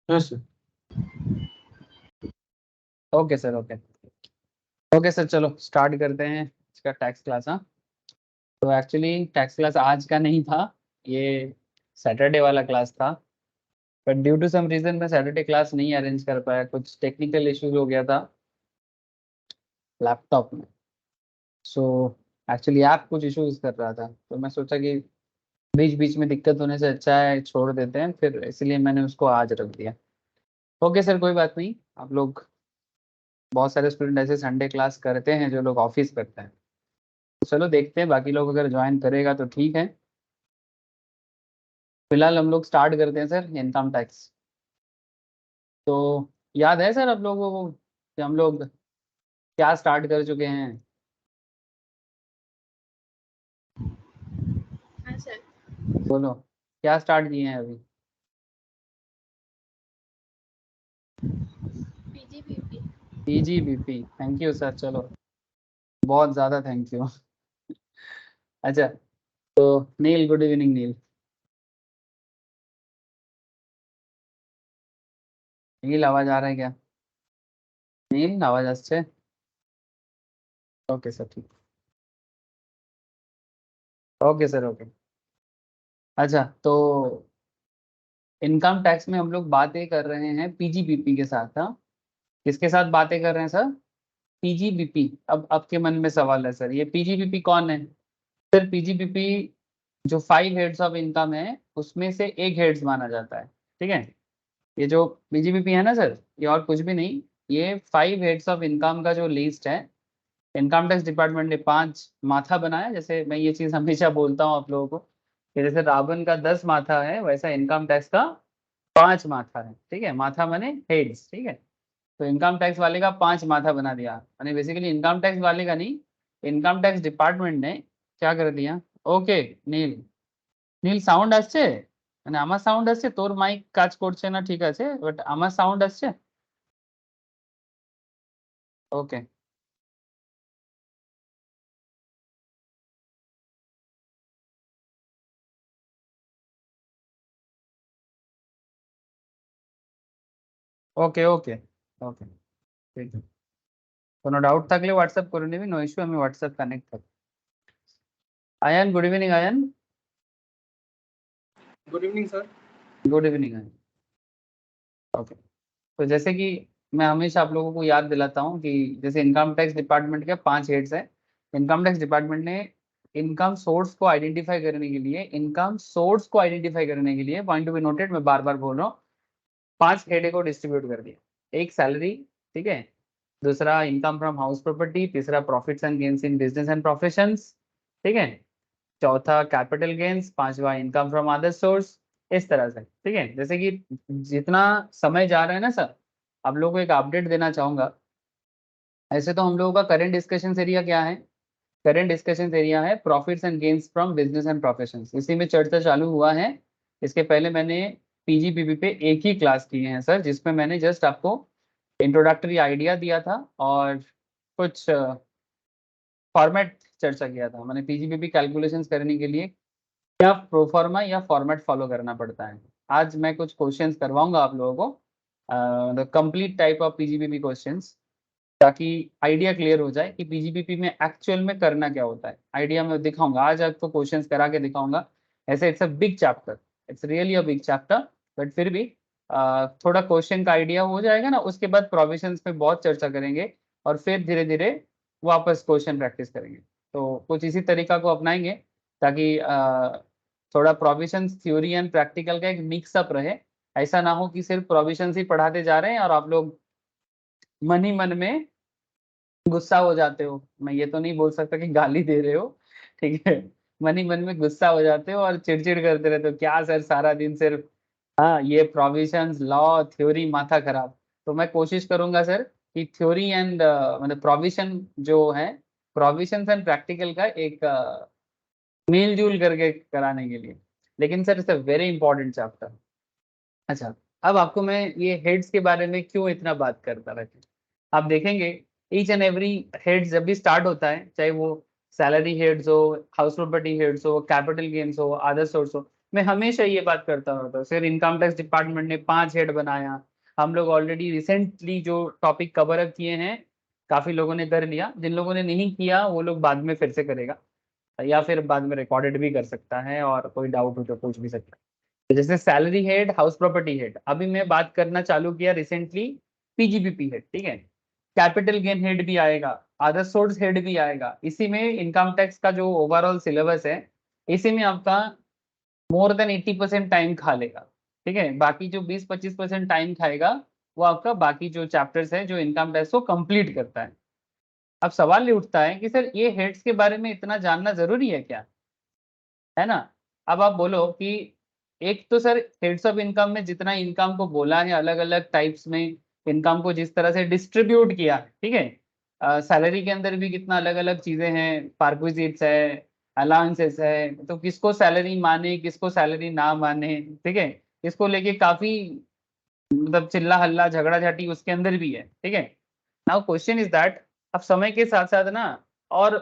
Yes okay sir okay okay sir चलो start करते हैं इसका टैक्स क्लास। हाँ तो एक्चुअली टैक्स क्लास आज का नहीं था, ये सैटरडे वाला क्लास था। But due to some reason मैं सैटरडे क्लास नहीं अरेंज कर पाया, कुछ टेक्निकल इश्यूज हो गया था लैपटॉप में। सो एक्चुअली ऐप कुछ इश्यूज कर रहा था, तो मैं सोचा कि बीच बीच में दिक्कत होने से अच्छा है छोड़ देते हैं, फिर इसलिए मैंने उसको आज रख दिया। ओके सर कोई बात नहीं। आप लोग बहुत सारे स्टूडेंट ऐसे संडे क्लास करते हैं जो लोग ऑफिस करते हैं, तो चलो देखते हैं बाकी लोग अगर ज्वाइन करेगा तो ठीक है। फिलहाल हम लोग स्टार्ट करते हैं सर इनकम टैक्स। तो याद है सर आप लोगों को कि हम लोग क्या स्टार्ट कर चुके हैं? हाँ सर। बोलो क्या स्टार्ट किए हैं अभी? PGBP. PGBP, thank you sir, चलो बहुत ज़्यादा थैंक यू। अच्छा तो नील, गुड इवनिंग नील। नील आवाज़ आ रहा है क्या? नील आवाज़ আসছে? ओके सर ठीक। Okay sir okay. अच्छा तो इनकम टैक्स में हम लोग बातें कर रहे हैं पीजीबीपी के साथ। हाँ किसके साथ बातें कर रहे हैं सर? पीजीबीपी। अब आपके मन में सवाल है सर ये पीजीबीपी कौन है? सर पीजीबीपी जो 5 हेड्स ऑफ इनकम है उसमें से एक हेड्स माना जाता है। ठीक है, ये जो पीजीबीपी है ना सर, ये और कुछ भी नहीं, ये 5 हेड्स ऑफ इनकम का जो लिस्ट है। इनकम टैक्स डिपार्टमेंट ने 5 माथा बनाया। जैसे मैं ये चीज़ हमेशा बोलता हूँ आप लोगों को कि जैसे रावण का 10 माथा है, वैसा इनकम टैक्स का 5 माथा है। ठीक है, माथा माने हेड्स। ठीक है, तो इनकम टैक्स वाले का 5 माथा बना दिया, यानी बेसिकली इनकम टैक्स वाले का नहीं, इनकम टैक्स डिपार्टमेंट ने क्या कर दिया। ओके নীল, নীল সাউন্ড আসছে? মানে আমার সাউন্ড আসছে, তোর মাইক কাজ করছে না ঠিক আছে, বাট আমার সাউন্ড আসছে। ওকে ওকে ওকে ওকে ঠিক আছে। কোনো ডাউট থাকলে হোয়াটসঅ্যাপ করে নিবি, নো ইস্যু, আমি হোয়াটসঅ্যাপ কানেক্ট থাকি। Ayaan, good evening Ayaan. Good evening sir. Good evening Ayaan. Okay तो जैसे कि मैं हमेशा आप लोगों को याद दिलाता हूँ कि जैसे इनकम टैक्स डिपार्टमेंट के 5 हेड्स हैं। इनकम टैक्स डिपार्टमेंट ने इनकम सोर्स को आइडेंटिफाई करने के लिए, इनकम सोर्स को आइडेंटिफाई करने के लिए, पॉइंट टू बी नोटेड, मैं बार बार बोल रहा हूँ, 5 हेड को डिस्ट्रीब्यूट कर दिया। एक सैलरी, ठीक है, दूसरा इनकम फ्रॉम हाउस प्रॉपर्टी, तीसरा profits and gains in business and professions, ठीक है, चौथा कैपिटल गेन्स, पांचवा इनकम फ्रॉम अदर सोर्स। इस तरह से ठीक है। जैसे कि जितना समय जा रहा है ना सर, आप लोगों को एक अपडेट देना चाहूंगा। ऐसे तो हम लोगों का करंट डिस्कशन एरिया क्या है? करंट डिस्कशन एरिया है profits and gains from business and professions, इसी में चर्चा चालू हुआ है। इसके पहले मैंने पीजीपीपी पे एक ही क्लास किए हैं सर, जिसमें मैंने जस्ट आपको इंट्रोडक्टरी आइडिया दिया था और कुछ फॉर्मेट चर्चा किया था। मैंने पीजीपीपी कैलकुलेशंस करने के लिए क्या प्रोफार्मा या फॉर्मेट फॉलो करना पड़ता है। आज मैं कुछ क्वेश्चंस करवाऊंगा आप लोगों को, the complete type of PGBP questions, ताकि आइडिया क्लियर हो जाए कि पीजीपीपी में एक्चुअल में करना क्या होता है। आइडिया मैं दिखाऊंगा आज आपको, क्वेश्चंस करा के दिखाऊंगा। ऐसे it's a big chapter, it's really a big chapter, but फिर भी थोड़ा क्वेश्चन का आइडिया हो जाएगा ना, उसके बाद प्रोविजंस पे बहुत चर्चा करेंगे और फिर धीरे धीरे वापस क्वेश्चन प्रैक्टिस करेंगे। तो कुछ इसी तरीका को अपनाएंगे ताकि थोड़ा प्रोविजंस थ्योरी एंड प्रैक्टिकल का एक मिक्सअप रहे। ऐसा ना हो कि सिर्फ प्रोविजंस ही पढ़ाते जा रहे हैं और आप लोग मन ही मन में गुस्सा हो जाते हो। मैं ये तो नहीं बोल सकता कि गाली दे रहे हो, ठीक है, मन ही मन में गुस्सा हो जाते हो और चिड़चिड़ करते रहते हो, क्या सर सारा दिन सिर्फ हाँ ये प्रोविजंस लॉ थ्योरी माथा खराब। तो मैं कोशिश करूंगा सर कि थ्योरी एंड मतलब प्रोविजन जो है, प्रोविजंस एंड प्रैक्टिकल का एक मेल जोल करके कराने के लिए। लेकिन sir it's a very important chapter. अच्छा, अब आपको मैं ये हेड्स के बारे में क्यों इतना बात करता रहता, आप देखेंगे ईच एंड एवरी हेड जब भी स्टार्ट होता है, चाहे वो सैलरी हेड्स हो, हाउस प्रॉपर्टी हेड्स हो, कैपिटल गेन्स हो, अदर सोर्स हो, मैं हमेशा ये बात करता हूँ, तो सर इनकम टैक्स डिपार्टमेंट ने 5 हेड बनाया। हम लोग ऑलरेडी रिसेंटली जो टॉपिक कवर अप किए हैं, काफी लोगों ने कर लिया, जिन लोगों ने नहीं किया वो लोग बाद में फिर से करेगा, या फिर बाद में रिकॉर्डेड भी कर सकता है, और कोई डाउट हो तो पूछ भी सकता है। तो जैसे salary head, house property head, अभी मैं बात करना चालू किया रिसेंटली, पीजीबीपी हेड, ठीक है। कैपिटल गेन हेड भी आएगा, अदर सोर्स हेड भी आएगा। इसी में इनकम टैक्स का जो ओवरऑल सिलेबस है, इसी में आपका मोर देन 80% टाइम खा लेगा, ठीक है। बाकी जो 20-25% टाइम खाएगा, वो आपका बाकी जो चैप्टर्स है जो इनकम टैक्स को कंप्लीट करता है। अब सवाल ये उठता है कि सर ये हेड्स के बारे में इतना जानना जरूरी है क्या, है ना। अब आप बोलो कि एक तो सर हेड्स ऑफ इनकम में जितना इनकम को बोला है, अलग अलग टाइप्स में इनकम को जिस तरह से डिस्ट्रीब्यूट किया है, ठीक है। सैलरी के अंदर भी कितना अलग अलग चीजें हैं, पार्क्विजिट्स है, अलाउंसेस है, तो किसको सैलरी माने किसको सैलरी ना माने, ठीक है। इसको लेके काफी मतलब चिल्ला हल्ला झगड़ा झाटी उसके अंदर भी है, ठीक है। नाउ क्वेश्चन इज दैट, अब समय के साथ साथ ना और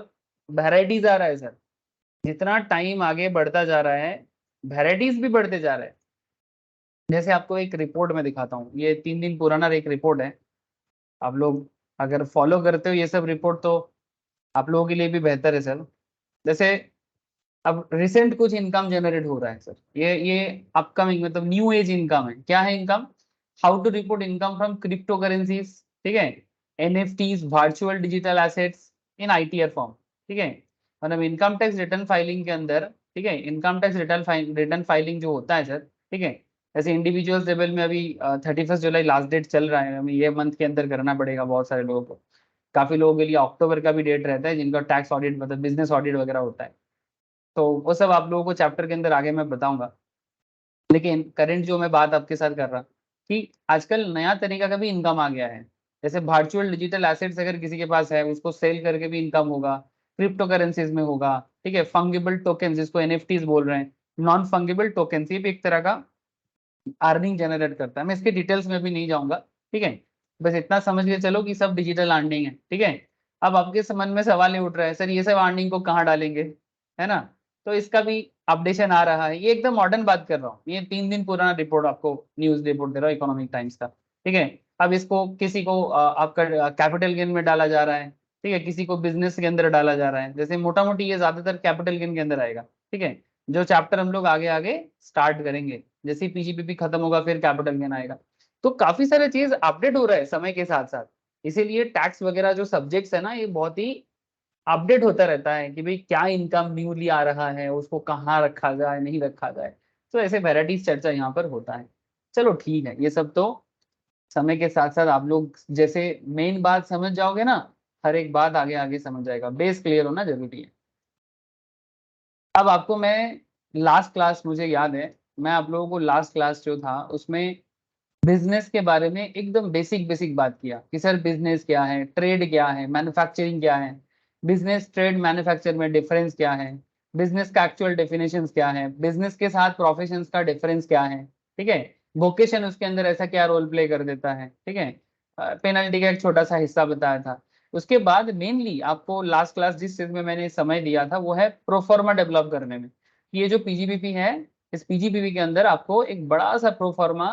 वेराइटीज आ रहा है सर, जितना टाइम आगे बढ़ता जा रहा है वेराइटीज भी बढ़ते जा रहे हैं। जैसे आपको एक रिपोर्ट में दिखाता हूँ, ये 3 दिन पुराना एक रिपोर्ट है। आप लोग अगर फॉलो करते हो ये सब रिपोर्ट तो आप लोगों के लिए भी बेहतर है सर। जैसे अब रिसेंट कुछ इनकम जनरेट हो रहा है सर, ये अपकमिंग मतलब न्यू एज इनकम है। क्या है income? How to report income from crypto currencies, ठीक है, NFTs, virtual digital assets in ITR form, ठीक है। मतलब इनकम टैक्स रिटर्न फाइलिंग के अंदर, ठीक है, इनकम टैक्स रिटर्न फाइलिंग जो होता है सर, ठीक है। जैसे इंडिविजुअल्स लेवल में अभी 31 जुलाई लास्ट डेट चल रहा है, हमें ये मंथ के अंदर करना पड़ेगा बहुत सारे लोगों को। काफी लोगों के लिए अक्टूबर का भी डेट रहता है जिनका टैक्स ऑडिट मतलब बिजनेस ऑडिट वगैरह होता है। तो वो सब आप लोगों को चैप्टर के अंदर आगे मैं बताऊंगा। लेकिन करंट जो मैं बात आपके साथ कर रहा कि आजकल नया तरीका का भी इनकम आ गया है। जैसे वर्चुअल डिजिटल एसेट्स अगर किसी के पास है, उसको सेल करके भी इनकम होगा, क्रिप्टो करेंसीज में होगा, ठीक है। फंगिबल टोकन जिसको एनएफटीज बोल रहे हैं, नॉन फंगिबल टोकन, ये भी एक तरह का अर्निंग जनरेट करता है। मैं इसके डिटेल्स में भी नहीं जाऊंगा, ठीक है। बस इतना समझ के चलो कि सब डिजिटल अर्निंग है, ठीक है। अब आपके मन में सवाल ये उठ रहा है सर ये सब अर्निंग को कहाँ डालेंगे, है ना। तो इसका भी अपडेशन आ रहा है, ये एकदम मॉडर्न बात कर रहा हूँ, ये 3 दिन पुराना रिपोर्ट आपको न्यूज रिपोर्ट दे रहा हूँ इकोनॉमिक टाइम्स का, ठीक है। अब इसको किसी को आपका कैपिटल गेन में डाला जा रहा है, ठीक है, किसी को बिजनेस के अंदर डाला जा रहा है। जैसे मोटा मोटी ये ज्यादातर कैपिटल गेन के अंदर आएगा, ठीक है। जो चैप्टर हम लोग आगे आगे स्टार्ट करेंगे, जैसे पीजीपीपी खत्म होगा फिर कैपिटल गेन आएगा। तो काफी सारे चीज अपडेट हो रहा है समय के साथ साथ। इसीलिए टैक्स वगैरह जो सब्जेक्ट्स है ना, ये बहुत ही अपडेट होता रहता है कि भाई क्या इनकम न्यूली आ रहा है, उसको कहाँ रखा जाए नहीं रखा जाए। तो ऐसे वेराइटीज चर्चा यहाँ पर होता है। चलो ठीक है, ये सब तो समय के साथ साथ आप लोग जैसे मेन बात समझ जाओगे ना, हर एक बात आगे आगे समझ जाएगा, बेस क्लियर होना जरूरी है। अब आपको मैं लास्ट क्लास मुझे याद है, मैं आप लोगों को लास्ट क्लास जो था उसमें बिजनेस के बारे में एकदम बेसिक बेसिक बात किया कि सर बिजनेस क्या है, ट्रेड क्या है, मैन्युफैक्चरिंग क्या है, बिजनेस ट्रेड मैन्युफैक्चर में डिफरेंस क्या है, बिजनेस का एक्चुअल डेफिनेशन क्या है, बिजनेस के साथ प्रोफेशंस का डिफरेंस क्या है, ठीक है। वोकेशन उसके अंदर ऐसा क्या रोल प्ले कर देता है, ठीक है। पेनल्टी का एक छोटा सा हिस्सा बताया था। उसके बाद मेनली आपको लास्ट क्लास जिस चीज में मैंने समय दिया था वो है प्रोफार्मा डेवलप करने में। ये जो पीजीपीपी है, इस पीजीपीपी के अंदर आपको एक बड़ा सा प्रोफार्मा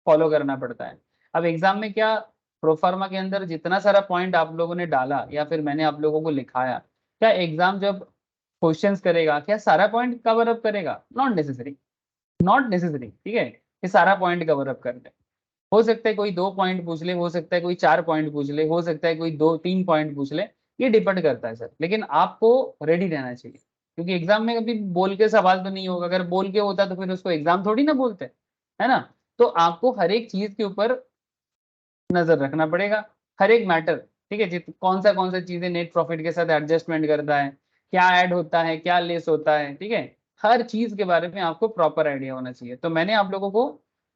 फॉलो करना पड़ता है। अब एग्जाम में क्या, प्रोफार्मा के अंदर जितना सारा पॉइंट आप लोगों ने डाला या फिर मैंने आप लोगों को लिखाया, क्या एग्जाम जब क्वेश्चंस करेगा क्या सारा पॉइंट कवर अप करेगा? नॉट नेसेसरी, नॉट नेसेसरी, ठीक है। ये सारा पॉइंट कवर अप कर ले। हो सकता है कोई 2 पॉइंट पूछ ले, हो सकता है कोई 4 पॉइंट पूछ ले, हो सकता है कोई 2-3 पॉइंट पूछ ले। ये डिपेंड करता है सर, लेकिन आपको रेडी रहना चाहिए, क्योंकि एग्जाम में कभी बोल के सवाल तो नहीं होगा। अगर बोल के होता तो फिर उसको एग्जाम थोड़ी ना बोलते, है ना। तो आपको हर एक चीज के ऊपर नजर रखना पड़ेगा, हर एक मैटर, ठीक है। कौन सा चीजें नेट प्रॉफिट के साथ एडजस्टमेंट करता है, क्या ऐड होता है, क्या लेस होता है, ठीक है। हर चीज के बारे में आपको प्रॉपर आइडिया होना चाहिए। तो मैंने आप लोगों को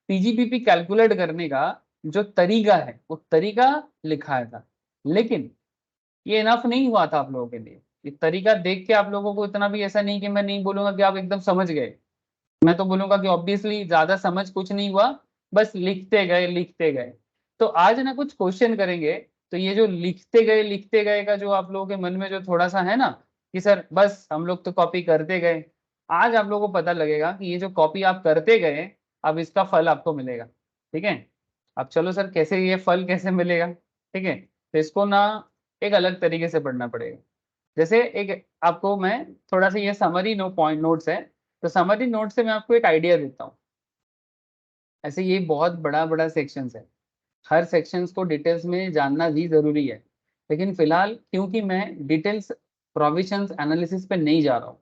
पीजीपीपी कैलकुलेट करने का जो तरीका है वो तरीका लिखाया था, लेकिन ये इनफ नहीं हुआ था आप लोगों के लिए। ये तरीका देख के आप लोगों को इतना भी ऐसा नहीं कि मैं नहीं बोलूंगा कि आप एकदम समझ गए। मैं तो बोलूंगा कि ऑब्वियसली ज्यादा समझ कुछ नहीं हुआ, बस लिखते गए लिखते गए। तो आज ना कुछ क्वेश्चन करेंगे, तो ये जो लिखते गए का जो आप लोगों के मन में जो थोड़ा सा है ना कि सर बस हम लोग तो कॉपी करते गए, आज आप लोगों को पता लगेगा कि ये जो कॉपी आप करते गए अब इसका फल आपको मिलेगा। ठीक है, अब चलो सर कैसे ये फल कैसे मिलेगा। ठीक है, तो इसको ना एक अलग तरीके से पढ़ना पड़ेगा। जैसे एक आपको मैं थोड़ा सा ये समरी पॉइंट नोट्स है, तो समरी नोट से मैं आपको एक आइडिया देता हूँ। ऐसे ये बहुत बड़ा बड़ा सेक्शंस है, हर सेक्शंस को डिटेल्स में जानना भी जरूरी है, लेकिन फिलहाल क्योंकि मैं डिटेल्स प्रोविजंस एनालिसिस पे नहीं जा रहा हूँ,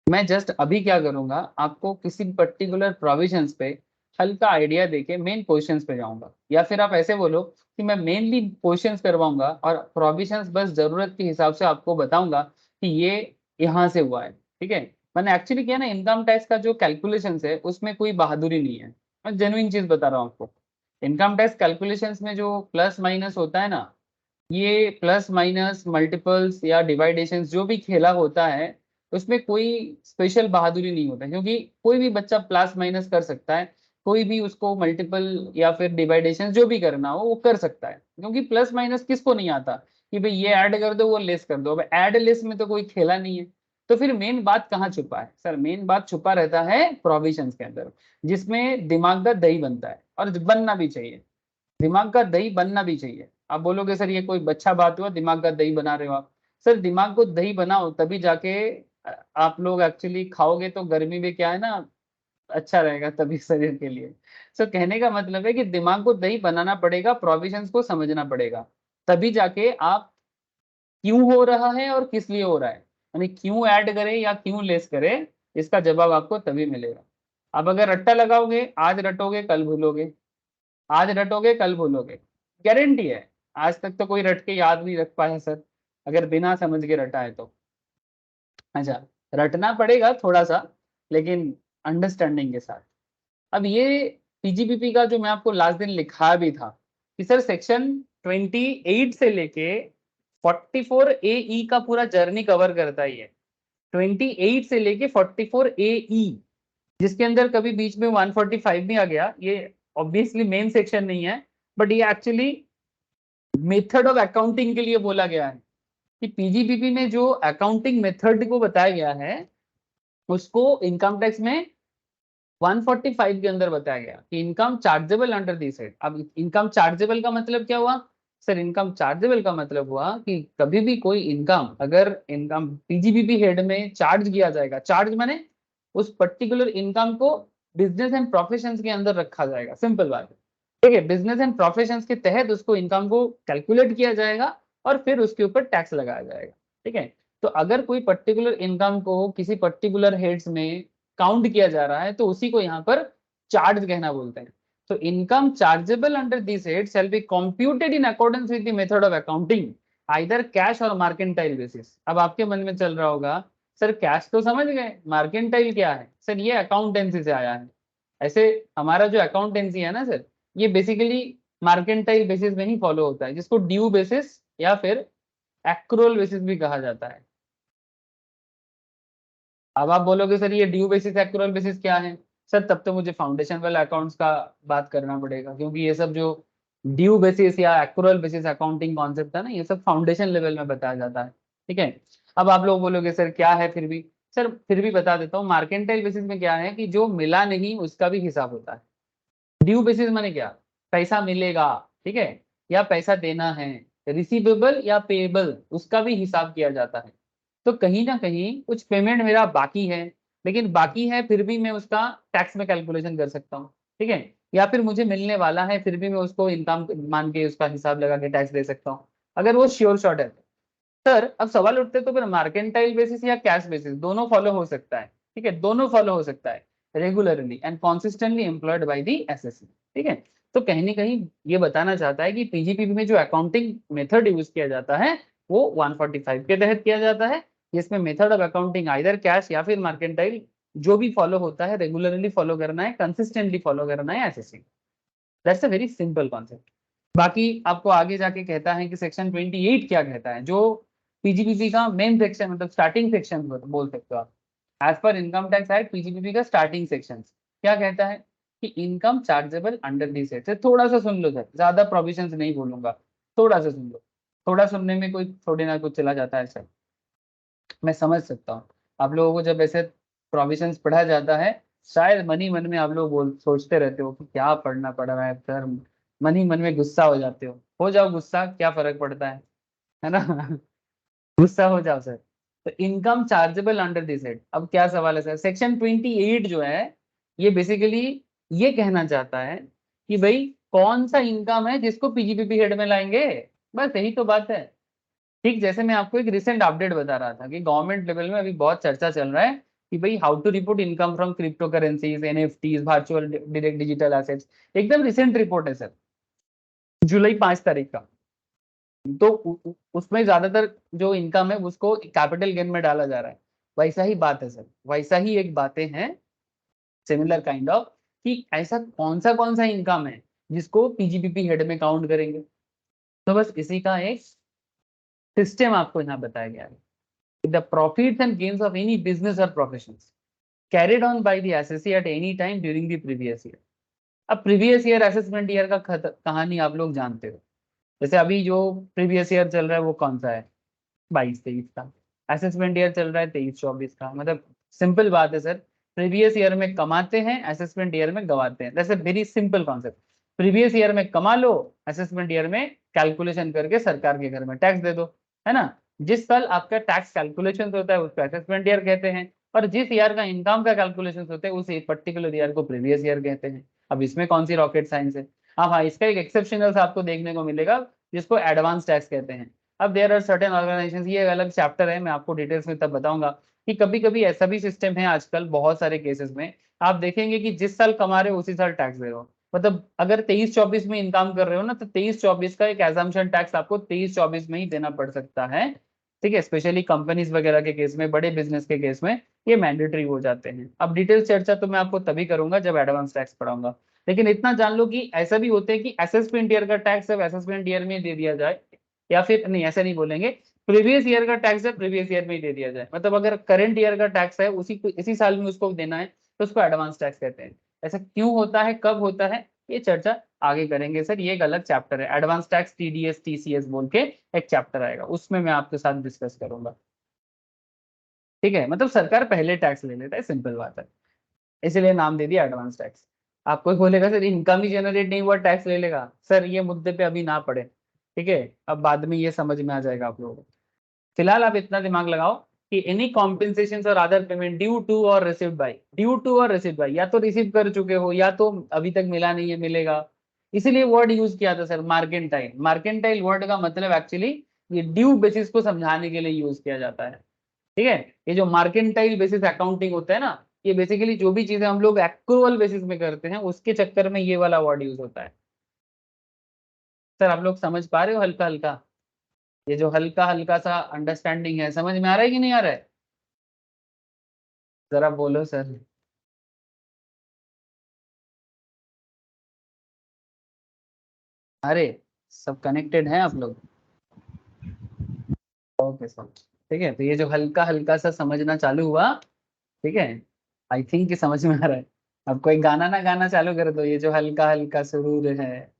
मैं जस्ट अभी क्या करूंगा, आपको किसी पर्टिकुलर प्रोविजंस पे हल्का आइडिया देके मेन क्वेश्चंस पे जाऊंगा, या फिर आप ऐसे बोलो कि मैं मेनली क्वेश्चंस करवाऊंगा और प्रोविजंस बस जरूरत के हिसाब से आपको बताऊंगा कि ये यहाँ से हुआ है। ठीक है, मैंने एक्चुअली किया ना, इनकम टैक्स का जो कैलकुलेशन है उसमें कोई बहादुरी नहीं है, मैं जेन्युइन चीज बता रहा हूँ आपको। इनकम टैक्स कैलकुलेशंस में जो प्लस माइनस होता है ना, ये प्लस माइनस मल्टीपल्स या डिवाइडेशंस जो भी खेला होता है उसमें कोई स्पेशल बहादुरी नहीं होता, क्योंकि कोई भी बच्चा प्लस माइनस कर सकता है, कोई भी उसको मल्टीपल या फिर डिवाइडेशन जो भी करना हो वो कर सकता है, क्योंकि प्लस माइनस किसको नहीं आता कि भाई ये ऐड कर दो वो लेस कर दो। अब ऐड लेस में तो कोई खेला नहीं है, तो फिर मेन बात कहाँ छुपा है सर, मेन बात छुपा रहता है प्रोविजंस के अंदर, जिसमें दिमाग का दही बनता है और बनना भी चाहिए, दिमाग का दही बनना भी चाहिए। आप बोलोगे सर ये कोई बच्चा बात हुआ, दिमाग का दही बना रहे हो आप। सर दिमाग को दही बनाओ तभी जाके आप लोग एक्चुअली खाओगे, तो गर्मी में क्या है ना, अच्छा रहेगा तभी शरीर के लिए। सो कहने का मतलब है कि दिमाग को दही बनाना पड़ेगा, प्रोविजंस को समझना पड़ेगा, तभी जाके आप क्यों हो रहा है और किस लिए हो रहा है, यानी क्यों ऐड करें या क्यों लेस करें, इसका जवाब आपको तभी मिलेगा। अब अगर रट्टा लगाओगे, आज रटोगे कल भूलोगे, आज रटोगे कल भूलोगे, गारंटी है। आज तक तो कोई रट के याद नहीं रख पाया सर, अगर बिना समझ के रटा है तो। अच्छा, रटना पड़ेगा थोड़ा सा, लेकिन अंडरस्टैंडिंग के साथ। अब ये पीजीपीपी का जो मैं आपको लास्ट दिन लिखा भी था कि सर सेक्शन 28 से लेके 44 ए ई का पूरा जर्नी कवर करता है ये, 28 से लेके 44 ए ई, जिसके अंदर कभी बीच में 145 भी आ गया, ये ऑब्वियसली मेन सेक्शन नहीं है, बट ये एक्चुअली मेथड ऑफ अकाउंटिंग के लिए बोला गया है कि पीजीबीपी में जो अकाउंटिंग मेथड को बताया गया है उसको इनकम टैक्स में 145 के अंदर बताया गया कि income chargeable under this head. अब इनकम चार्जेबल का मतलब क्या हुआ सर, इनकम चार्जेबल का मतलब हुआ कि कभी भी कोई इनकम अगर इनकम पीजीबीपी हेड में चार्ज किया जाएगा, चार्ज माने उस पर्टिकुलर इनकम को बिजनेस एंड प्रोफेशंस के अंदर रखा जाएगा, सिंपल बात है। ठीक है, बिजनेस एंड प्रोफेशंस के तहत उसको इनकम को कैलकुलेट किया जाएगा और फिर उसके ऊपर टैक्स लगाया जाएगा। ठीक है, तो अगर कोई पर्टिकुलर इनकम को किसी पर्टिकुलर हेड्स में काउंट किया जा रहा है तो उसी को यहाँ पर चार्ज कहना बोलते हैं। तो income chargeable under this head shall be computed in accordance with the method of accounting either cash और मार्केंटाइल बेसिस। अब आपके मन में चल रहा होगा सर कैश तो समझ गए, मार्केंटाइल क्या है सर, ये अकाउंटेंसी से आया है। ऐसे हमारा जो अकाउंटेंसी है ना सर, ये बेसिकली मार्केंटाइल बेसिस में ही फॉलो होता है, जिसको ड्यू बेसिस या फिर एक्रूअल बेसिस भी कहा जाता है। अब आप बोलोगे सर ये ड्यू बेसिस एक्रूअल बेसिस क्या है, सर तब तो मुझे फाउंडेशन वाले अकाउंट्स का बात करना पड़ेगा, क्योंकि ये सब जो ड्यू बेसिस या एक्रूअल बेसिस अकाउंटिंग कॉन्सेप्ट है ना, ये सब फाउंडेशन लेवल में बताया जाता है। ठीक है, अब आप लोग बोलोगे सर क्या है फिर भी, सर फिर भी बता देता हूँ, मार्केंटाइल बेसिस में क्या है कि जो मिला नहीं उसका भी हिसाब होता है। ड्यू बेसिस माने क्या, पैसा मिलेगा, ठीक है, या पैसा देना है, रिसीवेबल या पेएबल उसका भी हिसाब किया जाता है। तो कहीं ना कहीं कुछ पेमेंट मेरा बाकी है, लेकिन बाकी है फिर भी मैं उसका टैक्स में कैलकुलेशन कर सकता हूँ। ठीक है, या फिर मुझे मिलने वाला है फिर भी मैं उसको इनकम मान के उसका हिसाब लगा के टैक्स दे सकता हूँ, अगर वो श्योर शॉर्ट है। सर अब सवाल उठते तो फिर मार्केंटाइल बेसिस या कैश बेसिस दोनों फॉलो हो सकता है। ठीक है, दोनों फॉलो हो सकता है regularly and consistently employed by the SSC. ठीक है, तो कहीं ना कहीं ये बताना चाहता है कि पीजीपीपी में जो अकाउंटिंग मेथड यूज किया जाता है वो 145 के तहत किया जाता है, जिसमें method of accounting either cash या फिर मार्केंटाइल जो भी फॉलो होता है रेगुलरली फॉलो करना है, कंसिस्टेंटली फॉलो करना है SSC. That's a very simple concept. बाकी आपको आगे जाके कहता है कि सेक्शन 28 क्या कहता है, जो पीजीपीपी का मेन सेक्शन मतलब स्टार्टिंग सेक्शन बोल सकते हो आप। एज पर इनकम टैक्स एक्ट पीजीपीपी का स्टार्टिंग सेक्शन क्या कहता है कि income chargeable under this head. थोड़ा सा सुन लो सर, ज्यादा प्रोविजंस नहीं बोलूंगा, थोड़ा सा सुन लो, थोड़ा सुनने में कोई थोड़ी ना कुछ चला जाता है सर, मैं समझ सकता हूँ आप लोगों को जब ऐसे प्रोविजंस पढ़ा जाता है, शायद मन ही मन में आप लोग सोचते रहते हो कि क्या पढ़ना पड़ रहा है सर, मन ही मन में गुस्सा हो जाते हो जाओ गुस्सा, क्या फर्क पड़ता है ना। गुस्सा हो जाओ सर। तो income chargeable under this head, अब क्या सवाल है सर, सेक्शन 28 जो है ये बेसिकली ये कहना चाहता है कि भाई कौन सा इनकम है जिसको पीजीपीपी हेड में लाएंगे, बस यही तो बात है। ठीक, जैसे मैं आपको एक रिसेंट अपडेट बता रहा था कि गवर्नमेंट लेवल में अभी बहुत चर्चा चल रहा है कि भाई how to report income from crypto currencies, NFTs, virtual direct digital assets. एकदम रिसेंट रिपोर्ट है सर, जुलाई 5 तारीख का। तो उसमें ज्यादातर जो इनकम है उसको कैपिटल गेन में डाला जा रहा है। वैसा ही बात है सर, वैसा ही एक बातें हैं, सिमिलर काइंड ऑफ, कि ऐसा कौन सा इनकम है जिसको पीजीपीपी हेड में काउंट करेंगे। तो बस इसी का एक सिस्टम आपको यहाँ बताया गया है। The profits and gains of any business और profession carried on by the assessee at any time during the previous year. अब प्रीवियस ईयर असेसमेंट ईयर का कहानी आप लोग जानते हो। जैसे अभी जो प्रीवियस ईयर चल रहा है वो कौन सा है, 22-23 का। असेसमेंट ईयर चल रहा है 23-24 का। मतलब सिंपल बात है सर, प्रीवियस ईयर में कमाते हैं, असेसमेंट ईयर में गवाते हैं। That's a very simple concept. Previous year में कमा लो, असेसमेंट ईयर में कैलकुलेशन करके सरकार के घर में टैक्स दे दो, है ना। जिस साल आपका टैक्स कैलकुलेशन होता है उसको असेसमेंट ईयर कहते हैं, और जिस ईयर का इनकम का कैलकुलेशन होते हैं उस पर्टिकुलर ईयर को प्रीवियस ईयर कहते हैं। अब इसमें कौन सी रॉकेट साइंस है। हाँ, इसका एक एक्सेप्शनल आपको देखने को मिलेगा जिसको एडवांस टैक्स कहते हैं। अब देयर आर सर्टेन ऑर्गेनाइजेशंस, ये अलग चैप्टर है, मैं आपको डिटेल्स में तब बताऊंगा कि कभी कभी ऐसा भी सिस्टम है आजकल बहुत सारे केसेस में। आप देखेंगे कि जिस साल कमा रहे हो उसी साल टैक्स दे रहे हो। मतलब अगर 23-24 में इनकम कर रहे हो ना, तो 23-24 का एक एजम्पशन टैक्स आपको 23-24 में ही देना पड़ सकता है। ठीक है, स्पेशली कंपनीज वगैरह के केस में, बड़े बिजनेस के केस में ये मैंडेटरी हो जाते हैं। अब डिटेल्स चर्चा तो मैं आपको तभी करूंगा जब एडवांस टैक्स पढ़ाऊंगा। लेकिन इतना जान लो कि ऐसा भी होता है कि असेसमेंट ईयर का टैक्स अब असेसमेंट ईयर में दे दिया जाए, या फिर नहीं, ऐसा नहीं बोलेंगे, प्रीवियस ईयर का टैक्स है प्रीवियस ईयर में ही दे दिया जाए। मतलब अगर करंट ईयर का टैक्स है इसी साल में उसको देना है तो उसको एडवांस टैक्स कहते हैं। ऐसा क्यों होता है, कब होता है, ये चर्चा आगे करेंगे सर। ये एक अलग चैप्टर है, एडवांस टैक्स टीडीएस टीसीएस बोल के एक चैप्टर आएगा, उसमें मैं आपके साथ डिस्कस करूंगा। ठीक है, मतलब सरकार पहले टैक्स ले लेता है, सिंपल बात है, इसीलिए नाम दे दिया एडवांस टैक्स। आप कोई बोलेगा सर इनकम ही जनरेट नहीं हुआ टैक्स ले लेगा, सर ये मुद्दे पे अभी ना पड़े, ठीक है, अब बाद में ये समझ में आ जाएगा आप लोगों को। फिलहाल आप इतना दिमाग लगाओ कि एनी कॉम्पेंसेशन और other payment due to or received bye, due to or received bye, या तो रिसीव कर चुके हो या तो अभी तक मिला नहीं है, मिलेगा। इसीलिए वर्ड यूज किया था सर मार्केंटाइल। मार्केंटाइल वर्ड का मतलब एक्चुअली ये ड्यू बेसिस को समझाने के लिए यूज किया जाता है। ठीक है, ये जो मार्केंटाइल बेसिस अकाउंटिंग होता है ना, ये बेसिकली जो भी चीजें हम लोग एक्रूअल बेसिस में करते हैं उसके चक्कर में ये वाला वर्ड यूज होता है। सर आप लोग समझ पा रहे हो हल्का हल्का, ये जो हल्का हल्का सा अंडरस्टैंडिंग है, समझ में आ रहा है कि नहीं आ रहा है, जरा बोलो सर। अरे सब कनेक्टेड हैं आप लोग, ओके सर। ठीक है, तो ये जो हल्का हल्का सा समझना चालू हुआ, ठीक है, आई थिंक कि समझ में आ रहा है। अब कोई गाना ना गाना चालू कर दो, ये जो हल्का हल्का सुरूर है।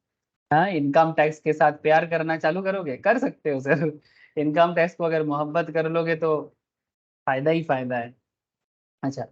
हाँ, इनकम टैक्स के साथ प्यार करना चालू करोगे, कर सकते हो सर। इनकम टैक्स को अगर मोहब्बत कर लोगे तो फायदा ही फायदा है। अच्छा,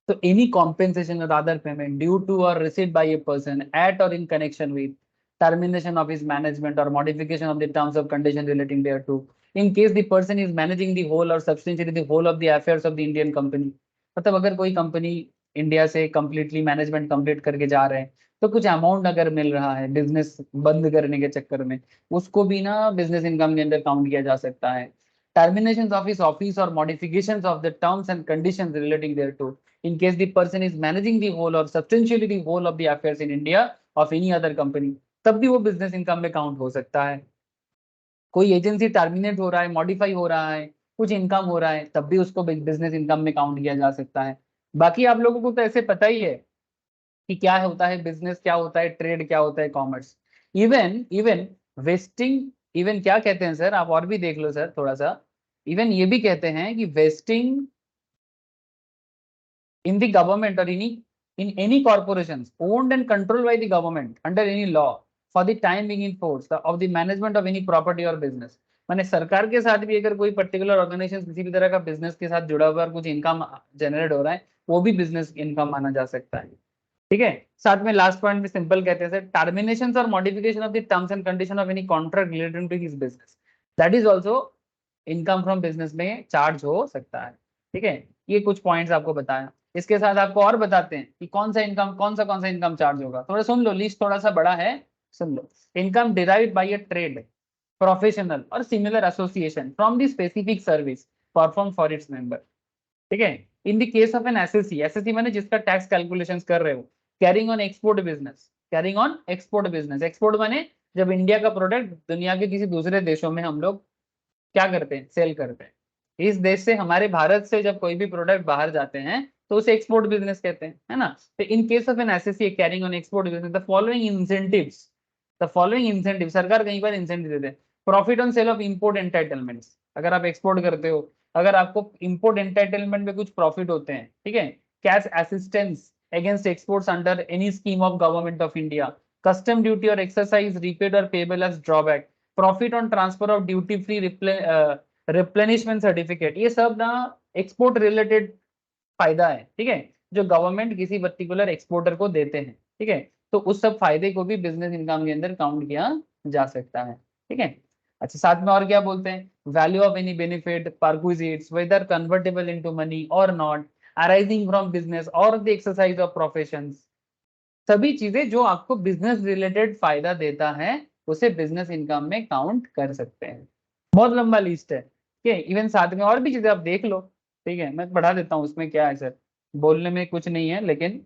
तो any compensation or other payment due to or received by a person at or in connection with termination of his management or modification of the terms of condition relating thereto, in case the person is managing the whole or substantially the whole of the affairs of the Indian company। मतलब अगर कोई company India से completely management complete करके जा रहे हैं, तो कुछ अमाउंट अगर मिल रहा है बिजनेस बंद करने के चक्कर में, उसको भी ना बिजनेस इनकम के अंदर काउंट किया जा सकता है। Terminations of his office or modifications of the terms and conditions relating thereto, in case the person is managing the whole or substantially the whole of the affairs in India of any other company, तब भी वो business income में count हो सकता है। कोई agency terminate हो रहा है, मॉडिफाई हो रहा है, कुछ इनकम हो रहा है, तब भी उसको बिजनेस इनकम में काउंट किया जा सकता है। बाकी आप लोगों को तो ऐसे पता ही है कि क्या होता है बिजनेस, क्या होता है ट्रेड, क्या होता है commerce. Even even wasting, even क्या कहते हैं सर, आप और भी देख लो सर थोड़ा सा। इवन ये भी कहते हैं कि wasting in the government or in any corporations owned and controlled by the government under any law for the time being in force of the management of any property or business। माने सरकार के साथ भी अगर कोई particular organisation किसी भी तरह का बिजनेस के साथ जुड़ा हुआ और कुछ इनकम जनरेट हो रहा है, वो भी बिजनेस इनकम माना जा सकता है। ठीक है, साथ में लास्ट पॉइंट में सिंपल कहते हैं सर, टर्मिनेशन और modification of the terms and condition of any contract related to his business, that is also income from business में चार्ज हो सकता है। ठीक है, ये कुछ पॉइंट्स आपको बताया। इसके साथ आपको और बताते हैं कि कौन सा इनकम चार्ज होगा। थोड़ा सुन लो, लिस्ट थोड़ा सा बड़ा है, सुन लो। Income derived by a trade, professional or similar association from the specific service perform for its member. ठीक है, in the case of an assessee, assessee माने जिसका टैक्स कैलकुलेशंस कर रहे हो, carrying on export business, carrying on export business, export माने जब India का प्रोडक्ट दुनिया के किसी दूसरे देशों में हम लोग क्या करते हैं, सेल करते हैं। इस देश से, हमारे भारत से जब कोई भी प्रोडक्ट बाहर जाते हैं तो उसे एक्सपोर्ट बिजनेस कहते हैं, है ना। तो in case of an SSC carrying on export business, the following incentives, सरकार कहीं पर इंसेंटिव देते हैं। Profit on sale of import entitlements, अगर आप एक्सपोर्ट करते हो, अगर आपको इंपोर्ट एंटाइटलमेंट में कुछ प्रॉफिट होते हैं, ठीक है। Cash assistance against exports under any scheme of government of India, custom duty और एक्सरसाइज रिपेड और payable as drawback, profit on transfer of duty free replenishment certificate, ये सब ना एक्सपोर्ट रिलेटेड फायदा है। ठीक है, जो गवर्नमेंट किसी पर्टिकुलर एक्सपोर्टर को देते हैं। ठीक है, तो उस सब फायदे को भी बिजनेस इनकम के अंदर काउंट किया जा सकता है। ठीक है, अच्छा साथ में और क्या बोलते हैं, value of any benefit perquisites whether convertible into money और नॉट अराइजिंग फ्रॉम बिजनेस और द एक्सरसाइज ऑफ प्रोफेशंस, सभी चीजें जो आपको बिजनेस रिलेटेड फायदा देता है उसे बिजनेस इनकम में काउंट कर सकते हैं। बहुत लंबा लिस्ट है, ठीक है, इवन साथ में और भी चीजें आप देख लो। ठीक है, मैं बढ़ा देता हूँ, उसमें क्या है सर, बोलने में कुछ नहीं है, लेकिन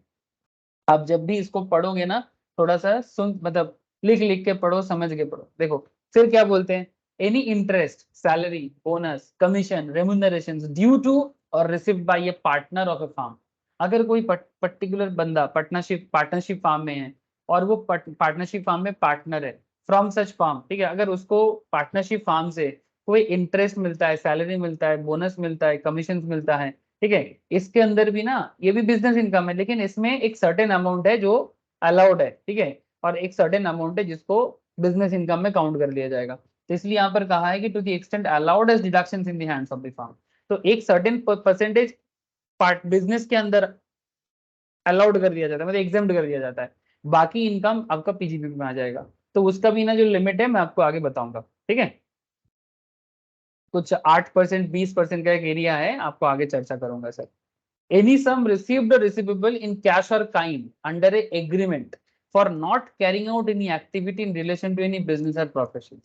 आप जब भी इसको पढ़ोगे ना, थोड़ा सा सुन, मतलब लिख लिख के पढ़ो, समझ के पढ़ो। देखो फिर क्या बोलते हैं, any interest, salary, bonus, commission, remuneration due to or received by a partner of a firm, अगर कोई पर्टिकुलर बंदा पार्टनरशिप फार्म में है और वो पार्टनरशिप फार्म में पार्टनर है फ्रॉम सच फार्म, ठीक है, अगर उसको पार्टनरशिप फार्म से कोई इंटरेस्ट मिलता है, सैलरी मिलता है, बोनस मिलता है, कमीशन मिलता है, ठीक है, इसके अंदर भी ना ये भी बिजनेस इनकम है, लेकिन इसमें एक सर्टेन अमाउंट है जो अलाउड है। ठीक है, और एक सर्टेन अमाउंट है जिसको बिजनेस इनकम में काउंट कर लिया जाएगा। तो इसलिए यहाँ पर कहा है कि to the extent allowed as deductions in the hands of the firm, तो एक सर्टेन परसेंटेज पार्ट बिजनेस के अंदर अलाउड कर दिया जाता है, मतलब एग्जेम्प्ट कर दिया जाता है, बाकी इनकम आपका पीजीपी में आ जाएगा। तो उसका भी ना जो लिमिट है मैं आपको आगे बताऊंगा। ठीक है, कुछ 8%, 20% का एक एरिया है, आपको आगे चर्चा करूंगा sir. Any sum received receivable in cash और kind under a agreement for not carrying out any activity in relation to any business और प्रोफेशन,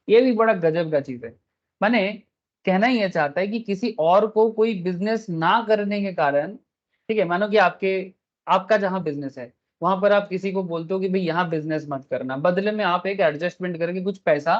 ये भी बड़ा गजब का चीज है। माने कहना ये चाहता है कि किसी और को कोई बिजनेस ना करने के कारण, ठीक है, मानो कि आपका जहां बिजनेस है वहां पर आप किसी को बोलते हो कि भाई यहाँ बिजनेस मत करना, बदले में आप एक एडजस्टमेंट करके कुछ पैसा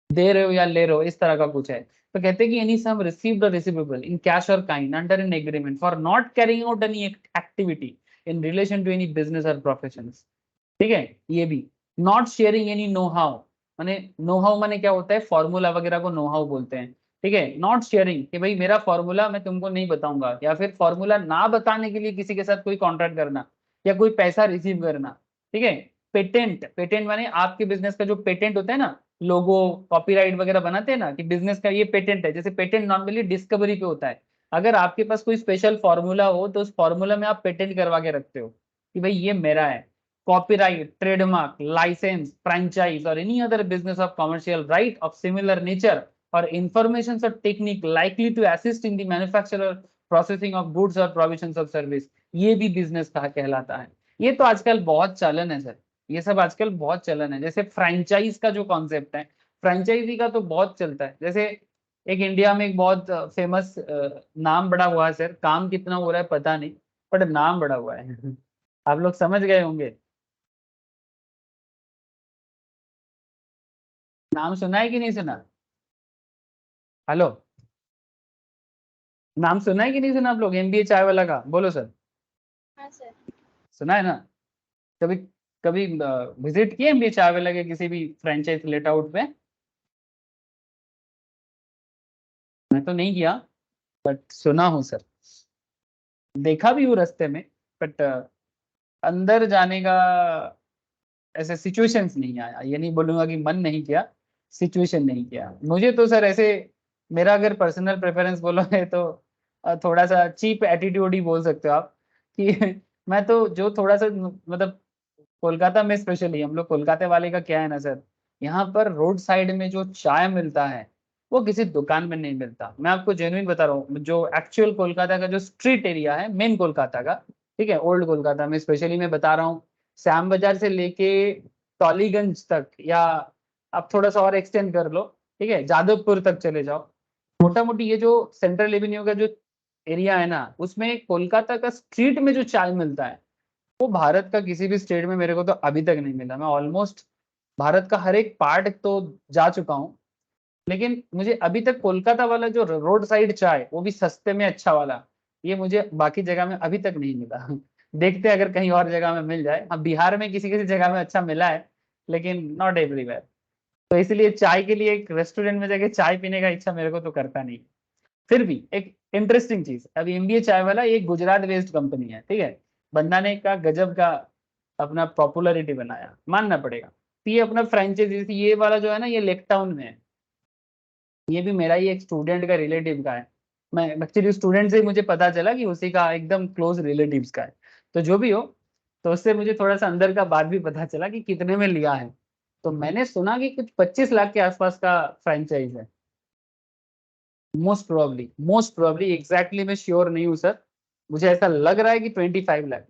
दे रहे हो या ले रहे हो, इस तरह का कुछ है। तो कहते हैं कि एनी सम रिसीव्ड और रिसीवेबल इन कैश और kind under an agreement for not carrying out any activity in relation to any business और प्रोफेशन। ठीक है, ये भी not sharing any know how, माने नो हाउ माने क्या होता है, फॉर्मूला वगैरह को नो हाउ बोलते हैं। ठीक है, नॉट शेयरिंग कि भाई मेरा फॉर्मूला मैं तुमको नहीं बताऊंगा, या फिर फॉर्मूला ना बताने के लिए किसी के साथ कोई कॉन्ट्रैक्ट करना या कोई पैसा रिसीव करना। ठीक है, पेटेंट, पेटेंट माने आपके बिजनेस का जो पेटेंट होता है ना, लोगो कॉपीराइट वगैरह बनाते हैं ना कि बिजनेस का ये पेटेंट है, जैसे पेटेंट नॉर्मली डिस्कवरी पे होता है, अगर आपके पास कोई स्पेशल फॉर्मूला हो तो उस फॉर्मूला में आप पेटेंट करवा के रखते हो कि भाई ये मेरा है। copyright, trademark, license, franchise, or any other business of commercial right of similar nature or information or technique likely to assist in the manufacture or processing of goods or provisions of service, ये भी business कहा कहलाता है। ये तो आजकल बहुत चलन है सर, ये सब आजकल बहुत चलन है। जैसे फ्रेंचाइज का जो कॉन्सेप्ट है, फ्रेंचाइजी का तो बहुत चलता है। जैसे एक इंडिया में एक बहुत फेमस नाम बड़ा हुआ है सर, काम कितना हो रहा है पता नहीं, बट नाम बड़ा हुआ है आप लोग समझ गए होंगे, नाम सुना है कि नहीं सुना? हेलो, नाम सुना है कि नहीं सुना आप लोग, एमबीए चाय वाला का, बोलो सर। हाँ सर। सुना है ना? कभी कभी विजिट किए एमबीए चाय वाला के किसी भी फ्रेंचाइज लेट आउट पे? मैं तो नहीं किया, बट सुना हूँ सर, देखा भी हूँ रास्ते में, बट अंदर जाने का ऐसे सिचुएशंस नहीं आया। ये नहीं बोलूंगा कि मन नहीं किया, सिचुएशन नहीं किया मुझे तो सर। ऐसे मेरा अगर पर्सनल प्रेफरेंस बोलोगे तो थोड़ा सा चीप एटीट्यूड ही बोल सकते हो आप कि मैं तो जो थोड़ा सा मतलब कोलकाता में स्पेशली हम लोग कोलकाता वाले का क्या है ना सर, यहाँ पर रोड साइड में जो चाय मिलता है वो किसी दुकान में नहीं मिलता। मैं आपको जेन्युइन बता रहा हूँ, जो एक्चुअल कोलकाता का जो स्ट्रीट एरिया है मेन कोलकाता का, ठीक है, ओल्ड कोलकाता में स्पेशली मैं बता रहा हूँ, श्याम बाजार से लेके टॉलीगंज तक, या आप थोड़ा सा और एक्सटेंड कर लो, ठीक है, जादवपुर तक चले जाओ, मोटा मोटी ये जो सेंट्रल एवेन्यू का जो एरिया है ना, उसमें कोलकाता का स्ट्रीट में जो चाय मिलता है वो भारत का किसी भी स्टेट में मेरे को तो अभी तक नहीं मिला। मैं ऑलमोस्ट भारत का हर एक पार्ट तो जा चुका हूँ, लेकिन मुझे अभी तक कोलकाता वाला जो रोड साइड चाय, वो भी सस्ते में अच्छा वाला, ये मुझे बाकी जगह में अभी तक नहीं मिला। देखते हैं अगर कहीं और जगह में मिल जाए। हाँ, बिहार में किसी किसी जगह में अच्छा मिला है, लेकिन नॉट एवरीवेयर। तो इसलिए चाय के लिए एक रेस्टोरेंट में जाके चाय पीने का इच्छा मेरे को तो करता नहीं। फिर भी एक इंटरेस्टिंग चीज, अभी एमबीए चाय वाला ये गुजरात बेस्ड कंपनी है, ठीक है, बंदा ने का गजब का अपना पॉपुलरिटी बनाया, मानना पड़ेगा। तो ये अपना फ्रेंचाइजी, ये वाला जो है ना, ये लेक टाउन में है। ये भी मेरा ही एक स्टूडेंट का रिलेटिव का है। मैं एक्चुअली स्टूडेंट से ही मुझे पता चला कि उसी का एकदम क्लोज रिलेटिव्स का है। तो जो भी हो, तो उससे मुझे थोड़ा सा अंदर का बात भी पता चला कि कितने में लिया है। तो मैंने सुना कि कुछ 25 लाख के आसपास का फ्रेंचाइज है। मोस्ट प्रोबेबली एग्जैक्टली मैं श्योर नहीं हूँ सर, मुझे ऐसा लग रहा है कि 25 लाख।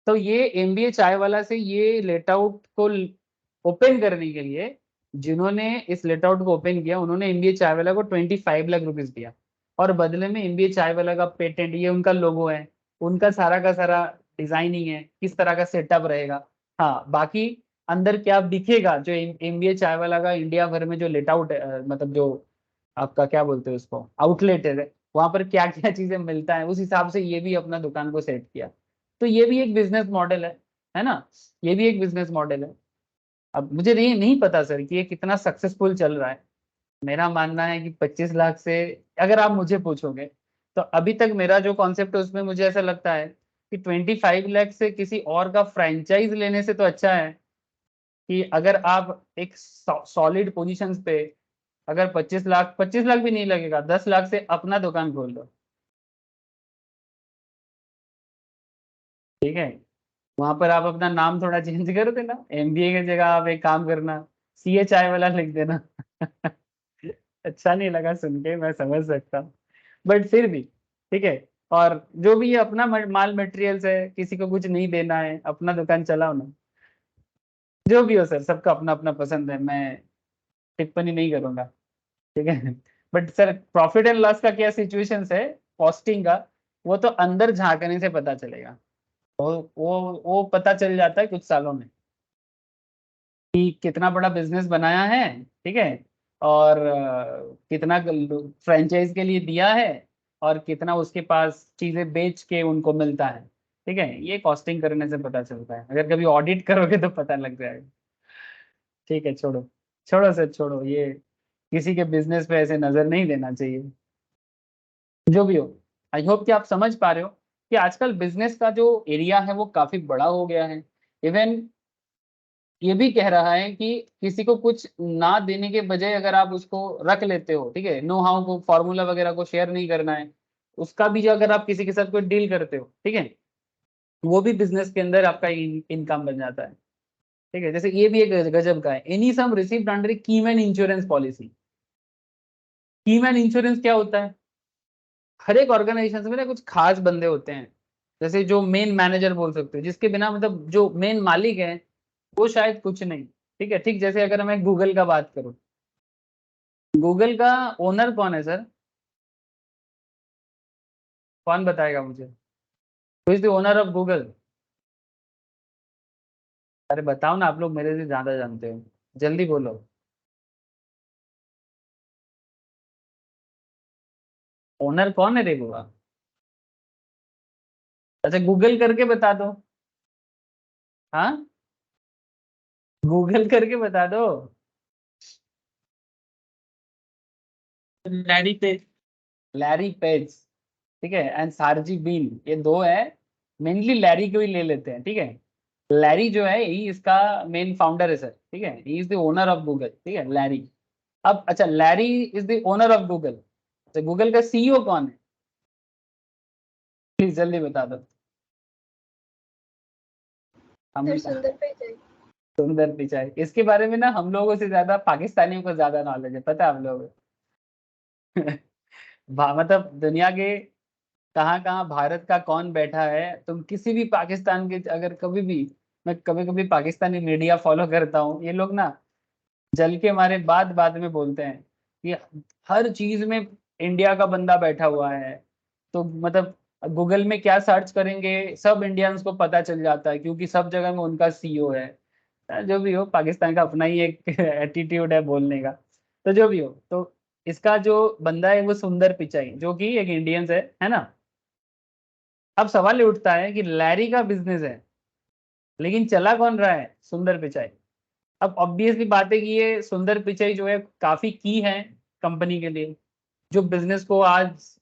तो ये एमबीए चाय वाला से ये लेट आउट को ओपन करने के लिए, जिन्होंने इस लेट आउट को ओपन किया, उन्होंने एमबीए चाय वाला को 25 लाख रुपीज दिया, और बदले में एमबीए चाय वाला का पेटेंट, ये उनका लोगो है, उनका सारा का सारा डिजाइनिंग है, किस तरह का सेटअप रहेगा। हाँ, बाकी अंदर क्या दिखेगा, जो एमबीए चाय वाला का इंडिया भर में जो लेट आउट मतलब जो आपका क्या बोलते हैं उसको, आउटलेट है, वहां पर क्या क्या चीजें मिलता है, उस हिसाब से ये भी अपना दुकान को सेट किया। तो ये भी एक बिजनेस मॉडल है ना, ये भी एक बिजनेस मॉडल है। अब मुझे ये नहीं पता सर कि ये कितना सक्सेसफुल चल रहा है। मेरा मानना है कि 25 लाख से, अगर आप मुझे पूछोगे, तो अभी तक मेरा जो कॉन्सेप्ट है उसमें मुझे ऐसा लगता है कि 25 लाख से किसी और का फ्रेंचाइज लेने से तो अच्छा है कि अगर आप एक सॉलिड पोजीशंस पे, अगर 25 लाख भी नहीं लगेगा, 10 लाख से अपना दुकान खोल दो, ठीक है, वहां पर आप अपना नाम थोड़ा चेंज कर देना, एमबीए की जगह आप एक काम करना, सीए चाय वाला लिख देना। अच्छा नहीं लगा सुन के, मैं समझ सकता हूँ, बट फिर भी ठीक है। और जो भी ये अपना माल मटेरियल्स है, किसी को कुछ नहीं देना है, अपना दुकान चलाओ ना। जो भी हो सर, सबका अपना अपना पसंद है, मैं टिप्पणी नहीं करूंगा, ठीक है। But sir profit and loss का क्या सिचुएशन है, कॉस्टिंग का, वो तो अंदर झांकने से पता चलेगा। वो पता चल जाता है कुछ सालों में कि कितना बड़ा बिजनेस बनाया है, ठीक है, और कितना फ्रेंचाइज के लिए दिया है, और कितना उसके पास चीजें बेच के उनको मिलता है, ठीक है, ये कॉस्टिंग करने से पता चलता है, अगर कभी ऑडिट करोगे तो पता लग जाएगा। ठीक है, छोड़ो, छोड़ो सर, छोड़ो ये, किसी के बिजनेस पे ऐसे नजर नहीं देना चाहिए। जो भी हो, आई होप कि आप समझ पा रहे हो कि आजकल बिजनेस का जो एरिया है वो काफी बड़ा हो गया है। इवन ये भी कह रहा है कि किसी को कुछ ना देने के बजाय अगर आप उसको रख लेते हो, ठीक है, नो हाउ को, फॉर्मूला वगैरह को शेयर नहीं करना है, उसका भी जो अगर आप किसी के साथ कोई डील करते हो, ठीक है, वो भी बिजनेस के अंदर आपका इनकम बन जाता है। ठीक है, जैसे ये भी एक गजब का है, any sum received under keyman insurance policy. Keyman insurance क्या होता है, हर एक ऑर्गेनाइजेशन में ना कुछ खास बंदे होते हैं, जैसे जो मेन मैनेजर बोल सकते हो, जिसके बिना मतलब जो मेन मालिक है वो शायद कुछ नहीं, ठीक है, ठीक जैसे अगर मैं गूगल का बात करूं, गूगल का ओनर कौन है सर, कौन बताएगा मुझे, who is the owner of Google. अरे बताओ ना, आप लोग मेरे से ज्यादा जानते हो, जल्दी बोलो। ओनर कौन है रे बुआ। अच्छा गूगल करके बता दो। हाँ, गूगल करके बता दो। लैरी पेज, लैरी पेज, ठीक है, एंड सार्जी बीन, ये दो है, मेनली लैरी को ही ले लेते हैं, ठीक है। लैरी जो है ही इसका मेन फाउंडर है सर, ठीक है, he is the owner of Google, ठीक है, लैरी। अब अच्छा, Larry is the owner of Google, अच्छा गूगल का सीईओ कौन है, प्लीज जल्दी बता दो। हम सुंदर पिचाई। सुंदर पिचाई, इसके बारे में ना हम लोगों से ज्यादा पाकिस्तानियों को ज्यादा नॉलेज है, पता है आप लोगों को। मतलब दुनिया के कहाँ कहाँ भारत का कौन बैठा है, तुम किसी भी पाकिस्तान के अगर कभी भी, मैं कभी कभी पाकिस्तानी मीडिया फॉलो करता हूँ, ये लोग ना जल के मारे बात बात में बोलते हैं कि हर चीज में इंडिया का बंदा बैठा हुआ है। तो मतलब गूगल में क्या सर्च करेंगे सब इंडियंस को पता चल जाता है, क्योंकि सब जगह में उनका सीईओ है। जो भी हो, पाकिस्तान का अपना ही एक एटीट्यूड है बोलने का। तो जो भी हो, तो इसका जो बंदा है वो सुंदर पिचाई, जो कि एक इंडियंस है ना। अब सवाल ये उठता है कि लैरी का बिजनेस है, लेकिन चला कौन रहा है, सुंदर पिचाई। अब ऑब्वियसली बात है कि ये सुंदर पिचाई जो है काफी की है कंपनी के लिए, जो बिजनेस को आज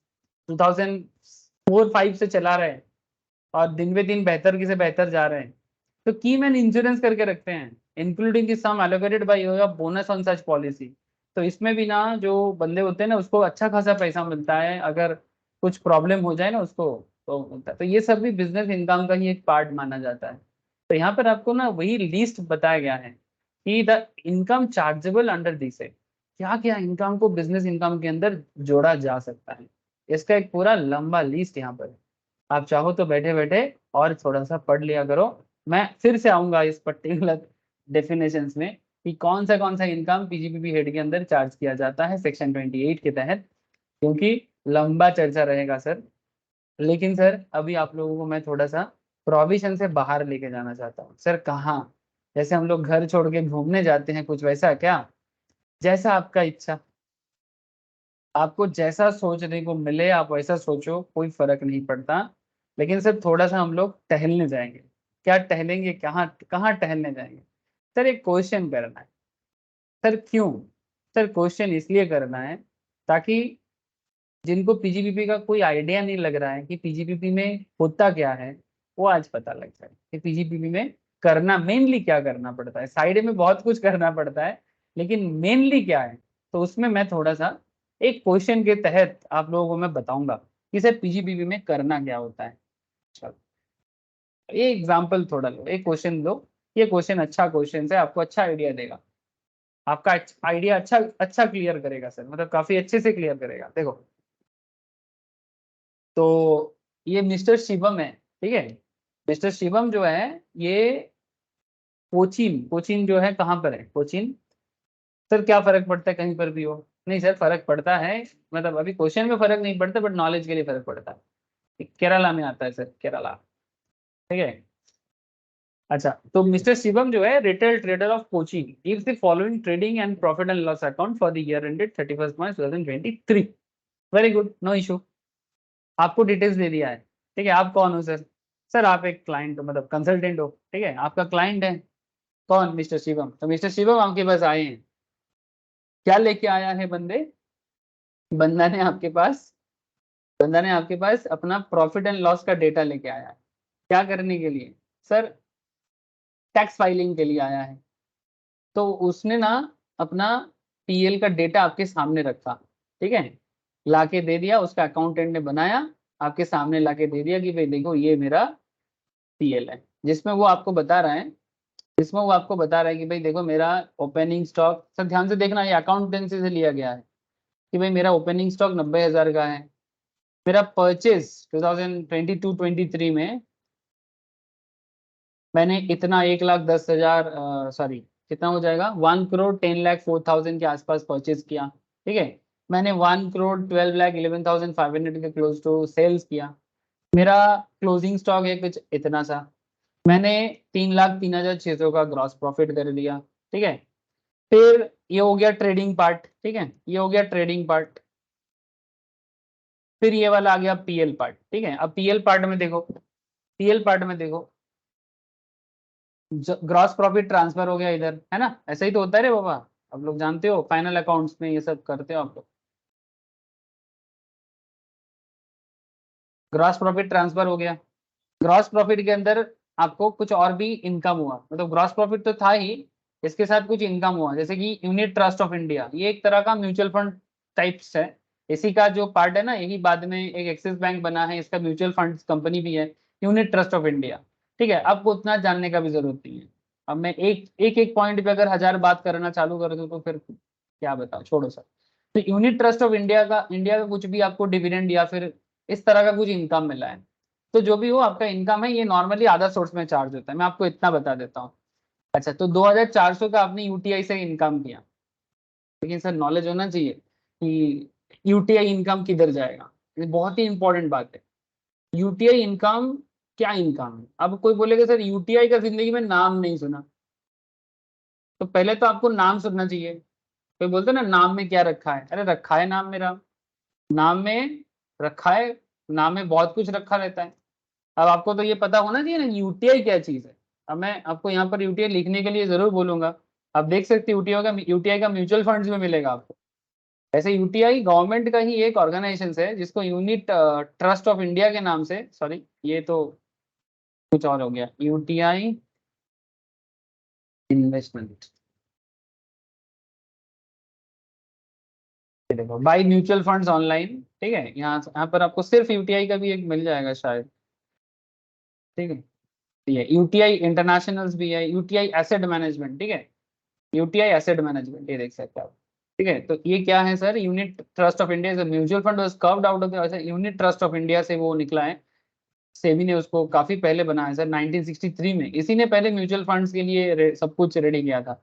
2004-5 से चला रहे हैं और दिन ब दिन बेहतर से बेहतर जा रहे हैं। तो की मैन इंश्योरेंस करके रखते हैं, including the sum allocated by your bonus on such policy. तो इसमें भी ना जो बंदे होते हैं ना उसको अच्छा खासा पैसा मिलता है, अगर कुछ प्रॉब्लम हो जाए ना उसको तो मिलता है। तो ये सब भी बिजनेस इनकम का ही एक पार्ट माना जाता है। तो यहाँ पर आपको ना वही लिस्ट बताया गया है कि the income chargeable under this है, क्या क्या इनकम को बिजनेस इनकम के अंदर जोड़ा जा सकता है। इसका एक पूरा लंबा लिस्ट यहाँ पर है। आप चाहो तो बैठे बैठे और थोड़ा सा पढ़ लिया करो। मैं फिर से आऊंगा इस पर्टिकुलर डेफिनेशंस में कि कौन सा इनकम पीजीपीपी हेड के अंदर चार्ज किया जाता है सेक्शन 28 के तहत, क्योंकि लंबा चर्चा रहेगा सर। लेकिन सर अभी आप लोगों को मैं थोड़ा सा प्रोविजन से बाहर लेके जाना चाहता हूँ सर। कहाँ? जैसे हम लोग घर छोड़ के घूमने जाते हैं, कुछ वैसा क्या? जैसा आपका इच्छा, आपको जैसा सोचने को मिले आप वैसा सोचो, कोई फर्क नहीं पड़ता। लेकिन सर थोड़ा सा हम लोग टहलने जाएंगे। क्या टहलेंगे? कहाँ कहाँ टहलने जाएंगे? सर एक क्वेश्चन करना है। सर क्यों? सर क्वेश्चन इसलिए करना है ताकि जिनको पीजीपीपी का कोई आइडिया नहीं लग रहा है कि पीजीपीपी में होता क्या है, वो आज पता लग जाए कि पीजीपीपी में करना मेनली क्या करना पड़ता है। साइड में बहुत कुछ करना पड़ता है, लेकिन मेनली क्या है, तो उसमें मैं थोड़ा सा एक क्वेश्चन के तहत आप लोगों को मैं बताऊंगा कि सर पीजीपीपी में करना क्या होता है। चलो ये एग्जाम्पल थोड़ा लो, एक क्वेश्चन लो। ये क्वेश्चन अच्छा क्वेश्चन है, आपको अच्छा आइडिया देगा, आपका आइडिया अच्छा अच्छा क्लियर करेगा सर, मतलब काफी अच्छे से क्लियर करेगा। देखो, तो ये मिस्टर शिवम है, ठीक है। मिस्टर शिवम जो है ये कोचीन, कोचीन जो है कहाँ पर है कोचीन? सर क्या फर्क पड़ता है कहीं पर भी हो? नहीं सर फर्क पड़ता है, मतलब अभी क्वेश्चन में फर्क नहीं पड़ता बट नॉलेज के लिए फर्क पड़ता है। केरला में आता है सर, केरला, ठीक है। अच्छा, तो मिस्टर शिवम जो है retail trader of Cochin gives the following trading and profit and loss account for the year ended 31 March 2023। Very good, no issue. आपको डिटेल्स दे दिया है, ठीक है। आप कौन हो सर? सर आप एक क्लाइंट मतलब कंसल्टेंट हो, ठीक है, आपका क्लाइंट है कौन? मिस्टर शिवम। तो मिस्टर शिवम आपके पास आए हैं, क्या लेके आया है बंदे? बंदा ने आपके पास बंदा ने आपके पास अपना प्रॉफिट एंड लॉस का डेटा लेके आया है। क्या करने के लिए? सर टैक्स फाइलिंग के लिए आया है। तो उसने ना अपना पीएल का डेटा आपके सामने रखा, ठीक है, लाके दे दिया, उसका अकाउंटेंट ने बनाया, आपके सामने लाके दे दिया कि भाई देखो ये मेरा पीएल है, जिसमें वो आपको बता रहा है, जिसमें वो आपको बता रहा है कि भाई देखो मेरा ओपनिंग स्टॉक, सर ध्यान से देखना ये अकाउंटेंसी से लिया गया है, कि भाई मेरा ओपनिंग स्टॉक 90,000 का है। मेरा परचेज 2022-23 में मैंने इतना 1,10,000 सॉरी कितना हो जाएगा 1,10,04,000 के आसपास परचेज किया, ठीक है। मैंने 1,12,11,500 के क्लोज टू सेल्स किया। मेरा क्लोजिंग स्टॉक है कुछ इतना सा। मैंने 3,03,600 का ग्रॉस प्रॉफिट कर दिया, ठीक है। फिर ये हो गया ट्रेडिंग पार्ट, ठीक है, ये हो गया ट्रेडिंग पार्ट। फिर ये वाला आ गया पीएल पार्ट, ठीक है। अब पीएल पार्ट में देखो, पीएल पार्ट में देखो, ग्रॉस प्रॉफिट ट्रांसफर हो गया इधर, है ना, ऐसा ही तो होता है रे बाबा। आप लोग जानते हो फाइनल अकाउंट्स में ये सब करते हो आप लोग। ग्रॉस प्रॉफिट ट्रांसफर हो गया, ग्रॉस प्रॉफिट के अंदर आपको कुछ और भी इनकम हुआ, मतलब ग्रॉस प्रॉफिट तो था ही, इसके साथ कुछ इनकम हुआ, जैसे कि यूनिट ट्रस्ट ऑफ इंडिया, ये एक तरह का म्यूचुअल फंड टाइप्स है, इसी का जो पार्ट है ना, यही बाद में एक एक्सिस बैंक बना है, इसका म्यूचुअल फंड कंपनी भी है, यूनिट ट्रस्ट ऑफ इंडिया। ठीक है, आपको उतना जानने का भी जरूरत नहीं है। अब मैं एक पॉइंट पे अगर 1000 बात करना चालू कर दूं तो फिर क्या बताओ, छोड़ो सर। तो यूनिट ट्रस्ट ऑफ इंडिया का कुछ भी आपको डिविडेंड या फिर इस तरह का कुछ इनकम मिला है, तो जो भी हो आपका इनकम है, ये नॉर्मली आधा सोर्स में चार्ज होता है, मैं आपको इतना बता देता हूँ। अच्छा, तो 2400 का आपने यूटीआई से इनकम किया, लेकिन सर नॉलेज होना चाहिए कि यूटीआई इनकम किधर जाएगा, ये बहुत ही इंपॉर्टेंट बात है। यूटीआई इनकम क्या इनकम है? अब कोई बोलेगा सर यूटीआई का जिंदगी में नाम नहीं सुना, तो पहले तो आपको नाम सुनना चाहिए। कोई बोलते ना नाम में क्या रखा है, अरे रखा है नाम मेरा, नाम में रखा है, नाम में बहुत कुछ रखा रहता है। अब आपको तो ये पता होना चाहिए ना यूटीआई क्या चीज है। अब मैं आपको यहाँ पर यूटीआई लिखने के लिए जरूर बोलूंगा, आप देख सकते हैं यूटीआई का म्यूचुअल फंड्स में मिलेगा आपको। ऐसे यूटीआई गवर्नमेंट का ही एक ऑर्गेनाइजेशन है जिसको यूनिट ट्रस्ट ऑफ इंडिया के नाम से, सॉरी ये तो कुछ और हो गया, यूटीआई इन्वेस्टमेंट। ये देखो बाई म्यूचुअल फंड्स ऑनलाइन, ठीक है, यहाँ पर आपको सिर्फ यूटीआई का भी एक मिल जाएगा शायद। ठीक है, ये यूटीआई इंटरनेशनल्स भी है, यूटीआई एसेट मैनेजमेंट, ठीक है, यूटीआई एसेट मैनेजमेंट, ये देख सकते हैं आप। ठीक है, तो ये क्या है sir, unit trust of India mutual fund was curved out of the unit trust of India से वो निकला है। सेबी ने उसको काफी पहले बनाया सर, 1963 में, इसी ने पहले म्यूचुअल फंड्स के लिए सब कुछ रेडी किया था।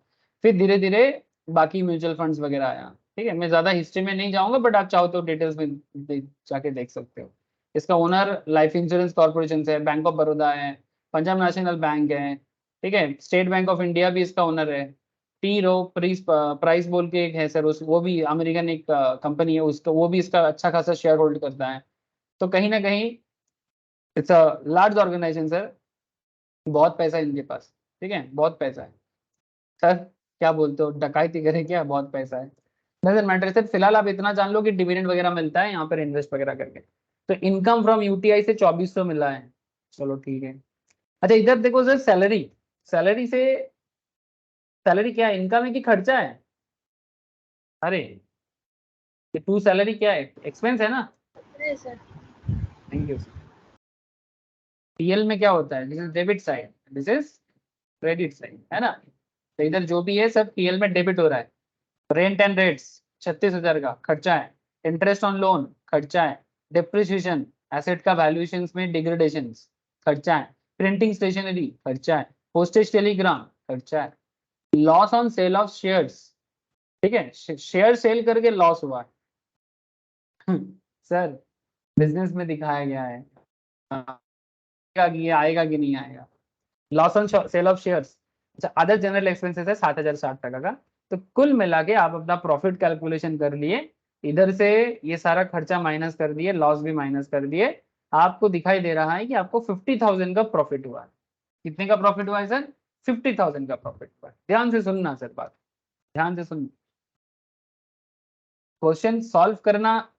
फिर धीरे धीरे बाकी म्यूचुअल फंड्स वगैरह आया। ठीक है, मैं ज्यादा हिस्ट्री में नहीं जाऊंगा, बट आप चाहो तो डिटेल्स में जाके देख सकते हो। इसका ओनर लाइफ इंश्योरेंस कॉर्पोरेशन है, बैंक ऑफ बड़ौदा है, पंजाब नेशनल बैंक है, ठीक है, स्टेट बैंक ऑफ इंडिया भी इसका ओनर है। टी रो प्राइस बोल के एक है सर, उस वो भी अमेरिकन एक कंपनी है, उसका वो भी इसका अच्छा खासा शेयर होल्ड करता है। तो कहीं ना कहीं it's a large organisation sir, बहुत पैसा है इनके पास। ठीक है, बहुत पैसा है सर। क्या बोलते हो, डकैती करें क्या, बहुत पैसा है। डजंट मैटर सर, फिलहाल आप इतना जान लो कि डिविडेंड वगैरह मिलता है यहाँ पर इन्वेस्ट वगैरह करके। तो इनकम फ्रॉम यूटीआई से 2400 मिला है, चलो ठीक है। अच्छा इधर देखो सर, सैलरी, सैलरी से, सैलरी क्या है, इनकम है कि खर्चा है? अरे ये टू सैलरी क्या है, एक्सपेंस है ना। नहीं सर। Thank you. पीएल में क्या होता है, this is debit side, this is credit side, है ना। तो इधर जो भी है सब पीएल में डेबिट हो रहा है। रेंट एंड रेट्स 36,000 का खर्चा है, इंटरेस्ट ऑन लोन खर्चा है, डिप्रिसिएशन एसेट का वैल्यूएशन में डिग्रेडेशन खर्चा है, प्रिंटिंग स्टेशनरी खर्चा है, पोस्टेज टेलीग्राम खर्चा है, loss on sale of shares, ठीक है, शेयर सेल करके लॉस हुआ है सर, बिजनेस में दिखाया गया है, आएगा कि ये आएगा कि नहीं आएगा। Loss on sale of shares. अच्छा, अदर जनरल एक्सपेंसेस है 7,060 का। तो कुल मिला के आप अपना प्रॉफिट कैलकुलेशन कर लिए, इधर से ये सारा खर्चा माइनस कर दिए, लॉस भी माइनस कर दिए, आपको दिखाई दे रहा है कि आपको 50,000 का प्रॉफिट हुआ है। कितने का प्रॉफिट हुआ है सर? 50,000 का प्रॉफिट हुआ है। ध्यान से सुनना सर बात, ध्यान से सुन। क्वेश्चन सॉल्व करना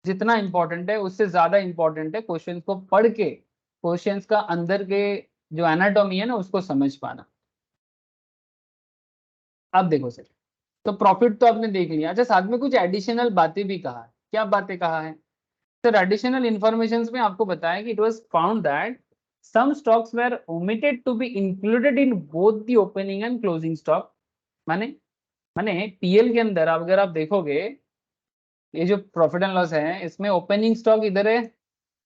जितना इंपॉर्टेंट है उससे ज्यादा इंपॉर्टेंट है क्वेश्चंस को पढ़ के, क्वेश्चंस का अंदर के जो एनाटॉमी है ना उसको समझ पाना। अब देखो सर, तो प्रॉफिट तो आपने देख लिया। अच्छा, साथ में कुछ एडिशनल बातें भी कहा है। क्या बातें कहा है सर? एडिशनल इंफॉर्मेशन में आपको बताया कि it was found that some stocks were omitted to be included in both the opening and closing stock. माने माने पीएल के अंदर अगर आप देखोगे, ये जो प्रॉफिट एंड लॉस है इसमें ओपनिंग स्टॉक इधर है,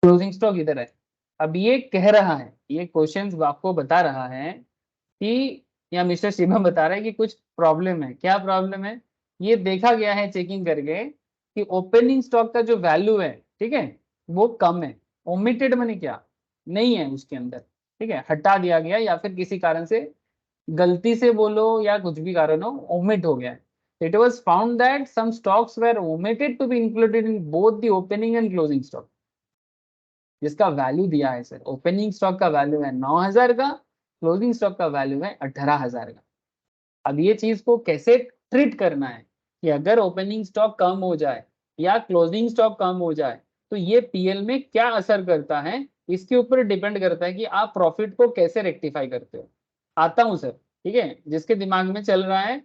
क्लोजिंग स्टॉक इधर है। अब ये कह रहा है, ये क्वेश्चन आपको बता रहा है कि, या मिस्टर शिवम बता रहा है कि कुछ प्रॉब्लम है। क्या प्रॉब्लम है? ये देखा गया है चेकिंग करके कि ओपनिंग स्टॉक का जो वैल्यू है, ठीक है, वो कम है। ओमिटेड मैंने क्या, नहीं है उसके अंदर, ठीक है, हटा दिया गया, या फिर किसी कारण से गलती से बोलो या कुछ भी कारण हो, ओमिट हो गया है। It was found that some stocks were omitted to be included in both the opening and closing stock. जिसका वैल्यू दिया है सर, ओपनिंग स्टॉक का वैल्यू है 9,000 का, क्लोजिंग स्टॉक का वैल्यू है 18,000 का। अब ये चीज को कैसे ट्रीट करना है कि अगर ओपनिंग स्टॉक कम हो जाए या क्लोजिंग स्टॉक कम हो जाए तो ये पीएल में क्या असर करता है, इसके ऊपर डिपेंड करता है कि आप प्रॉफिट को कैसे रेक्टिफाई करते हो। आता हूं सर, ठीक है, जिसके दिमाग में चल रहा है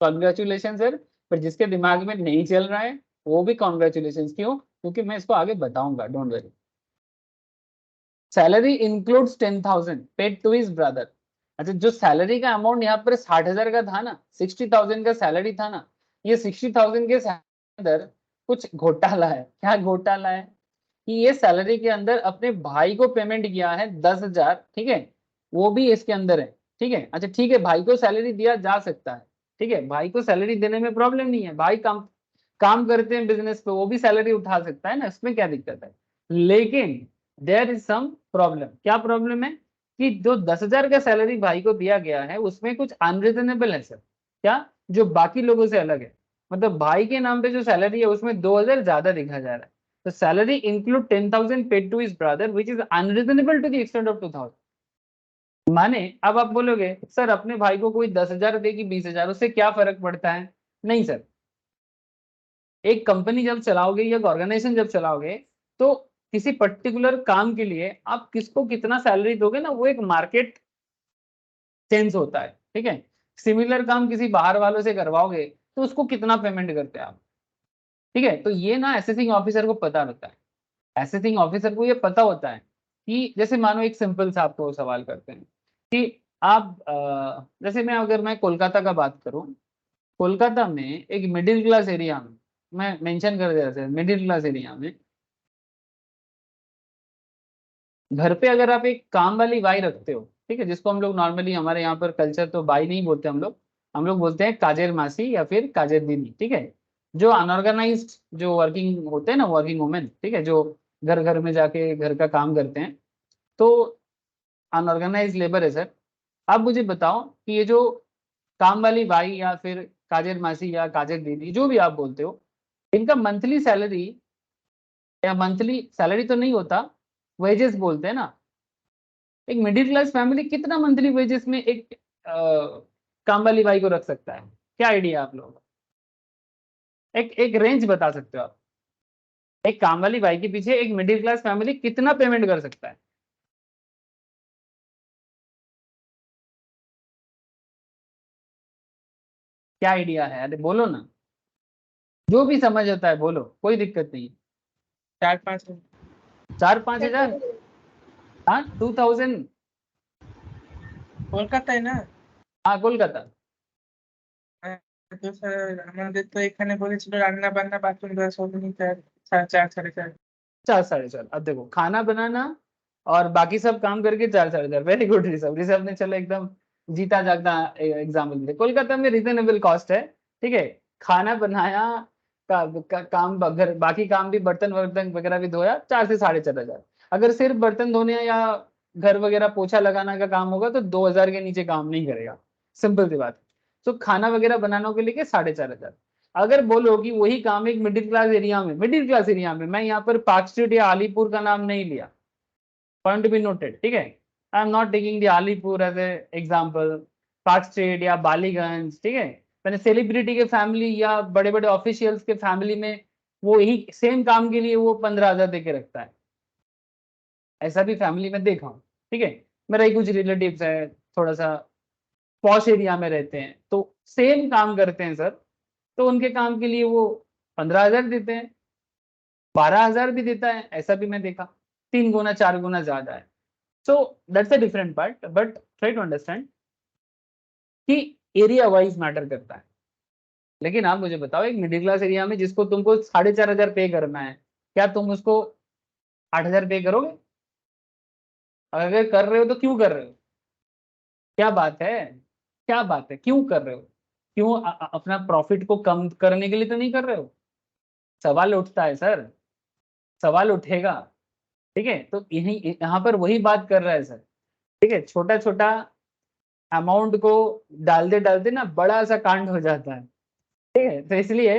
कॉन्ग्रेचुलेशन सर, पर जिसके दिमाग में नहीं चल रहा है वो भी कॉन्ग्रेचुलेशन। क्यों? क्योंकि मैं इसको आगे बताऊंगा, don't worry. Salary includes 10,000 paid to his brother. अच्छा, जो सैलरी का अमाउंट यहाँ पर 60,000 का था ना, 60,000 का सैलरी था ना, ये 60,000 के अंदर कुछ घोटाला है। क्या घोटाला है? कि ये सैलरी के अंदर अपने भाई को पेमेंट किया है 10,000, ठीक है, वो भी इसके अंदर है। ठीक है, अच्छा ठीक है, भाई को सैलरी दिया जा सकता है, ठीक है, भाई को सैलरी देने में प्रॉब्लम नहीं है, भाई काम काम करते हैं बिजनेस पे, वो भी सैलरी उठा सकता है ना, इसमें क्या दिक्कत है। लेकिन देयर इज सम प्रॉब्लम। क्या प्रॉब्लम है? कि जो 10,000 का सैलरी भाई को दिया गया है उसमें कुछ अनरीजनेबल है सर। क्या? जो बाकी लोगों से अलग है, मतलब भाई के नाम पे जो सैलरी है उसमें 2,000 ज्यादा दिखा जा रहा है। तो salary include 10,000 paid to his brother which is unreasonable to the extent of 2,000। माने अब आप बोलोगे सर अपने भाई को कोई 10,000 दे कि 20,000, उससे क्या फर्क पड़ता है? नहीं सर, एक कंपनी जब चलाओगे या ऑर्गेनाइजेशन जब चलाओगे, तो किसी पर्टिकुलर काम के लिए आप किसको कितना सैलरी दोगे ना, वो एक मार्केट सेंस होता है। ठीक है, सिमिलर काम किसी बाहर वालों से करवाओगे तो उसको कितना पेमेंट करते हैं आप। ठीक है, तो ये ना असेसिंग ऑफिसर को पता रहता है। असेसिंग ऑफिसर को ये पता होता है कि जैसे मानो एक सिंपल सा आपको सवाल करते हैं कि आप जैसे मैं कोलकाता का बात करूं, कोलकाता में एक मिडिल क्लास एरिया में, मैं मेंशन कर दिया था, मिडिल क्लास एरिया में घर पे अगर आप एक काम वाली बाई रखते हो, ठीक है, जिसको हम लोग नॉर्मली हमारे यहाँ पर कल्चर तो बाई नहीं बोलते हम लोग बोलते हैं काजेर मासी या फिर काजेर दीदी। ठीक है, जो अनऑर्गेनाइज्ड जो वर्किंग होते हैं ना, वर्किंग वुमेन, ठीक है, जो घर घर में जाके घर का काम करते हैं, तो अनऑर्गेनाइज लेबर है सर। आप मुझे बताओ कि ये जो काम वाली बाई या फिर काजेर मासी या काजेर दीदी जो भी आप बोलते हो, इनका मंथली सैलरी या मंथली सैलरी तो नहीं होता, वेजेस बोलते हैं ना। एक मिडिल क्लास फैमिली कितना मंथली वेजेस में एक काम वाली बाई को रख सकता है? क्या आइडिया आप लोग? एक एक रेंज बता सकते हो आप? एक काम वाली बाई के पीछे एक मिडिल क्लास फैमिली कितना पेमेंट कर सकता है? क्या आइडिया है? अरे बोलो ना, जो भी समझ आता है बोलो, कोई दिक्कत नहीं है। 4-5। 4-5 हजार? हाँ, 2,000। কলকাতায় না? हाँ, कोलकाता। হ্যাঁ, তো স্যার আমাদের তো এখানে বলেছিল রান্না বান্না বাথরুম ধোয়া সব নিতে 4, 4, 4.5। 4-4.5। अब देखो, खाना बनाना और बाकी सब काम करके 4-4 हजार। वेरी गुड ऋषभ, ऋषभ ने चलो एकदम जीता जागता एग्जाम्पल दिया। कोलकाता में रिजनेबल कॉस्ट है, ठीक है, खाना बनाया काम घर बाकी काम भी, बर्तन वर्तन वगैरह भी धोया, 4 से 4.5 हजार। अगर सिर्फ बर्तन धोने या घर वगैरह पोछा लगाना का काम होगा तो 2,000 के नीचे काम नहीं करेगा। सिंपल सी बात है। तो खाना वगैरह बनाने के लिए 4.5 हजार। अगर बोलो कि वही काम एक मिडिल क्लास एरिया में, मैं यहाँ पर पार्क स्ट्रीट या अलीपुर का नाम नहीं लिया, पॉइंट बी नोटेड, ठीक है, I am not taking the Alipore as a example, Park Street या बालीगंज, ठीक है, मैंने सेलिब्रिटी के फैमिली या बड़े बड़े ऑफिशियल्स के फैमिली में वो यही सेम काम के लिए वो 15,000 दे के रखता है। ऐसा भी फैमिली में देखा हूँ। ठीक है, मेरा ही कुछ रिलेटिव्स है, थोड़ा सा पॉश एरिया में रहते हैं, तो सेम काम करते हैं सर, तो उनके काम के लिए वो 15,000 देते हैं, 12,000 भी देता है, ऐसा भी मैं देखा, 3 गुना 4 गुना ज्यादा है। So that's a different part, but try to understand कि एरिया वाइज मैटर करता है। लेकिन आप मुझे बताओ, एक मिडिल क्लास एरिया में जिसको तुमको 4,500 पे करना है, क्या तुम उसको 8,000 पे करोगे? अगर कर रहे हो तो क्यों कर रहे हो? क्या बात है? क्या बात है, क्यों कर रहे हो? क्यों अपना प्रॉफिट को कम करने के लिए तो नहीं कर रहे हो? सवाल उठता है सर, सवाल उठेगा। ठीक है, तो यही यहाँ पर वही बात कर रहा है सर। ठीक है, छोटा छोटा अमाउंट को डालते डालते ना बड़ा सा कांड हो जाता है। ठीक है, तो इसलिए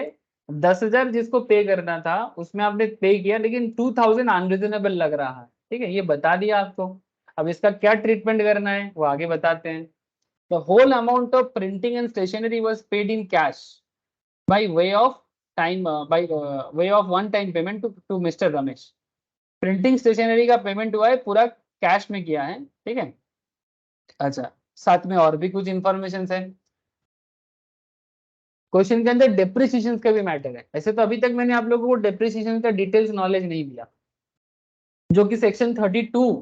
10,000 जिसको पे करना था उसमें आपने पे किया, लेकिन 2,000 अनरिजनेबल लग रहा है। ठीक है, ये बता दिया आपको। अब इसका क्या ट्रीटमेंट करना है वो आगे बताते हैं। The whole amount of printing and stationery was paid in cash by way of time, by way of one time payment to mister Ramesh. Printing stationery का पेमेंट हुआ है पूरा कैश में किया है। ठीक है, अच्छा, साथ में और भी कुछ इंफॉर्मेशन है। क्वेश्चन के अंदर डेप्रिसिएशन का भी मैटर है। ऐसे तो अभी तक मैंने आप लोगों को डेप्रिसिएशन का डिटेल्स नॉलेज नहीं दिया, जो कि सेक्शन 32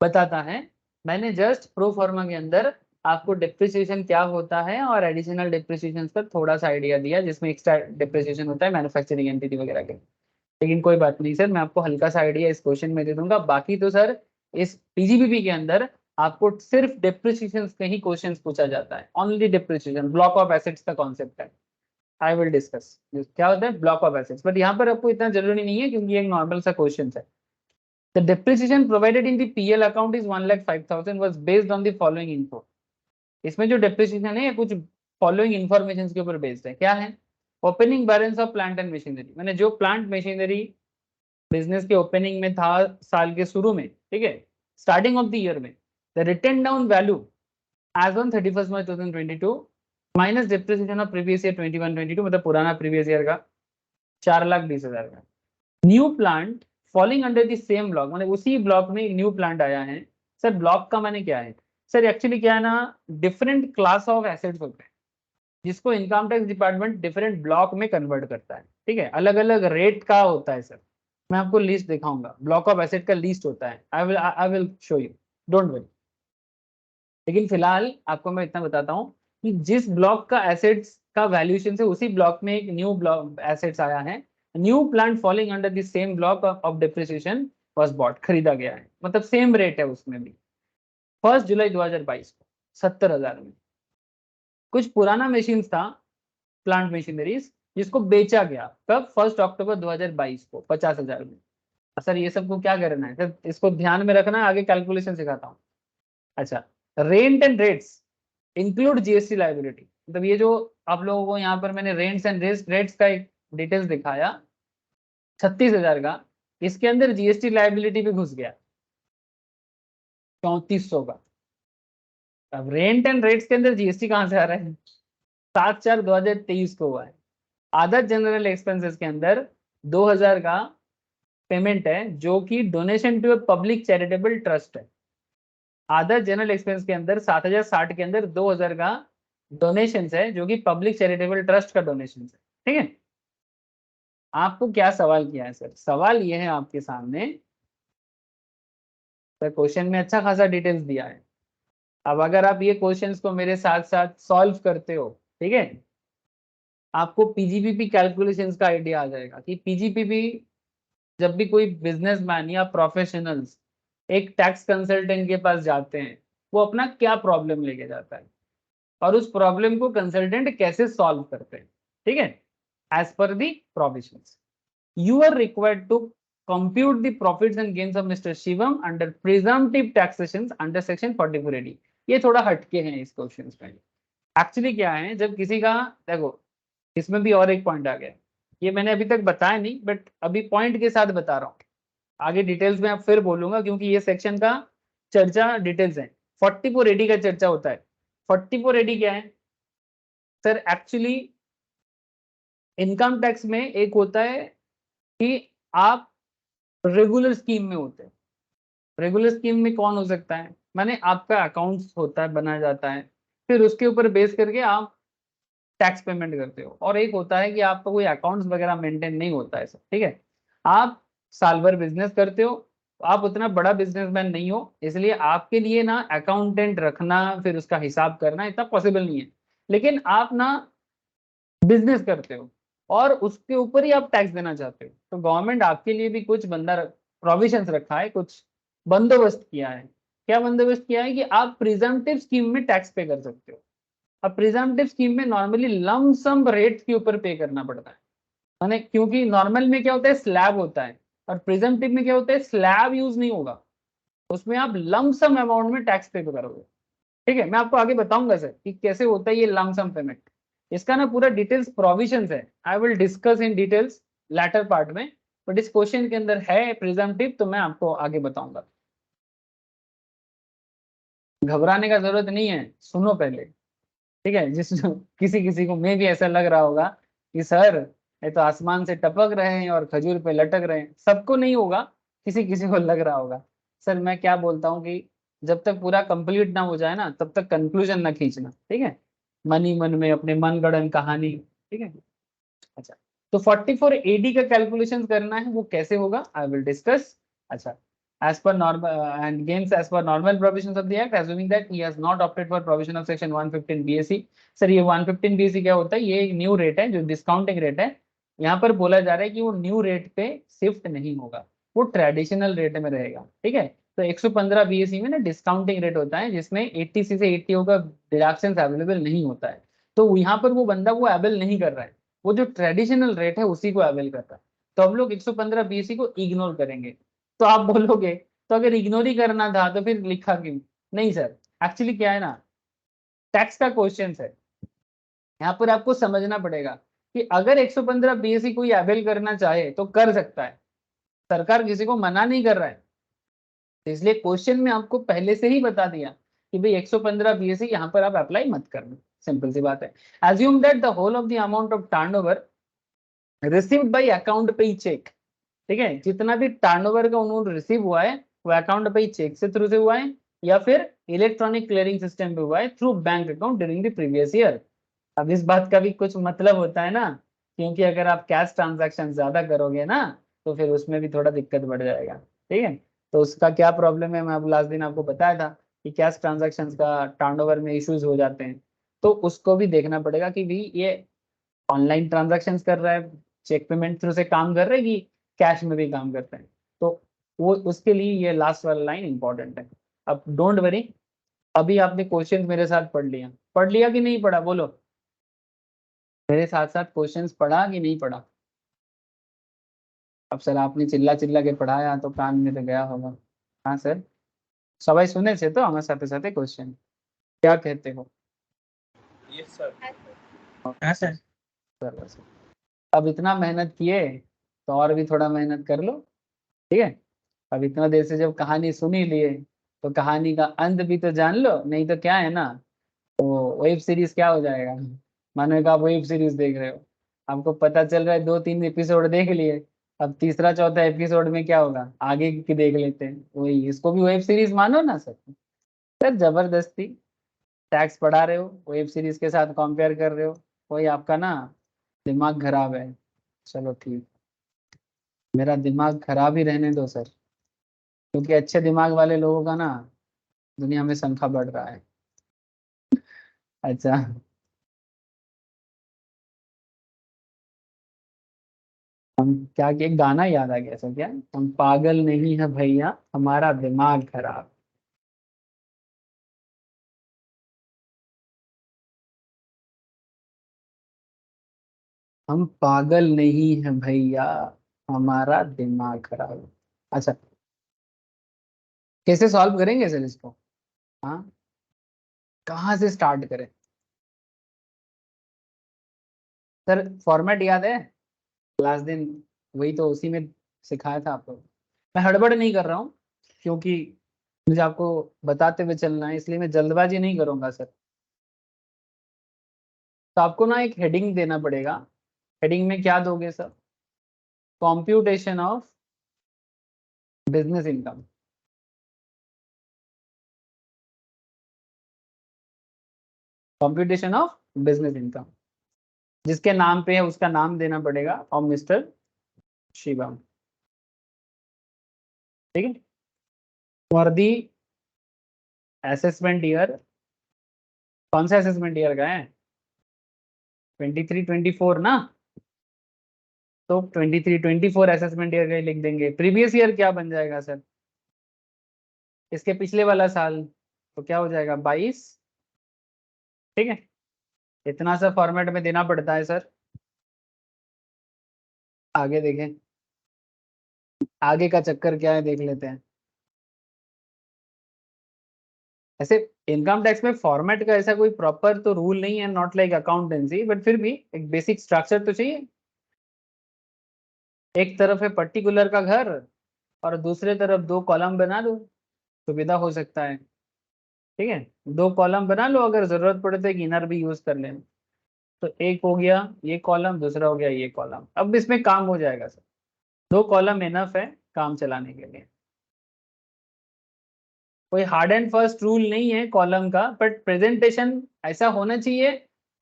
बताता है। मैंने जस्ट प्रो फॉर्मा के अंदर आपको डेप्रिसिएशन क्या होता है और एडिशनल डेप्रिसिएशन का थोड़ा सा आइडिया दिया, जिसमें एक्स्ट्रा डेप्रिसिएशन होता है मैन्युफैक्चरिंग एंटिटी वगैरह के। लेकिन कोई बात नहीं सर, मैं आपको हल्का सा आइडिया इस क्वेश्चन में दे दूंगा। बाकी तो सर इस पीजीबीपी के अंदर आपको सिर्फ डेप्रिसिएशन के ही क्वेश्चन पूछा जाता है, only depreciation. Block of assets का कॉन्सेप्ट है, आई विल डिस्कस क्या होता है ब्लॉक ऑफ एसेट्स, बट यहाँ पर आपको इतना जरूरी नहीं है क्योंकि एक नॉर्मल सा क्वेश्चन है। The depreciation provided in the PL account is 1,05,000 was based on the following info। इसमें जो डेप्रिसिएशन है ये कुछ फॉलोइंग इंफॉर्मेशन के ऊपर बेस्ड है। क्या है? Opening balance of plant and machinery, मैंने जो प्लांट मशीनरी बिजनेस के ओपनिंग में था साल के शुरू में, ठीक है, स्टार्टिंग ऑफ द ईयर में, the written down value as on 31 March 2022 minus depreciation of previous year 21-22, मतलब पुराना प्रीवियस ईयर का 4,20,000 का। New plant falling under the same block, मतलब उसी ब्लॉक में न्यू प्लांट आया है। सर ब्लॉक का माने क्या है? सर एक्चुअली क्या है ना, डिफरेंट क्लास ऑफ एसेट्स होते हैं जिसको income tax department different block में कन्वर्ट करता है, ठीक है, अलग अलग रेट का होता है। सर मैं आपको लिस्ट दिखाऊंगा, ब्लॉक ऑफ एसेट का लिस्ट होता है, I will show you, don't worry. लेकिन फिलहाल आपको मैं इतना बताता हूँ कि जिस ब्लॉक का एसेट्स का वैल्यूएशन से उसी ब्लॉक में एक न्यू ब्लॉक एसेट्स आया है, new plant falling under the same block of depreciation was bought, खरीदा गया है, मतलब सेम रेट है उसमें भी। 1 जुलाई 2022 को 70,000 में। कुछ पुराना मशीन था, प्लांट मशीनरीज, जिसको बेचा गया कब? 1 अक्टूबर 2022 को 50,000 में। सर ये सबको क्या करना है सर, इसको ध्यान में रखना है, आगे कैलकुलेशन सिखाता हूँ। अच्छा, rent and rates include GST liability, मतलब ये जो आप लोगों को यहाँ पर मैंने रेंट्स एंड रेट्स का एक डिटेल्स दिखाया 36,000 का, इसके अंदर जीएसटी लाइबिलिटी भी घुस गया 3400 का। अब रेंट एंड रेट्स के अंदर जीएसटी कहाँ से आ रहा है? 7/4/2023 को हुआ है। अदर जनरल एक्सपेंसेस के अंदर 2,000 का पेमेंट है जो कि donation to public charitable trust है। अदर जनरल एक्सपेंस के अंदर 7,060 के अंदर 2,000 का डोनेशन है जो कि पब्लिक चैरिटेबल ट्रस्ट का डोनेशन है, ठीक है। आपको क्या सवाल किया है सर? सवाल ये है आपके सामने, सर क्वेश्चन में अच्छा खासा डिटेल्स दिया है। अब अगर आप ये क्वेश्चंस को मेरे साथ साथ सॉल्व करते हो, ठीक है, आपको पीजीपीपी कैलकुलेशंस का आइडिया आ जाएगा कि पीजीपीपी जब भी कोई बिजनेसमैन या प्रोफेशनल्स एक टैक्स कंसल्टेंट के पास जाते हैं, वो अपना क्या प्रॉब्लम लेके जाता है और उस प्रॉब्लम को कंसल्टेंट कैसे सॉल्व करते हैं, ठीक है। As per the provisions you are required to compute the profits and gains of Mr. Shivam under presumptive taxations under section 44AD। ये थोड़ा हटके हैं इस क्वेश्चन में। एक्चुअली क्या है, जब किसी का, देखो इसमें भी और एक पॉइंट आ गया, ये मैंने अभी तक बताया नहीं बट अभी पॉइंट के साथ बता रहा हूँ, आगे डिटेल्स में आप फिर बोलूंगा क्योंकि ये सेक्शन का चर्चा डिटेल्स है। 44AD का चर्चा होता है। 44AD क्या है सर? एक्चुअली इनकम टैक्स में एक होता है कि आप रेगुलर स्कीम में होते हैं। रेगुलर स्कीम में कौन हो सकता है? माने आपका अकाउंट्स होता है, बनाया जाता है, फिर उसके ऊपर बेस करके आप टैक्स पेमेंट करते हो। और एक होता है कि आपका कोई अकाउंट्स वगैरह मेंटेन नहीं होता है सर, ठीक है, आप साल भर बिजनेस करते हो, आप उतना बड़ा बिजनेसमैन नहीं हो, इसलिए आपके लिए ना अकाउंटेंट रखना फिर उसका हिसाब करना इतना पॉसिबल नहीं है। लेकिन आप ना बिजनेस करते हो और उसके ऊपर ही आप टैक्स देना चाहते हो, तो गवर्नमेंट आपके लिए भी कुछ प्रोविजंस रखा है, कुछ बंदोबस्त किया है। क्या बंदोबस्त किया है कि आप प्रिजम्पटिव स्कीम में टैक्स पे कर सकते हो। अब प्रिजम्पटिव स्कीम में नॉर्मली लमसम रेट के ऊपर पे करना पड़ता है, माने क्योंकि नॉर्मल में क्या होता है, स्लैब होता है, और प्रिजम्पटिव में क्या होता है, स्लैब यूज नहीं होगा, उसमें आप लमसम अमाउंट में टैक्स पे करोगे, ठीक है। मैं आपको आगे बताऊंगा सर कि कैसे होता है ये लमसम पेमेंट। इसका ना पूरा डिटेल्स प्रोविजंस है, I will discuss in details later part में, बट इस क्वेश्चन के अंदर है प्रिजम्पटिव, तो मैं आपको आगे बताऊंगा। घबराने का जरूरत नहीं है, सुनो पहले, ठीक है। किसी किसी को मे भी ऐसा लग रहा होगा कि सर ये तो आसमान से टपक रहे हैं और खजूर पे लटक रहे हैं, सबको नहीं होगा, किसी किसी को लग रहा होगा। सर मैं क्या बोलता हूँ कि जब तक पूरा कंप्लीट ना हो जाए ना तब तक कंक्लूजन ना खींचना, ठीक है। मन ही मन में अपने मन गढ़ंत कहानी ठीक है। अच्छा, तो 44 AD का कैलकुलेशन करना है, वो कैसे होगा आई विल डिस्कस। अच्छा, as per normal and gains as per normal provisions of the act assuming that he has not opted for provision of section 115 BSE। Sir ये 115 BSE क्या होता है? ये एक न्यू रेट है जो डिस्काउंटिंग रेट है। यहाँ पर बोला जा रहा है कि वो न्यू रेट पे शिफ्ट नहीं होगा, वो ट्रेडिशनल रेट में रहेगा। ठीक है, तो 115 BSE में ना डिस्काउंटिंग रेट होता है जिसमें 80C से 80O का डिडक्शन अवेलेबल नहीं होता है। तो यहाँ पर वो बंदा वो अवेल नहीं कर रहा है, वो जो ट्रेडिशनल रेट है उसी को अवेल कर रहा है। तो हम लोग 115 BSE को इग्नोर करेंगे। तो आप बोलोगे तो अगर इग्नोर ही करना था तो फिर लिखा क्यों? नहीं सर, एक्चुअली क्या है ना, टैक्स का क्वेश्चन है, यहाँ पर आपको समझना पड़ेगा कि अगर 115 BSE कोई अवेल करना चाहे तो कर सकता है, सरकार किसी को मना नहीं कर रहा है। तो इसलिए क्वेश्चन में आपको पहले से ही बता दिया कि भाई 115 BSE यहाँ पर आप अप्लाई मत करना, सिंपल सी बात है। Assume that the whole of the amount of turnover received by account payee cheque. ठीक है, जितना भी टर्नओवर का उन्होंने रिसीव हुआ है वो अकाउंट पे चेक से थ्रू से हुआ है या फिर इलेक्ट्रॉनिक क्लियरिंग सिस्टम पे हुआ है through bank account during the previous year. अब इस बात का भी कुछ मतलब होता है ना, क्योंकि अगर आप कैश ट्रांजैक्शन ज्यादा करोगे ना तो फिर उसमें भी थोड़ा दिक्कत बढ़ जाएगा। ठीक है, तो उसका क्या प्रॉब्लम है, मैं अब लास्ट दिन आपको बताया था कि कैश ट्रांजैक्शन का टर्नओवर में इश्यूज हो जाते हैं, तो उसको भी देखना पड़ेगा कि भाई ये ऑनलाइन ट्रांजेक्शन कर रहा है, चेक पेमेंट थ्रू से काम कर रहा है कि कैश में भी काम करते हैं। तो वो उसके लिए ये लास्ट वाला लाइन इंपॉर्टेंट है। अब डोंट वरी, अभी आपने क्वेश्चन मेरे साथ पढ़ लिया कि नहीं पढ़ा बोलो? मेरे साथ साथ क्वेश्चंस पढ़ा कि नहीं पढ़ा? अब सर आपने चिल्ला चिल्ला के पढ़ाया तो कान में तो गया होगा। हाँ सर, सबाई सुने थे तो हमारे साथ साथ क्वेश्चन क्या कहते हो? Yes sir. हाँ सर। सर बस, अब इतना मेहनत किए तो और भी थोड़ा मेहनत कर लो। ठीक है, अब इतना देर से जब कहानी सुन ही लिए तो कहानी का अंत भी तो जान लो, नहीं तो क्या है ना, तो वेब सीरीज क्या हो जाएगा, मानो एक आप वेब सीरीज देख रहे हो, आपको पता चल रहा है 2-3 एपिसोड देख लिए, अब तीसरा चौथा एपिसोड में क्या होगा आगे की देख लेते हैं, वही इसको भी वेब सीरीज मानो ना सर। सर जबरदस्ती टैक्स पढ़ा रहे हो, वेब सीरीज के साथ कंपेयर कर रहे हो, वही आपका ना दिमाग खराब है। चलो ठीक, मेरा दिमाग खराब ही रहने दो सर, क्योंकि अच्छे दिमाग वाले लोगों का ना दुनिया में संख्या बढ़ रहा है। अच्छा, हम क्या, एक गाना याद आ गया सर, क्या हम पागल नहीं है भैया हमारा दिमाग खराब। हम पागल नहीं है भैया हमारा दिमाग खराब। अच्छा, कैसे सॉल्व करेंगे सर इसको? हाँ, कहाँ से स्टार्ट करें? सर फॉर्मेट याद है लास्ट दिन, वही तो उसी में सिखाया था आपको। मैं हड़बड़ नहीं कर रहा हूँ क्योंकि मुझे आपको बताते हुए चलना है, इसलिए मैं जल्दबाजी नहीं करूंगा सर। तो आपको ना एक हेडिंग देना पड़ेगा, हेडिंग में क्या दोगे sir? Computation of business income. Computation of business income, जिसके नाम पे है उसका नाम देना पड़ेगा और मिस्टर शिवम। ठीक है, फॉर दी असेसमेंट ईयर, कौन सा असेसमेंट ईयर का है? 23-24 ना, तो 23-24 असेसमेंट ईयर का ही लिख देंगे। प्रीवियस ईयर क्या बन जाएगा सर? इसके पिछले वाला साल, तो क्या हो जाएगा 22। ठीक है, इतना सा फॉर्मेट में देना पड़ता है सर। आगे देखें, आगे का चक्कर क्या है देख लेते हैं। ऐसे इनकम टैक्स में फॉर्मेट का ऐसा कोई प्रॉपर तो रूल नहीं है, नॉट लाइक अकाउंटेंसी, बट फिर भी एक बेसिक स्ट्रक्चर तो चाहिए। एक तरफ है पर्टिकुलर का घर और दूसरे तरफ दो कॉलम बना दो, सुविधा हो सकता है। ठीक है, दो कॉलम बना लो, अगर जरूरत पड़े तो एक इनर भी यूज कर लेना। तो एक हो गया ये कॉलम, दूसरा हो गया ये कॉलम, अब इसमें काम हो जाएगा सर। दो कॉलम इनफ है काम चलाने के लिए। कोई हार्ड एंड फर्स्ट रूल नहीं है कॉलम का, बट प्रेजेंटेशन ऐसा होना चाहिए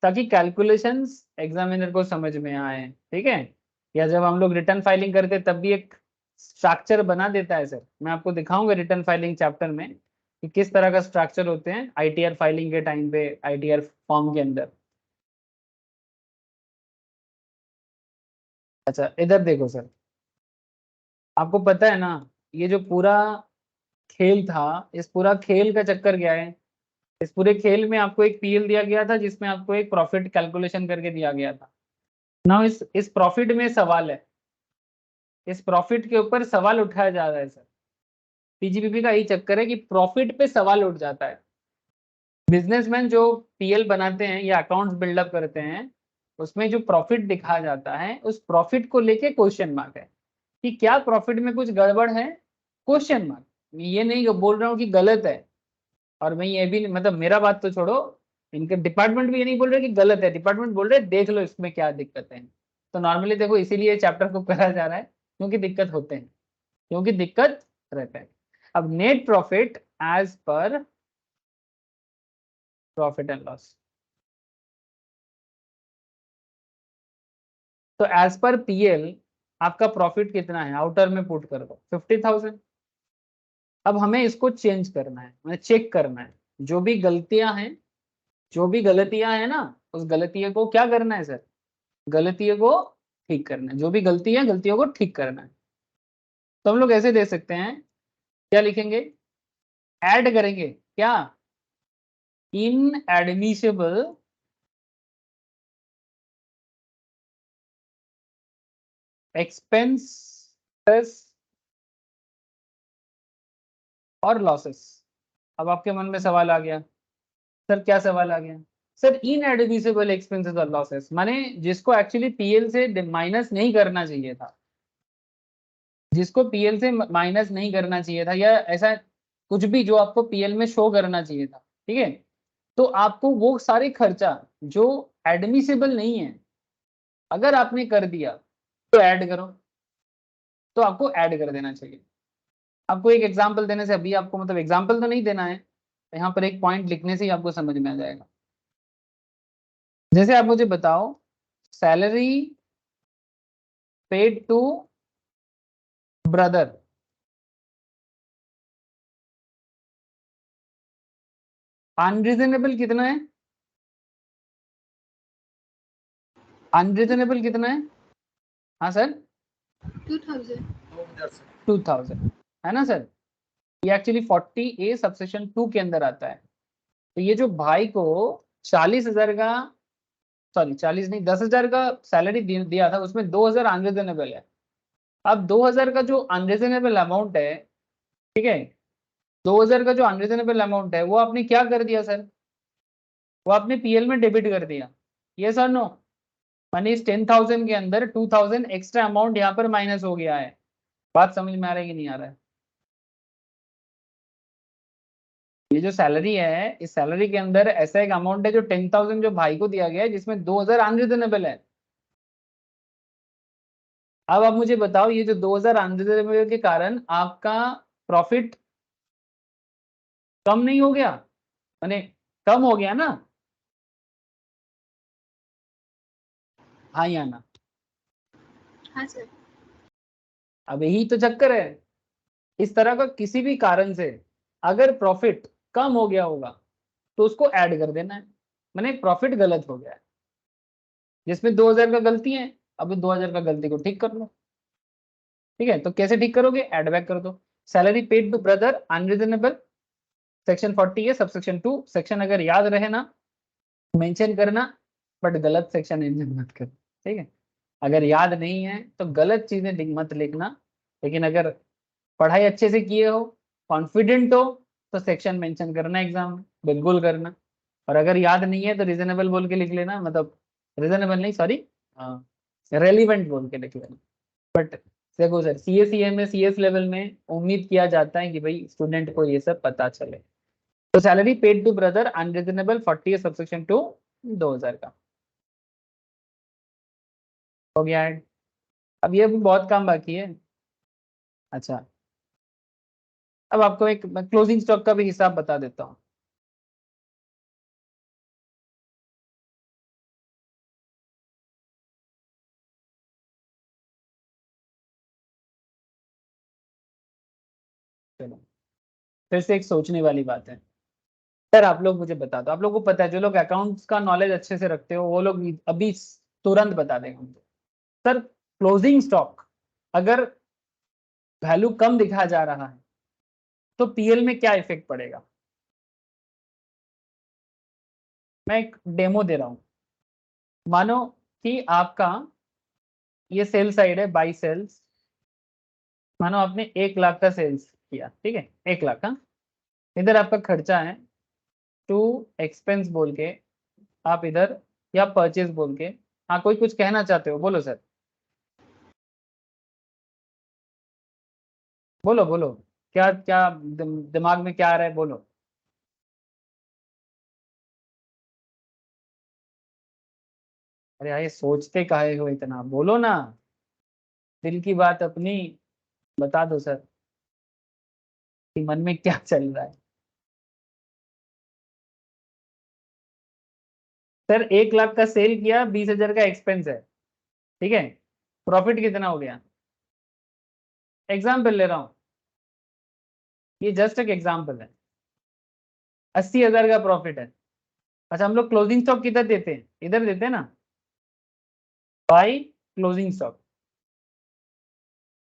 ताकि कैलकुलेशंस एग्जामिनर को समझ में आए, ठीक है। या जब हम लोग रिटर्न फाइलिंग करते हैं तब भी एक स्ट्रक्चर बना देता है सर। मैं आपको दिखाऊंगा रिटर्न फाइलिंग चैप्टर में कि किस तरह का स्ट्रक्चर होते हैं आईटीआर फाइलिंग के टाइम पे, आईटीआर फॉर्म के अंदर। अच्छा इधर देखो सर, आपको पता है ना ये जो पूरा खेल था, इस पूरा खेल का चक्कर क्या है। इस पूरे खेल में आपको एक पीएल दिया गया था जिसमें आपको एक प्रॉफिट कैलकुलेशन करके दिया गया था ना। इस प्रॉफिट में सवाल है, इस प्रॉफिट के ऊपर सवाल उठाया जा रहा है सर। पीजीपीपी का यही चक्कर है कि प्रॉफिट पे सवाल उठ जाता है। बिजनेसमैन जो पीएल बनाते हैं या अकाउंट्स बिल्डअप करते हैं, उसमें जो प्रॉफिट दिखाया जाता है उस प्रॉफिट को लेके क्वेश्चन मार्क है कि क्या प्रॉफिट में कुछ गड़बड़ है, क्वेश्चन मार्क। ये नहीं बोल रहा हूँ कि गलत है, और मैं ये भी मतलब मेरा बात तो छोड़ो, इनके डिपार्टमेंट भी ये नहीं बोल रहे कि गलत है, डिपार्टमेंट बोल रहे देख लो इसमें क्या दिक्कत है। तो नॉर्मली देखो इसीलिए चैप्टर को करा जा रहा है क्योंकि दिक्कत होते हैं, क्योंकि दिक्कत रहता है। अब net profit as per profit and loss, तो एज पर पीएल आपका प्रॉफिट कितना है आउटर में पुट कर दो 50,000। अब हमें इसको चेंज करना है, मतलब चेक करना है जो भी गलतियां हैं, जो भी गलतियां हैं ना, उस गलतियों को क्या करना है सर, गलतियों को ठीक करना है। जो भी गलती है गलतियों को ठीक करना है। तो हम लोग ऐसे दे सकते हैं, क्या लिखेंगे, ऐड करेंगे क्या, इन एडमिसिबल एक्सपेंसेस और लॉसेस। अब आपके मन में सवाल आ गया, सर क्या सवाल आ गया, सर इन एडमिसिबल एक्सपेंसेस और लॉसेस माने जिसको एक्चुअली पीएल से माइनस नहीं करना चाहिए था, जिसको पीएल से माइनस नहीं करना चाहिए था, या ऐसा कुछ भी जो आपको पीएल में शो करना चाहिए था, ठीक है। तो आपको वो सारे खर्चा जो एडमिसिबल नहीं है, अगर आपने कर दिया तो ऐड करो, तो आपको ऐड कर देना चाहिए। आपको एक एग्जांपल देने से, अभी आपको मतलब एग्जांपल तो नहीं देना है, यहाँ पर एक पॉइंट लिखने से ही आपको समझ में आ जाएगा। जैसे आप मुझे बताओ, salary paid to brother, unreasonable कितना है, अनरीजनेबल कितना है, हाँ सर 2000 2000 है ना सर। ये एक्चुअली 40A सबसेक्शन 2 के अंदर आता है। तो ये जो भाई को 40,000 का, सॉरी 40 नहीं 10,000 का सैलरी दिया था, उसमें 2,000 अनरीजनेबल है। अब 2,000 का जो अनरीजनेबल अमाउंट है, ठीक है, 2,000 का जो अनरीजनेबल अमाउंट है वो आपने क्या कर दिया सर, वो आपने पीएल में डेबिट कर दिया, ये सर नो। मानी इस 10,000 के अंदर 2,000 एक्स्ट्रा अमाउंट यहाँ पर माइनस हो गया है। बात समझ में आ रहा है कि नहीं आ रहा है। ये जो सैलरी है, इस सैलरी के अंदर ऐसा एक अमाउंट है जो 10,000 जो भाई को दिया गया है, जिसमें 2,000 अनरीजनेबल है। अब आप मुझे बताओ, ये जो 2,000 अनरिजनेबल के कारण आपका प्रॉफिट कम नहीं हो गया, माने कम हो गया ना, हाँ या ना। हाँ सर। अब यही तो चक्कर है, इस तरह का किसी भी कारण से अगर प्रॉफिट कम हो गया होगा तो उसको ऐड कर देना है, माने प्रॉफिट गलत हो गया है, जिसमें 2,000 का गलती है, अब 2,000 का गलती को ठीक कर लो। ठीक है, तो कैसे ठीक करोगे, एड बैक कर दो। Salary paid to brother unreasonable, section 40 है सबसेक्शन 2, सेक्शन अगर याद रहे ना मेंशन करना, बट गलत सेक्शन मेंशन मत कर, ठीक है। अगर याद नहीं है तो गलत चीजें मत लिखना, लेकिन अगर पढ़ाई अच्छे से किए हो, कॉन्फिडेंट हो, तो सेक्शन मेंशन करना एग्जाम में, बिल्कुल करना। और अगर याद नहीं है तो रीजनेबल बोल के लिख लेना, मतलब रीजनेबल नहीं सॉरी, रेलिवेंट बोल के लिख लेना। बट देखो सर सीए में सीएस लेवल में उम्मीद किया जाता है कि भाई स्टूडेंट को ये सब पता चले। तो salary paid to brother unreasonable 40 subsection 2 2,000 का हो गया है। अब ये भी बहुत काम बाकी है। अच्छा, अब आपको एक क्लोजिंग स्टॉक का भी हिसाब बता देता हूँ। फिर से एक सोचने वाली बात है। सर आप लोग मुझे बता दो, आप लोग को पता है जो लोग अकाउंट्स का नॉलेज अच्छे से रखते हो वो लोग अभी तुरंत बता देंगे मुझे। सर क्लोजिंग स्टॉक अगर वैल्यू कम दिखाया जा रहा है तो पीएल में क्या इफेक्ट पड़ेगा? मैं एक डेमो दे रहा हूं। मानो कि आपका ये सेल साइड है, बाई सेल्स। मानो आपने 1 लाख का सेल्स किया, ठीक है, 1 लाख का। इधर आपका खर्चा है टू एक्सपेंस बोल के, आप इधर या परचेज बोल के। हाँ कोई कुछ कहना चाहते हो, बोलो सर, बोलो बोलो। क्या क्या दिमाग में क्या आ रहा है, बोलो। अरे यार ये सोचते काहे हो इतना, बोलो ना, दिल की बात अपनी बता दो सर कि मन में क्या चल रहा है। सर 1 लाख का सेल किया, 20,000 का एक्सपेंस है, ठीक है, प्रॉफिट कितना हो गया? एग्जाम्पल ले रहा हूँ, ये जस्ट एक एग्जाम्पल है। 80,000 का प्रॉफिट है। अच्छा हम लोग क्लोजिंग स्टॉक किधर देते हैं? इधर देते हैं ना, बाई क्लोजिंग स्टॉक।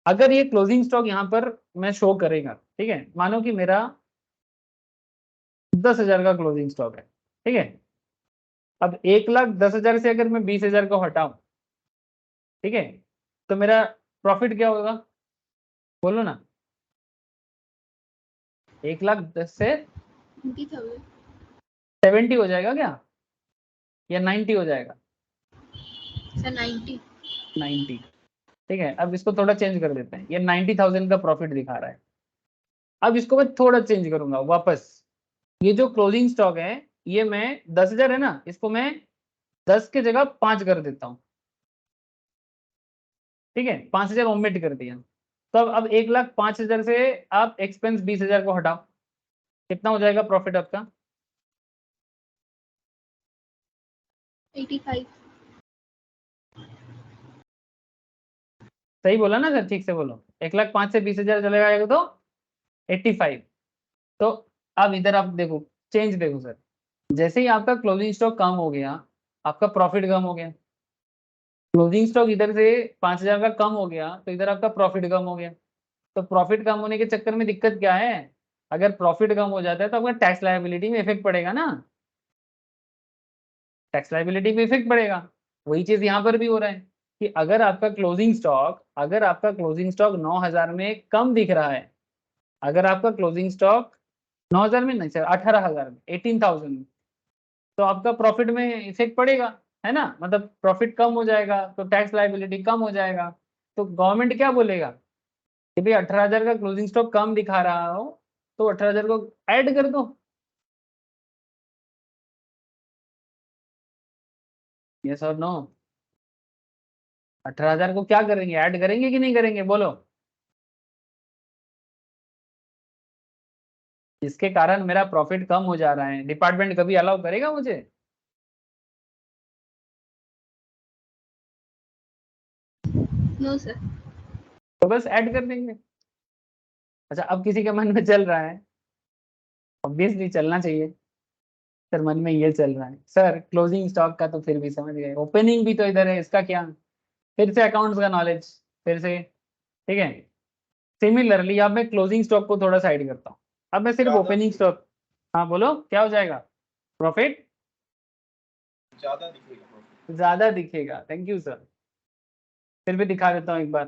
अगर ये क्लोजिंग स्टॉक यहाँ पर मैं शो करेगा, ठीक है, मानो कि मेरा 10,000 का क्लोजिंग स्टॉक है, ठीक है। अब 1,10,000 से अगर मैं 20,000 को हटाऊं, ठीक है, तो मेरा प्रॉफिट क्या होगा, बोलो ना। 1,10,000 से 20,000 70 हो जाएगा क्या, या 90 हो जाएगा? सर 90। 90, ठीक है। अब इसको थोड़ा चेंज कर देते हैं, ये 90,000 का प्रॉफिट दिखा रहा है। अब इसको मैं थोड़ा चेंज करूंगा वापस। ये जो क्लोजिंग स्टॉक है, ये मैं 10,000 है ना, इसको मैं 10 के जगह 5 कर देता हूँ, ठीक है, 5,000 ओमिट कर दिया। तो अब 1,05,000 से आप एक्सपेंस 20,000 को हटाओ, कितना हो जाएगा प्रॉफिट आपका? 85। सही बोला ना सर, ठीक से बोलो। 1,05,000 से 20,000 चले जाएगा तो 85। तो अब इधर आप देखो, चेंज देखो सर, जैसे ही आपका क्लोजिंग स्टॉक कम हो गया, आपका प्रॉफिट कम हो गया। क्लोजिंग स्टॉक इधर से 5,000 का कम हो गया तो इधर आपका प्रॉफिट कम हो गया। तो प्रॉफिट कम होने के चक्कर में दिक्कत क्या है? अगर प्रॉफिट कम हो जाता है तो आपका टैक्स लायबिलिटी में इफेक्ट पड़ेगा ना, टैक्स लायबिलिटी में इफेक्ट पड़ेगा। वही चीज यहाँ पर भी हो रहा है कि अगर आपका क्लोजिंग स्टॉक 9,000 में कम दिख रहा है, अगर आपका क्लोजिंग स्टॉक 9,000 में नहीं सर, 18,000 में, 18,000 में, तो आपका प्रॉफिट में इफेक्ट पड़ेगा, है ना, मतलब प्रॉफिट कम हो जाएगा तो टैक्स लायबिलिटी कम हो जाएगा। तो गवर्नमेंट क्या बोलेगा कि भाई 18,000 का क्लोजिंग स्टॉक कम दिखा रहा हो तो 18,000 को ऐड कर दो। यस और नो? 18,000 को क्या करेंगे, ऐड करेंगे कि नहीं करेंगे, बोलो। जिसके कारण मेरा प्रॉफिट कम हो जा रहा है, डिपार्टमेंट कभी अलाउ करेगा मुझे? No sir. तो बस ऐड कर देंगे। अच्छा अब किसी के मन में चल रहा है, ऑब्वियसली चलना चाहिए सर, मन में ये चल रहा है सर क्लोजिंग स्टॉक का तो फिर भी समझ गए, ओपनिंग भी तो इधर है, इसका क्या? फिर से अकाउंट्स का नॉलेज, फिर से, ठीक है। सिमिलरली अब मैं क्लोजिंग स्टॉक को थोड़ा साइड करता हूँ, अब मैं सिर्फ ओपनिंग स्टॉक। हाँ बोलो क्या हो जाएगा, प्रॉफिट ज्यादा दिखेगा, थैंक यू सर। फिर भी दिखा देता हूँ एक बार।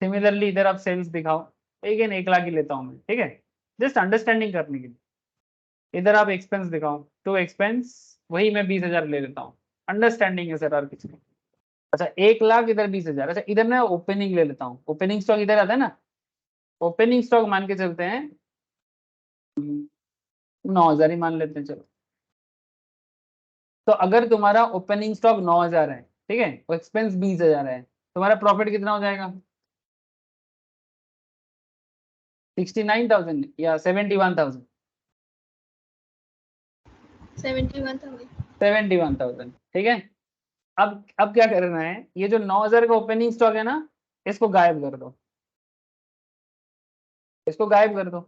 सिमिलरली इधर आप सेल्स दिखाओ, अगेन 1 लाख ही लेता हूँ मैं, ठीक है, जस्ट अंडरस्टैंडिंग करने के लिए। इधर आप एक्सपेंस दिखाओ, तो एक्सपेंस वही मैं 20,000 ले लेता हूँ, अंडरस्टैंडिंग है सर और कुछ नहीं। अच्छा 1 लाख इधर 20,000, अच्छा इधर मैं ओपनिंग ले लेता हूँ, ओपनिंग स्टॉक इधर आता है ना, ओपनिंग स्टॉक मान के चलते हैं 9,000 ही मान लेते हैं चलो। तो अगर तुम्हारा ओपनिंग स्टॉक 9,000 है, ठीक है, और एक्सपेंस 20,000 है, तुम्हारा प्रॉफिट कितना हो जाएगा? 69,000 या 71,000? 71,000। 71,000, ठीक है। अब क्या करना है, ये जो 9,000 का ओपनिंग स्टॉक है ना, इसको गायब कर दो, इसको गायब कर दो।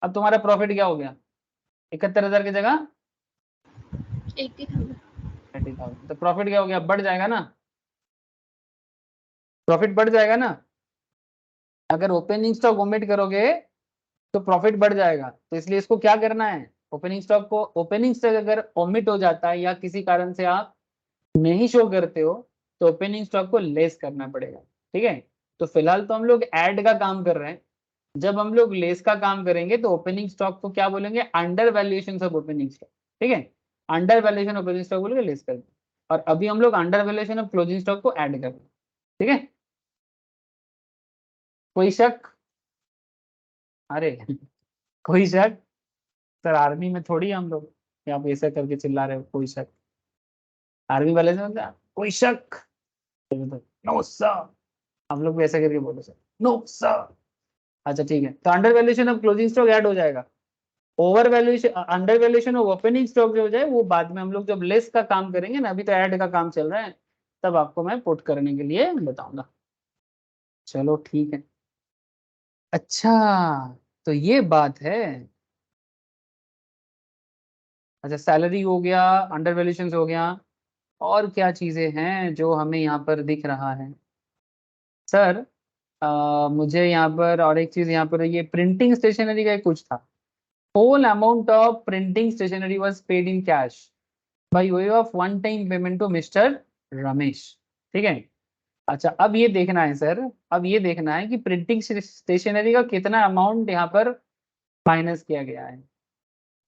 अब तुम्हारा प्रॉफिट क्या हो गया, 71,000 की जगह 80,000। 80,000। तो प्रॉफिट क्या हो गया, बढ़ जाएगा ना, प्रॉफिट बढ़ जाएगा ना। अगर ओपनिंग स्टॉक ओमिट करोगे तो प्रॉफिट बढ़ जाएगा। तो इसलिए इसको क्या करना है, ओपनिंग स्टॉक को, ओपनिंग स्टॉक अगर ओमिट हो जाता है या किसी कारण से आप नहीं शो करते हो तो ओपनिंग स्टॉक को लेस करना पड़ेगा। ठीक है, तो फिलहाल तो हम लोग ऐड का काम कर रहे हैं, जब हम लोग लेस का काम करेंगे तो ओपनिंग स्टॉक को क्या बोलेंगे, under valuation of opening stock. ठीक है, अंडर वैल्यूएशन ओपनिंग स्टॉक बोलेंगे, लेस कर, और अभी हम लोग under valuation of closing stock को ऐड कर रहे हैं। ठीक है, कोई शक, अरे कोई शक, सर आर्मी में थोड़ी हम लोग, या आप ऐसा करके चिल्ला रहे हो, कोई शक, आर्मी वाले से मतलब कोई शक, नो सर, हम लोग भी ऐसा करके बोलो सर, नो सर। अच्छा ठीक है, तो under valuation of closing stock add हो जाएगा, over valuation, under valuation of opening stock जो हो जाए वो बाद में हम लोग जब लेस का काम करेंगे ना, अभी तो ऐड का काम चल रहा है, तब आपको मैं पुट करने के लिए बताऊंगा। चलो ठीक है, अच्छा तो ये बात है। अच्छा सैलरी हो गया, अंडर वैल्यूएशन हो गया, और क्या चीजें हैं जो हमें यहाँ पर दिख रहा है सर, मुझे यहाँ पर और एक चीज यहाँ पर ये प्रिंटिंग स्टेशनरी का कुछ था, whole amount of printing stationery was paid in cash by way of one time payment to mister Ramesh. ठीक है, अच्छा अब ये देखना है सर, अब ये देखना है कि प्रिंटिंग स्टेशनरी का कितना अमाउंट यहाँ पर माइनस किया गया है।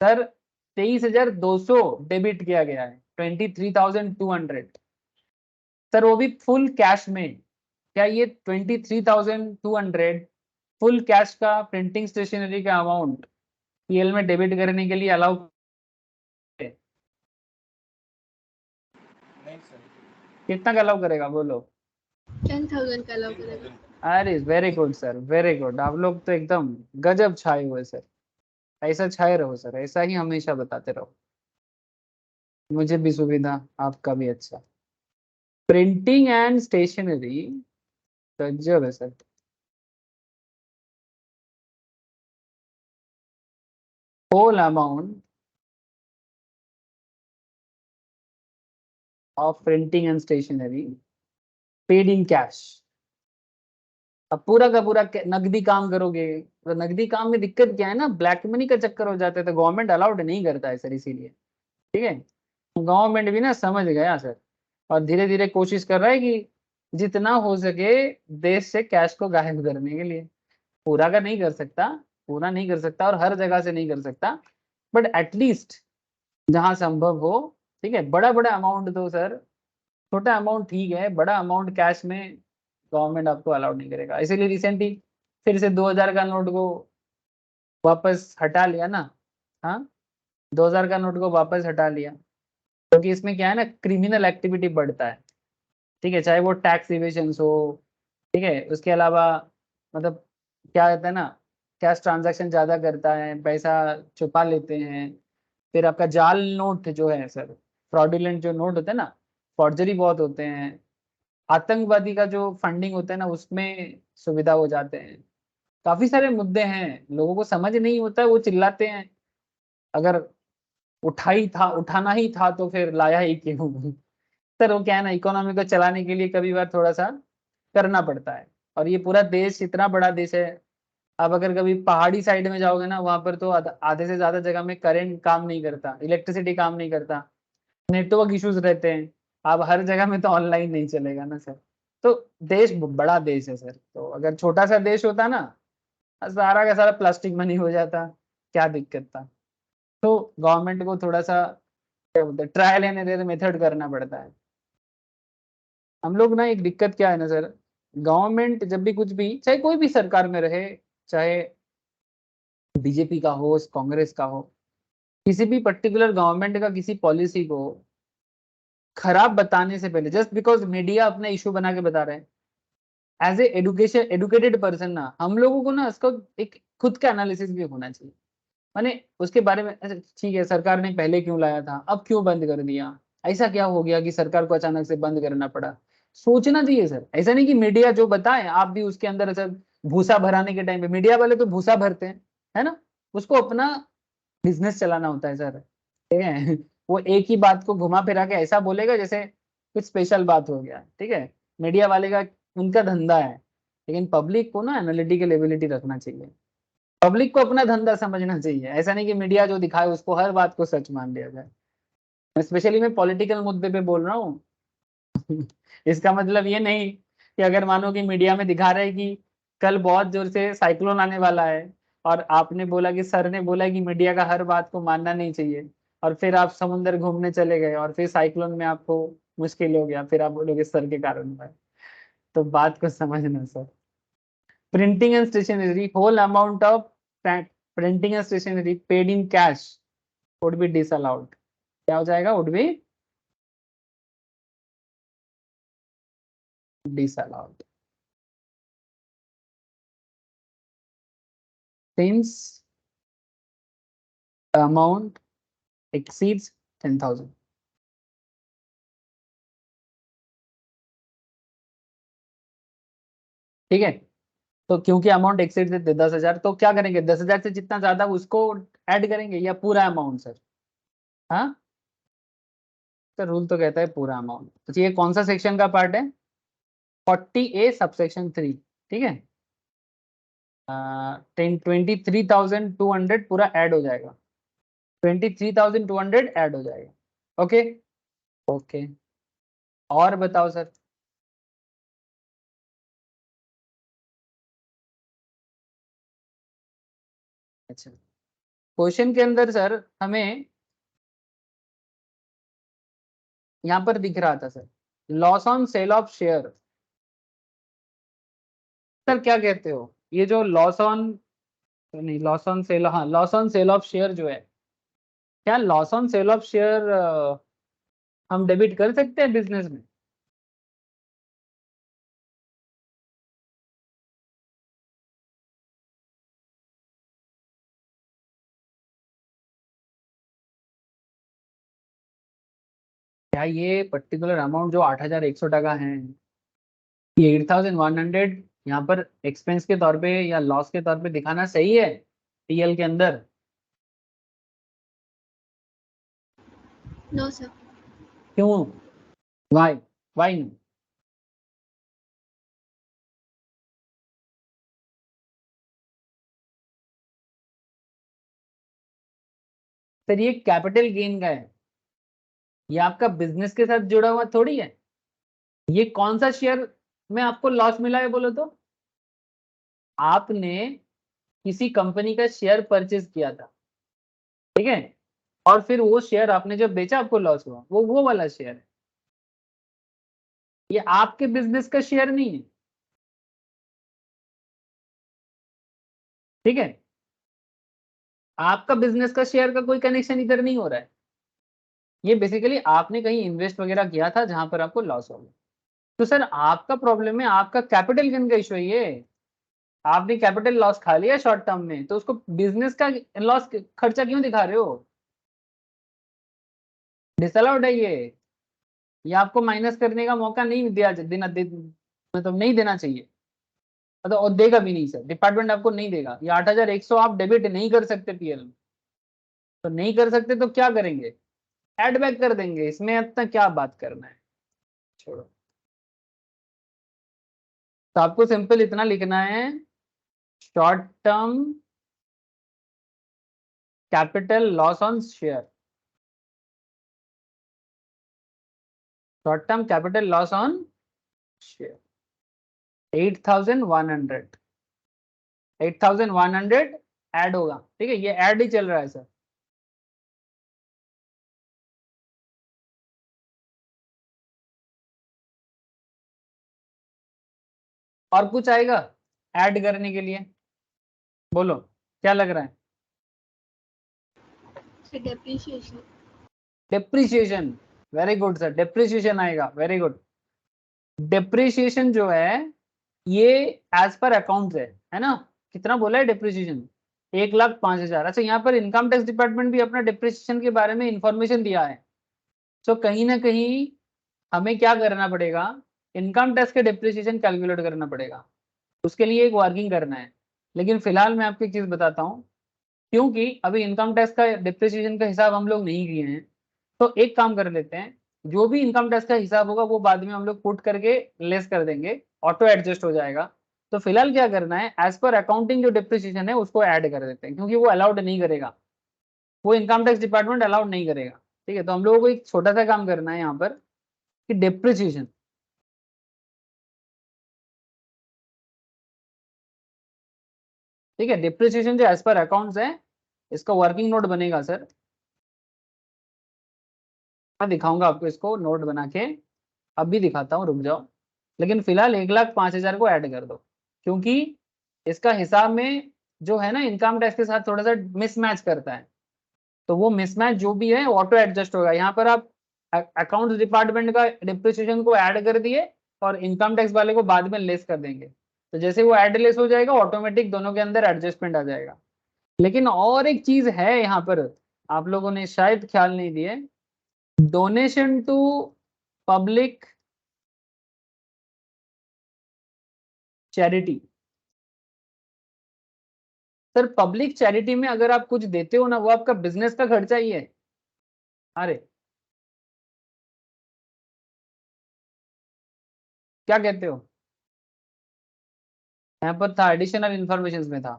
सर 23,200 डेबिट किया गया है, 23,200, सर वो भी फुल कैश में। क्या ये 23,200 फुल कैश का प्रिंटिंग स्टेशनरी का अमाउंट पीएल में डेबिट करने के लिए अलाउ है? नहीं सर। कितना का अलाउ करेगा बोलो। 10,000 का अलाउ करेगा। अरे very good sir, very good, आप लोग तो एकदम गजब छाए हुए सर, ऐसा छाए रहो सर, ऐसा ही हमेशा बताते रहो, मुझे भी सुविधा, आपका भी अच्छा। प्रिंटिंग एंड स्टेशनरी गजब है sir. Whole amount of printing and stationery paid in cash. अब पूरा का पूरा नकदी काम करोगे तो नकदी काम में दिक्कत क्या है ना, ब्लैक मनी का चक्कर हो जाता है, तो गवर्नमेंट अलाउड नहीं करता है सर, इसीलिए। ठीक है, गवर्नमेंट भी ना समझ गया सर, और धीरे धीरे कोशिश कर रहा है कि जितना हो सके देश से कैश को गायब करने के लिए। पूरा का नहीं कर सकता, पूरा नहीं कर सकता और हर जगह से नहीं कर सकता, बट एटलीस्ट जहां संभव हो। ठीक है, बड़ा बड़ा अमाउंट दो सर, छोटा अमाउंट ठीक है, बड़ा अमाउंट कैश में गवर्नमेंट आपको अलाउड नहीं करेगा। इसीलिए रिसेंटली फिर से 2,000 का नोट को वापस हटा लिया ना। हाँ, 2,000 का नोट को वापस हटा लिया, क्योंकि इसमें क्या है ना, क्रिमिनल एक्टिविटी बढ़ता है। ठीक है, चाहे वो टैक्स इवेशन हो, ठीक है, उसके अलावा मतलब क्या होता है ना, कैश ट्रांजैक्शन ज्यादा करता है, पैसा छुपा लेते हैं, फिर आपका जाल नोट जो है सर, फ्रॉडुलेंट जो नोट होते हैं ना, फॉर्जरी बहुत होते हैं, आतंकवादी का जो फंडिंग होता है ना उसमें सुविधा हो जाते हैं, काफी सारे मुद्दे हैं, लोगों को समझ नहीं होता है, वो चिल्लाते हैं। अगर उठाना ही था तो फिर लाया ही क्यों। सर वो क्या है ना, इकोनॉमी को चलाने के लिए कभी बार थोड़ा सा करना पड़ता है, और ये पूरा देश इतना बड़ा देश है। अब अगर कभी पहाड़ी साइड में जाओगे ना, वहां पर तो आधे से ज्यादा जगह में करंट काम नहीं करता, इलेक्ट्रिसिटी काम नहीं करता, नेटवर्क इश्यूज रहते हैं। अब हर जगह में तो ऑनलाइन नहीं चलेगा ना सर। तो देश बड़ा देश है सर, तो अगर छोटा सा देश होता ना, सारा का सारा प्लास्टिक मनी हो जाता, क्या दिक्कत था। तो गवर्नमेंट को थोड़ा सा क्या बोलते हैं, ट्रायल एंड एरर मेथड करना पड़ता है। हम लोग ना, एक दिक्कत क्या है ना सर, गवर्नमेंट जब भी कुछ भी, चाहे कोई भी सरकार में रहे, चाहे बीजेपी का हो, कांग्रेस का हो, किसी भी पर्टिकुलर गवर्नमेंट का किसी पॉलिसी को खराब बताने से पहले, जस्ट बिकॉज मीडिया अपना इशू बना के बता रहे हैं, एज ए एडुकेटेड पर्सन ना, हम लोगों को ना इसका एक खुद का एनालिसिस भी होना चाहिए। माने उसके बारे में, अच्छा ठीक है सरकार ने पहले क्यों लाया था, अब क्यों बंद कर दिया, ऐसा क्या हो गया कि सरकार को अचानक से बंद करना पड़ा, सोचना चाहिए सर। ऐसा नहीं कि मीडिया जो बताए आप भी उसके अंदर ऐसा भूसा भराने के टाइम पे, मीडिया वाले तो भूसा भरते हैं, है ना, उसको अपना बिजनेस चलाना होता है सर, ठीक है। वो एक ही बात को घुमा फिरा के ऐसा बोलेगा जैसे कुछ स्पेशल बात हो गया, ठीक है। मीडिया वाले का उनका धंधा है, लेकिन पब्लिक को ना एनालिटिकल एबिलिटी रखना चाहिए, पब्लिक को अपना धंधा समझना चाहिए। ऐसा नहीं कि मीडिया जो दिखाए उसको हर बात को सच मान लिया जाए। स्पेशली मैं पॉलिटिकल मुद्दे पे बोल रहा हूँ। इसका मतलब ये नहीं कि अगर मानो कि मीडिया में दिखा रहे हैं कि कल बहुत जोर से साइक्लोन आने वाला है, और आपने बोला कि सर ने बोला कि मीडिया का हर बात को मानना नहीं चाहिए, और फिर आप समुद्र घूमने चले गए और फिर साइक्लोन में आपको मुश्किल हो गया, फिर आप बोलोगे सर के कारण हुआ है। तो बात को समझना sir. Printing and stationery, whole amount of printing and stationery paid in cash would be disallowed. क्या हो जाएगा? Would be disallowed since the amount exceeds 10,000। ठीक है, तो क्योंकि अमाउंट एक्सीड से 10,000, तो क्या करेंगे? 10,000 से जितना ज्यादा उसको ऐड करेंगे या पूरा अमाउंट सर? हाँ सर, रूल तो कहता है पूरा अमाउंट। तो ये कौन सा सेक्शन का पार्ट है? 40A सबसेक्शन 3, ठीक है। 23,200 पूरा ऐड हो जाएगा, 23,200 ऐड हो जाएगा। ओके ओके, और बताओ सर। अच्छा, क्वेश्चन के अंदर सर हमें यहाँ पर दिख रहा था sir, loss on sale of share. Sir क्या कहते हो, ये जो लॉस ऑन, नहीं लॉस ऑन सेल, हाँ loss on sale of share जो है, क्या loss on sale of share हम डेबिट कर सकते हैं बिजनेस में? क्या ये पर्टिकुलर अमाउंट जो 8,100 टका है, ये 8,100 यहाँ पर एक्सपेंस के तौर पे या लॉस के तौर पे दिखाना सही है टीएल के अंदर? No sir. क्यों? वाई? वाई नहीं? सर ये कैपिटल गेन का है, ये आपका बिजनेस के साथ जुड़ा हुआ थोड़ी है। ये कौन सा शेयर में आपको लॉस मिला है बोलो तो? आपने किसी कंपनी का शेयर परचेज किया था, ठीक है, और फिर वो शेयर आपने जब बेचा आपको लॉस हुआ, वो वाला शेयर है। ये आपके बिजनेस का शेयर नहीं है, ठीक है। आपका बिजनेस का शेयर का कोई कनेक्शन इधर नहीं हो रहा है। ये बेसिकली आपने कहीं इन्वेस्ट वगैरह किया था जहां पर आपको लॉस हो गया। तो सर आपका प्रॉब्लम है, आपका कैपिटल गेन का इशू है ये। आपने कैपिटल लॉस खा लिया शॉर्ट टर्म में, तो उसको बिजनेस का लॉस खर्चा क्यों दिखा रहे हो? डिसअलाउड है ये आपको माइनस करने का मौका नहीं दिया मतलब नहीं देना चाहिए, मतलब और देगा भी नहीं सर, डिपार्टमेंट आपको नहीं देगा। ये 8,100 आप डेबिट नहीं कर सकते पीएल में, तो नहीं कर सकते तो क्या करेंगे? एड बैक कर देंगे, इसमें इतना क्या बात करना है, छोड़ो। तो आपको सिंपल इतना लिखना है, short term capital loss on share, short term capital loss on share 8,100, 8,100 add होगा, ठीक है। ये ऐड ही चल रहा है सर। और कुछ आएगा ऐड करने के लिए? बोलो क्या लग रहा है? Sir depreciation. Depreciation, very good sir, depreciation आएगा, वेरी गुड। डेप्रिसिएशन जो है ये एज पर अकाउंट है ना? कितना बोला है डेप्रिसिएशन? 1,05,000। अच्छा, यहाँ पर इनकम टैक्स डिपार्टमेंट भी अपना डेप्रिसिएशन के बारे में इंफॉर्मेशन दिया है। तो कहीं ना कहीं हमें क्या करना पड़ेगा, इनकम टैक्स के डेप्रिसिएशन कैलकुलेट करना पड़ेगा, उसके लिए एक वर्किंग करना है। लेकिन फिलहाल मैं आपको एक चीज बताता हूँ क्योंकि अभी इनकम टैक्स का डिप्रिसिएशन का हिसाब हम लोग नहीं किए हैं, तो एक काम कर लेते हैं, जो भी इनकम टैक्स का हिसाब होगा वो बाद में हम लोग पुट करके लेस कर देंगे, ऑटो एडजस्ट हो जाएगा। तो फिलहाल क्या करना है, एज पर अकाउंटिंग जो डिप्रिसिएशन है उसको ऐड कर देते हैं, क्योंकि वो अलाउड नहीं करेगा, वो इनकम टैक्स डिपार्टमेंट अलाउड नहीं करेगा। ठीक है, तो हम लोगों को एक छोटा सा काम करना है यहाँ पर कि डिप्रिसिएशन, ठीक है, डिप्रिसिएशन जो एज पर अकाउंट्स है इसका वर्किंग नोट बनेगा सर, मैं दिखाऊंगा आपको इसको नोट बना के, अब भी दिखाता हूँ, रुक जाओ। लेकिन फिलहाल 1,05,000 को ऐड कर दो, क्योंकि इसका हिसाब में जो है ना इनकम टैक्स के साथ थोड़ा सा मिसमैच करता है, तो वो मिसमैच जो भी है ऑटो एडजस्ट होगा। यहाँ पर आप अकाउंट्स डिपार्टमेंट का डिप्रिसिएशन को ऐड कर दिए और इनकम टैक्स वाले को बाद में लेस कर देंगे, तो जैसे वो ऐड लेस हो जाएगा ऑटोमेटिक दोनों के अंदर एडजस्टमेंट आ जाएगा। लेकिन और एक चीज है यहाँ पर, आप लोगों ने शायद ख्याल नहीं दिए, donation to public charity. Sir public charity में अगर आप कुछ देते हो ना, वो आपका बिजनेस का खर्चा ही है। अरे क्या कहते हो, यहाँ पर था एडिशनल इंफॉर्मेशन में था,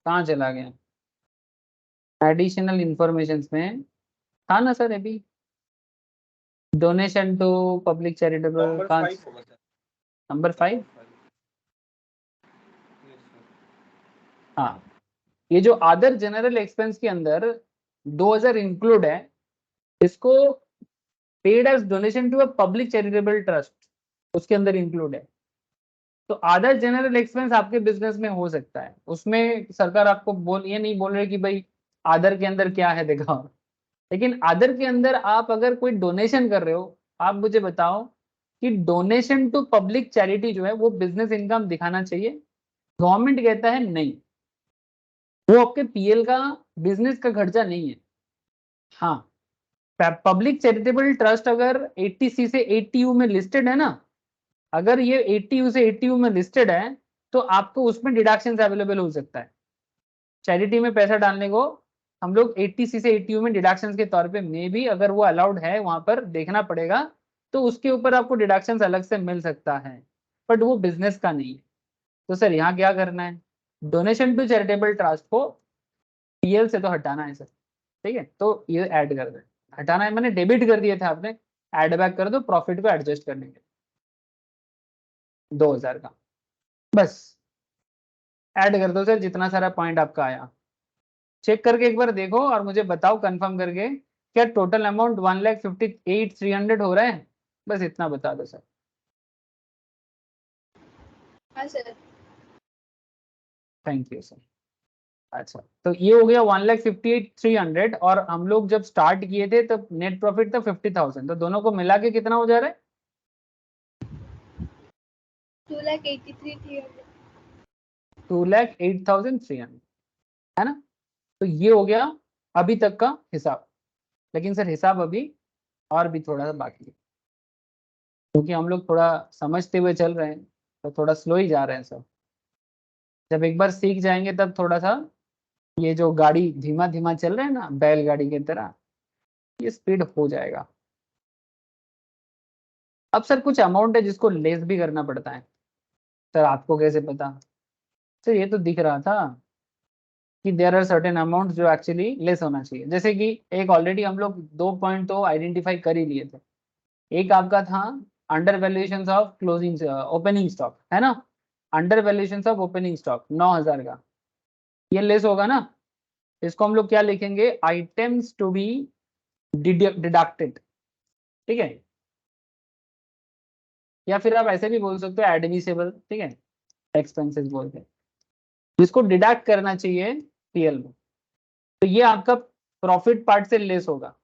कहाँ चला गया, एडिशनल इंफॉर्मेशन में था ना सर अभी, डोनेशन टू पब्लिक चैरिटेबल कहाँ, नंबर 5। हाँ, ये जो अदर जनरल एक्सपेंस के अंदर 2,000 इंक्लूड है, इसको paid as donation to a public charitable trust उसके अंदर इंक्लूड है। तो अदर जनरल एक्सपेंस आपके बिजनेस में हो सकता है, उसमें सरकार आपको ये नहीं बोल रही कि भाई अदर के अंदर क्या है दिखाओ, लेकिन अदर के अंदर आप अगर कोई डोनेशन कर रहे हो, आप मुझे बताओ कि डोनेशन टू पब्लिक चैरिटी जो है वो बिजनेस इनकम दिखाना चाहिए, गवर्नमेंट कहता है नहीं, वो आपके पीएल का बिजनेस का खर्चा नहीं है। हाँ, पब्लिक चैरिटेबल ट्रस्ट अगर 80C से 80U में लिस्टेड है ना, अगर ये 80U से 80U में लिस्टेड है तो आपको उसमें डिडक्शन अवेलेबल हो सकता है। चैरिटी में पैसा डालने को हम लोग 80C से 80U में डिडक्शन के तौर पे मे भी, अगर वो अलाउड है वहां पर देखना पड़ेगा, तो उसके ऊपर आपको डिडक्शन अलग से मिल सकता है, बट वो बिजनेस का नहीं है। तो सर यहाँ क्या करना है, डोनेशन टू चैरिटेबल ट्रस्ट को पीएल से तो हटाना है सर, ठीक है, तो ये ऐड कर दे, हटाना है मैंने डेबिट कर दिए थे आपने, ऐड बैक कर दो, प्रॉफिट को एडजस्ट करने के 2,000 का, बस ऐड कर दो सर, जितना सारा पॉइंट आपका आया चेक करके एक बार देखो और मुझे बताओ कंफर्म करके, क्या टोटल अमाउंट 1,58,300 हो रहा है, बस इतना बता दो सर। हाँ सर। Thank you sir. अच्छा, तो ये हो गया 1,58,300, और हम लोग जब स्टार्ट किए थे तब नेट प्रॉफिट था 50,000, तो दोनों को मिला के कितना हो जा रहा है, 2,83,300। 2,08,300, है ना। तो ये हो गया अभी तक का हिसाब, लेकिन सर हिसाब अभी और भी थोड़ा सा बाकी है, क्योंकि हम लोग थोड़ा समझते हुए चल रहे हैं, तो थोड़ा स्लो ही जा रहे हैं सर। जब एक बार सीख जाएंगे तब थोड़ा सा, ये जो गाड़ी धीमा धीमा चल रहा है ना बैलगाड़ी की तरह, ये स्पीड हो जाएगा। अब सर कुछ अमाउंट है जिसको लेस भी करना पड़ता है, सर आपको कैसे पता, सर ये तो दिख रहा था कि देयर आर सर्टेन अमाउंट जो एक्चुअली लेस होना चाहिए, जैसे कि एक ऑलरेडी हम लोग 2 पॉइंट तो आइडेंटिफाई कर ही लिए थे। एक आपका था under valuation of closing opening stock, है ना, under valuation of opening stock 9,000 का, ये लेस होगा ना, इसको हम लोग क्या लिखेंगे, आइटम्स टू बी डिडक्टेड, ठीक है, या फिर आप ऐसे भी बोल सकते हो एडमिसेबल, ठीक है, एक्सपेंसेस बोलते हैं, जिसको डिडक्ट करना चाहिए पीएल में, तो ये आपका प्रॉफिट पार्ट से लेस होगा।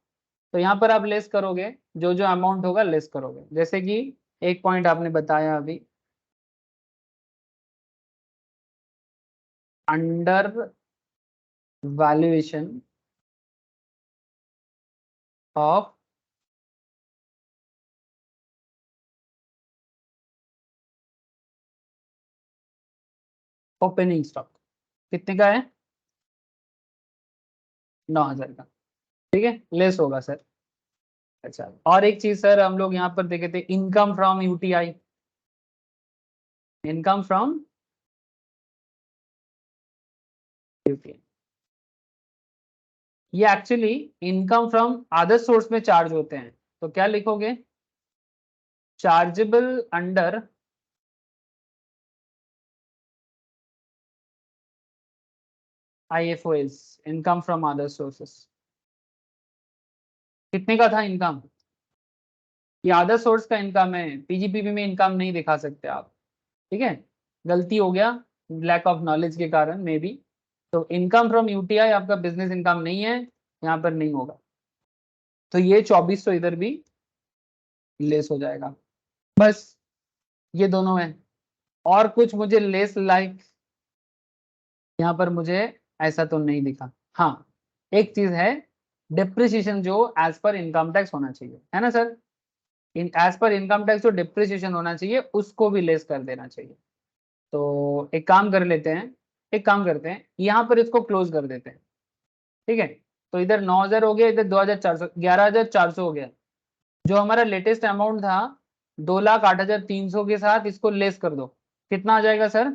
तो यहाँ पर आप लेस करोगे, जो जो अमाउंट होगा लेस करोगे, जैसे कि एक पॉइंट आपने बताया अभी, under valuation of opening stock कितने का है, 9,000 का, ठीक है, लेस होगा सर। अच्छा, और एक चीज सर हम लोग यहाँ पर देखे थे, income from UTI, income from UTI, ये actually income from other source में चार्ज होते हैं। तो क्या लिखोगे, chargeable under IFOs, income from other sources. कितने का था इनकम, ये अदर सोर्स का इनकम है, पीजीपीपी में इनकम नहीं दिखा सकते आप, ठीक है, गलती हो गया लैक ऑफ नॉलेज के कारण मे बी। तो इनकम फ्रॉम यूटीआई आपका बिजनेस इनकम नहीं है, यहाँ पर नहीं होगा, तो ये 2400 इधर भी लेस हो जाएगा। बस ये दोनों है, और कुछ मुझे लेस लाइक यहाँ पर मुझे ऐसा तो नहीं दिखा। हाँ, एक चीज है, डिप्रिसिएशन जो एज पर इनकम टैक्स होना चाहिए, है ना सर, एज पर इनकम टैक्स जो डिप्रिसिएशन होना चाहिए उसको भी लेस कर देना चाहिए। तो एक काम कर लेते हैं, एक काम करते हैं, यहाँ पर इसको क्लोज कर देते हैं, ठीक है। तो इधर 9,000 हो गया, इधर 2,400, 11,400 हो गया। जो हमारा लेटेस्ट अमाउंट था 2,08,300 के साथ इसको लेस कर दो, कितना आ जाएगा सर,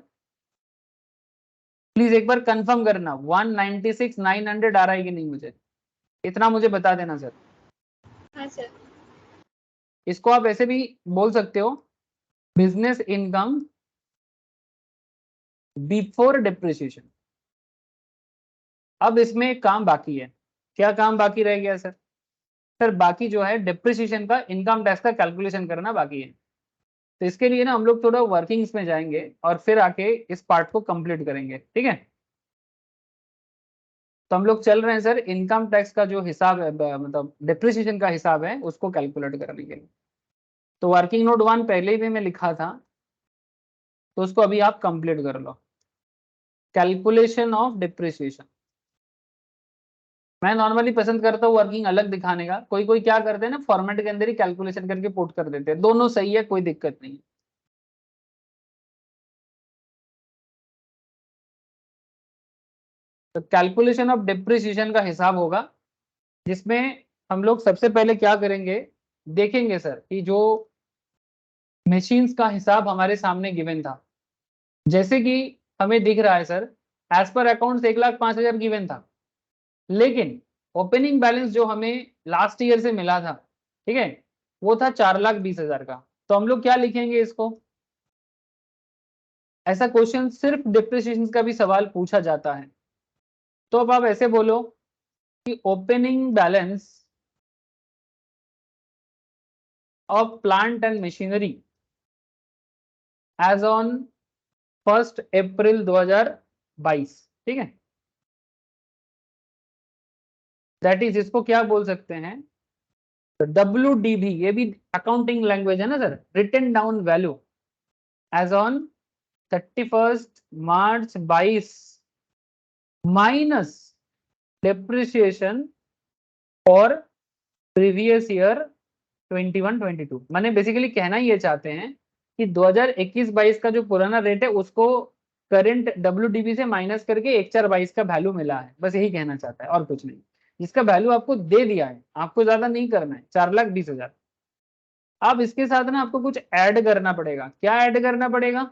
प्लीज एक बार कंफर्म करना, 196,900 आ रहा है कि नहीं, मुझे इतना मुझे बता देना सर। हाँ सर। इसको आप ऐसे भी बोल सकते हो, बिजनेस इनकम बिफोर डिप्रिसिएशन। अब इसमें एक काम बाकी है, क्या काम बाकी रह गया सर, सर बाकी जो है डिप्रिसिएशन का इनकम टैक्स का कैलकुलेशन करना बाकी है। तो इसके लिए ना हम लोग थोड़ा वर्किंग्स में जाएंगे और फिर आके इस पार्ट को कंप्लीट करेंगे, ठीक है। तो हम लोग चल रहे हैं सर, इनकम टैक्स का जो हिसाब है, मतलब डिप्रिसिएशन का हिसाब है उसको कैलकुलेट करने के लिए। तो वर्किंग नोट 1 पहले ही मैं लिखा था, तो उसको अभी आप कंप्लीट कर लो, कैलकुलेशन ऑफ डिप्रिसिएशन। मैं नॉर्मली पसंद करता हूँ वर्किंग अलग दिखाने का, कोई कोई क्या करते हैं ना, फॉर्मेट के अंदर ही कैलकुलेशन करके पुट कर देते हैं, दोनों सही है, कोई दिक्कत नहीं। तो कैलकुलेशन ऑफ डिप्रिसिएशन का हिसाब होगा, जिसमें हम लोग सबसे पहले क्या करेंगे, देखेंगे सर कि जो मशीन्स का हिसाब हमारे सामने गिवन था, जैसे कि हमें दिख रहा है sir, as per account 1,05,000 given था, लेकिन ओपनिंग बैलेंस जो हमें लास्ट ईयर से मिला था, ठीक है, वो था 4,20,000 का। तो हम लोग क्या लिखेंगे इसको, ऐसा क्वेश्चन सिर्फ डिप्रिसिएशन का भी सवाल पूछा जाता है। तो अब आप ऐसे बोलो कि opening balance of plant and machinery as on 1 April 2022, ठीक है, दैट इज, इसको क्या बोल सकते हैं, WDV, ये भी अकाउंटिंग लैंग्वेज है ना sir, written down value as on 31 March 22 minus depreciation for previous year 21-22। मैंने बेसिकली कहना ये चाहते हैं कि 2021-22 का जो पुराना रेट है उसको करंट WDV से माइनस करके 1/4/22 का वैल्यू मिला है, बस यही कहना चाहता है और कुछ नहीं। जिसका वैल्यू आपको दे दिया है, आपको ज्यादा नहीं करना है, 4,20,000। अब इसके साथ ना आपको कुछ ऐड करना पड़ेगा, क्या ऐड करना पड़ेगा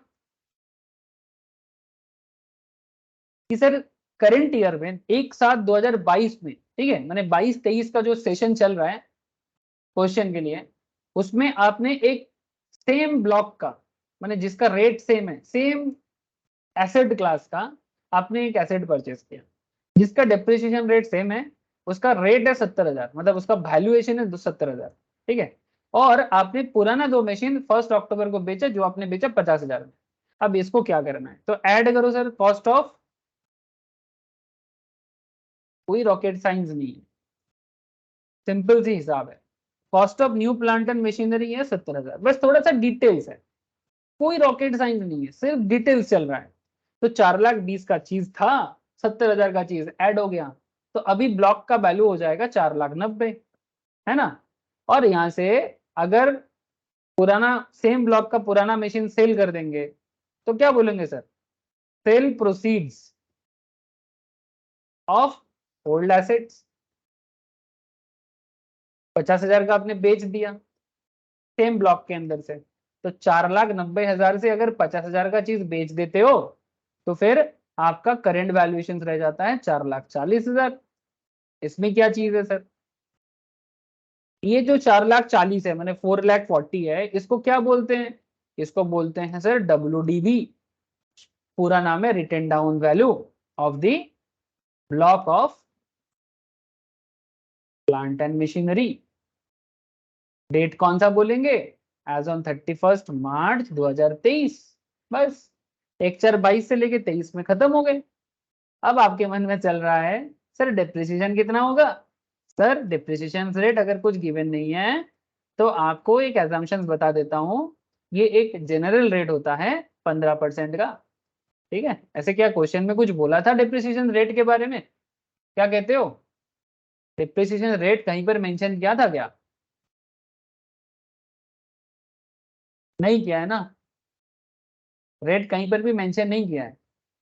कि सर करंट ईयर में 1/7/2022 में, ठीक है, मैंने 22-23 का जो सेशन चल रहा है क्वेश्चन के लिए, उसमें आपने एक सेम ब्लॉक का, मैंने जिसका रेट सेम है, सेम एसेट क्लास का, आपने एक एसेट परचेज किया जिसका डेप्रिसिएशन रेट सेम है, उसका रेट है 70,000, मतलब उसका वैल्यूएशन है 70,000, ठीक है, और आपने पुराना 2 मशीन 1 अक्टूबर को बेचा, जो आपने बेचा 50,000 में। अब इसको क्या करना है, तो ऐड करो सर, कॉस्ट ऑफ, कोई रॉकेट साइंस नहीं है, सिंपल सी हिसाब है, cost of new plant and machinery है 70,000, बस थोड़ा सा डिटेल्स है, कोई रॉकेट साइंस नहीं है, सिर्फ डिटेल्स चल रहा है। तो 4,20,000 का चीज था, 70,000 का चीज ऐड हो गया, तो अभी ब्लॉक का वैल्यू हो जाएगा 4,90,000, है ना। और यहां से अगर पुराना सेम ब्लॉक का पुराना मशीन सेल कर देंगे तो क्या बोलेंगे sir, sale proceeds of old assets, 50,000 का आपने बेच दिया सेम ब्लॉक के अंदर से, तो 4,90,000 से अगर 50,000 का चीज बेच देते हो तो फिर आपका करंट वैल्यूएशन रह जाता है 4,40,000। इसमें क्या चीज है सर? ये जो 4,40,000 है मैंने 4,40,000 है, इसको क्या बोलते हैं? इसको बोलते हैं सर WDV। पूरा नाम है written down value of the block of plant and machinery. Date कौन सा बोलेंगे? As on 31 March 2023। बस एक 4/22 से लेके 23 में खत्म हो गए। अब आपके मन में चल रहा है सर डिप्रिसिएशन कितना होगा? सर डिप्रिसिएशन रेट अगर कुछ गिवन नहीं है तो आपको एक एजम्पशन बता देता हूं। ये एक जनरल रेट होता है 15% का। ठीक है, ऐसे क्या क्वेश्चन में कुछ बोला था डिप्रिसिएशन रेट के बारे में? क्या कहते हो? डिप्रिसिएशन रेट कहीं पर मेंशन किया था क्या? नहीं किया है ना, रेट कहीं पर भी मेंशन नहीं किया है।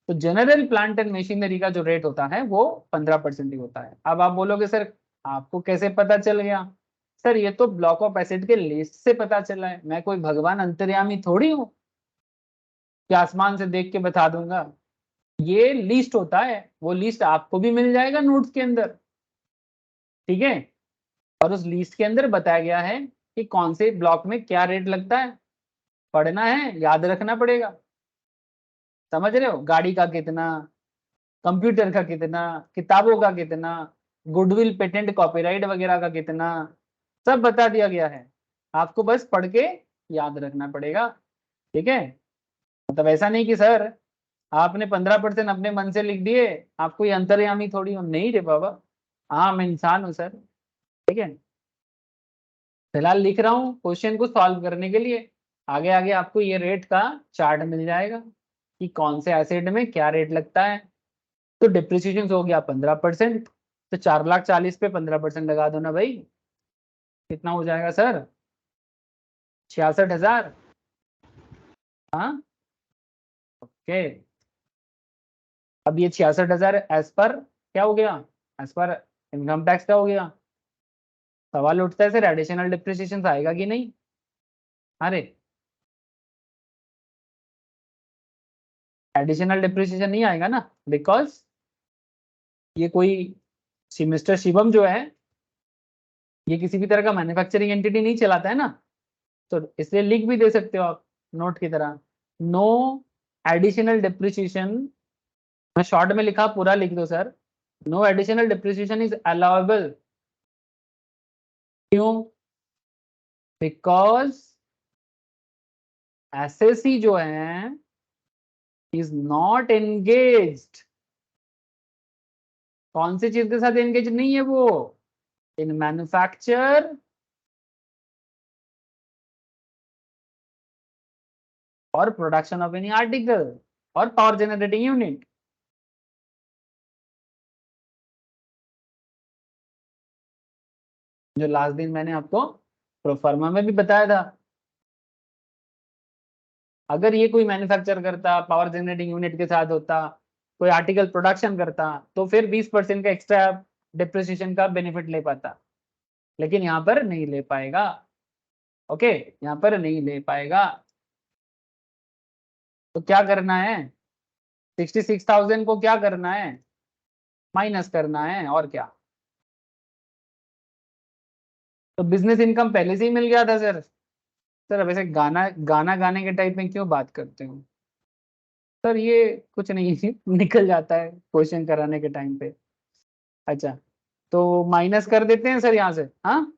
तो जनरल प्लांट एंड मशीनरी का जो रेट होता है वो 15% ही होता है। अब आप बोलोगे सर आपको कैसे पता चल गया? सर ये तो ब्लॉक ऑफ एसेट के लिस्ट से पता चला है, मैं कोई भगवान अंतर्यामी थोड़ी हूँ कि आसमान से देख के बता दूंगा। ये लिस्ट होता है, वो लिस्ट आपको भी मिल जाएगा नोट्स के अंदर। ठीक है, और उस लिस्ट के अंदर बताया गया है कि कौन से ब्लॉक में क्या रेट लगता है। पढ़ना है, याद रखना पड़ेगा। समझ रहे हो? गाड़ी का कितना, कंप्यूटर का कितना, किताबों का कितना, गुडविल पेटेंट कॉपीराइट वगैरह का कितना, सब बता दिया गया है। आपको बस पढ़ के याद रखना पड़ेगा। ठीक है, मतलब ऐसा नहीं कि सर आपने 15% अपने मन से लिख दिए, आपको ये अंतर्यामी थोड़ी हूँ। नहीं रे बाबा, हाँ मैं इंसान हूँ सर। ठीक है, फिलहाल लिख रहा हूँ क्वेश्चन को सॉल्व करने के लिए। आगे आगे आपको ये रेट का चार्ट मिल जाएगा कि कौन से एसेट में क्या रेट लगता है। तो डिप्रिसिएशन हो गया 15%, तो 4,40,000 पे 15% लगा दो ना भाई। कितना हो जाएगा सर? 66,000। हाँ ओके। अब ये 66,000 एज पर क्या हो गया? एज पर इनकम टैक्स का हो गया। सवाल उठता है सर एडिशनल डिप्रिसिएशन आएगा कि नहीं? अरे एडिशनल डिप्रिसिएशन नहीं आएगा ना, बिकॉज ये कोई मिस्टर शिवम जो है ये किसी भी तरह का मैन्युफैक्चरिंग एंटिटी नहीं चलाता है ना। तो इसलिए लिख भी दे सकते हो आप नोट की तरह, नो एडिशनल डिप्रिसिएशन। मैं शॉर्ट में लिखा, पूरा लिख दो sir. No additional depreciation is allowable. क्यों? बिकॉज एसएससी जो है इज नॉट एंगेज्ड। कौन सी चीज के साथ एंगेज नहीं है वो? इन मैन्युफैक्चर और प्रोडक्शन ऑफ एनी आर्टिकल और पावर जनरेटिंग यूनिट। जो लास्ट दिन मैंने आपको प्रोफार्मा में भी बताया था, अगर ये कोई मैन्युफैक्चर करता, पावर जनरेटिंग यूनिट के साथ होता, कोई आर्टिकल प्रोडक्शन करता, तो फिर 20% का एक्स्ट्रा डिप्रिसिएशन का बेनिफिट ले पाता। लेकिन यहाँ पर नहीं ले पाएगा। ओके, यहाँ पर नहीं ले पाएगा। तो क्या करना है? 66,000 को क्या करना है? माइनस करना है, और क्या। तो बिजनेस इनकम पहले से ही मिल गया था सर। सर अब ऐसे गाना गाना गाने के टाइप में क्यों बात करते हो सर? ये कुछ नहीं निकल जाता है क्वेश्चन कराने के टाइम पे। अच्छा, तो माइनस कर देते हैं सर यहाँ से। हाँ,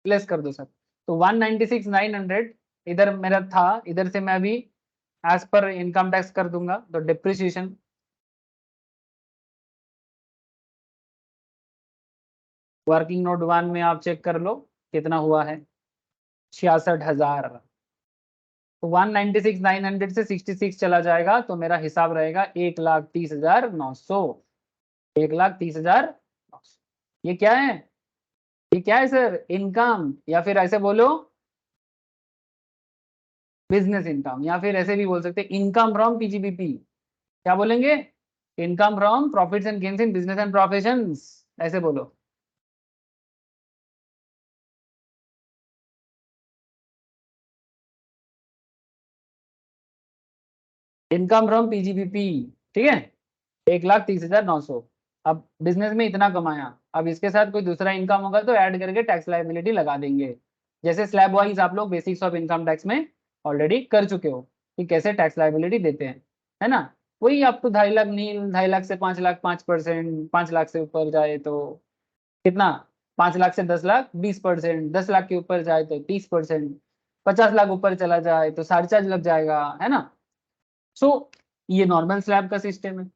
प्लस कर दो सर। तो 196,900 इधर मेरा था, इधर से मैं अभी एज पर इनकम टैक्स कर दूंगा। तो डिप्रिसिएशन वर्किंग नोट 1 में आप चेक कर लो कितना हुआ है, 66,000। तो 196,900 से 66 चला जाएगा तो मेरा हिसाब रहेगा 1,30,900। 1,30,900। ये क्या है? ये क्या है सर? इनकम, या फिर ऐसे बोलो बिजनेस इनकम, या फिर ऐसे भी बोल सकते हैं इनकम फ्रॉम पीजीबीपी। क्या बोलेंगे? Income from profits and gains in business and professions, ऐसे बोलो। इनकम फ्रॉम पीजीबीपी, ठीक है, 1,30,900। अब बिजनेस में इतना कमाया, अब इसके साथ कोई दूसरा इनकम होगा तो ऐड करके टैक्स लायबिलिटी लगा देंगे। जैसे स्लैब वाइज आप लोग बेसिक्स ऑफ इनकम टैक्स में ऑलरेडी कर चुके हो कि कैसे टैक्स लायबिलिटी देते हैं, है ना। वही आप तो 2.5 लाख नहीं, 2.5 लाख से 5 लाख 5%, 5 लाख से ऊपर जाए तो कितना, 5 लाख से 10 लाख 20%, 10 लाख के ऊपर जाए तो 30%, 50 लाख ऊपर चला जाए तो 4.5 लग जाएगा, है ना। सो ये नॉर्मल स्लैब का सिस्टम है।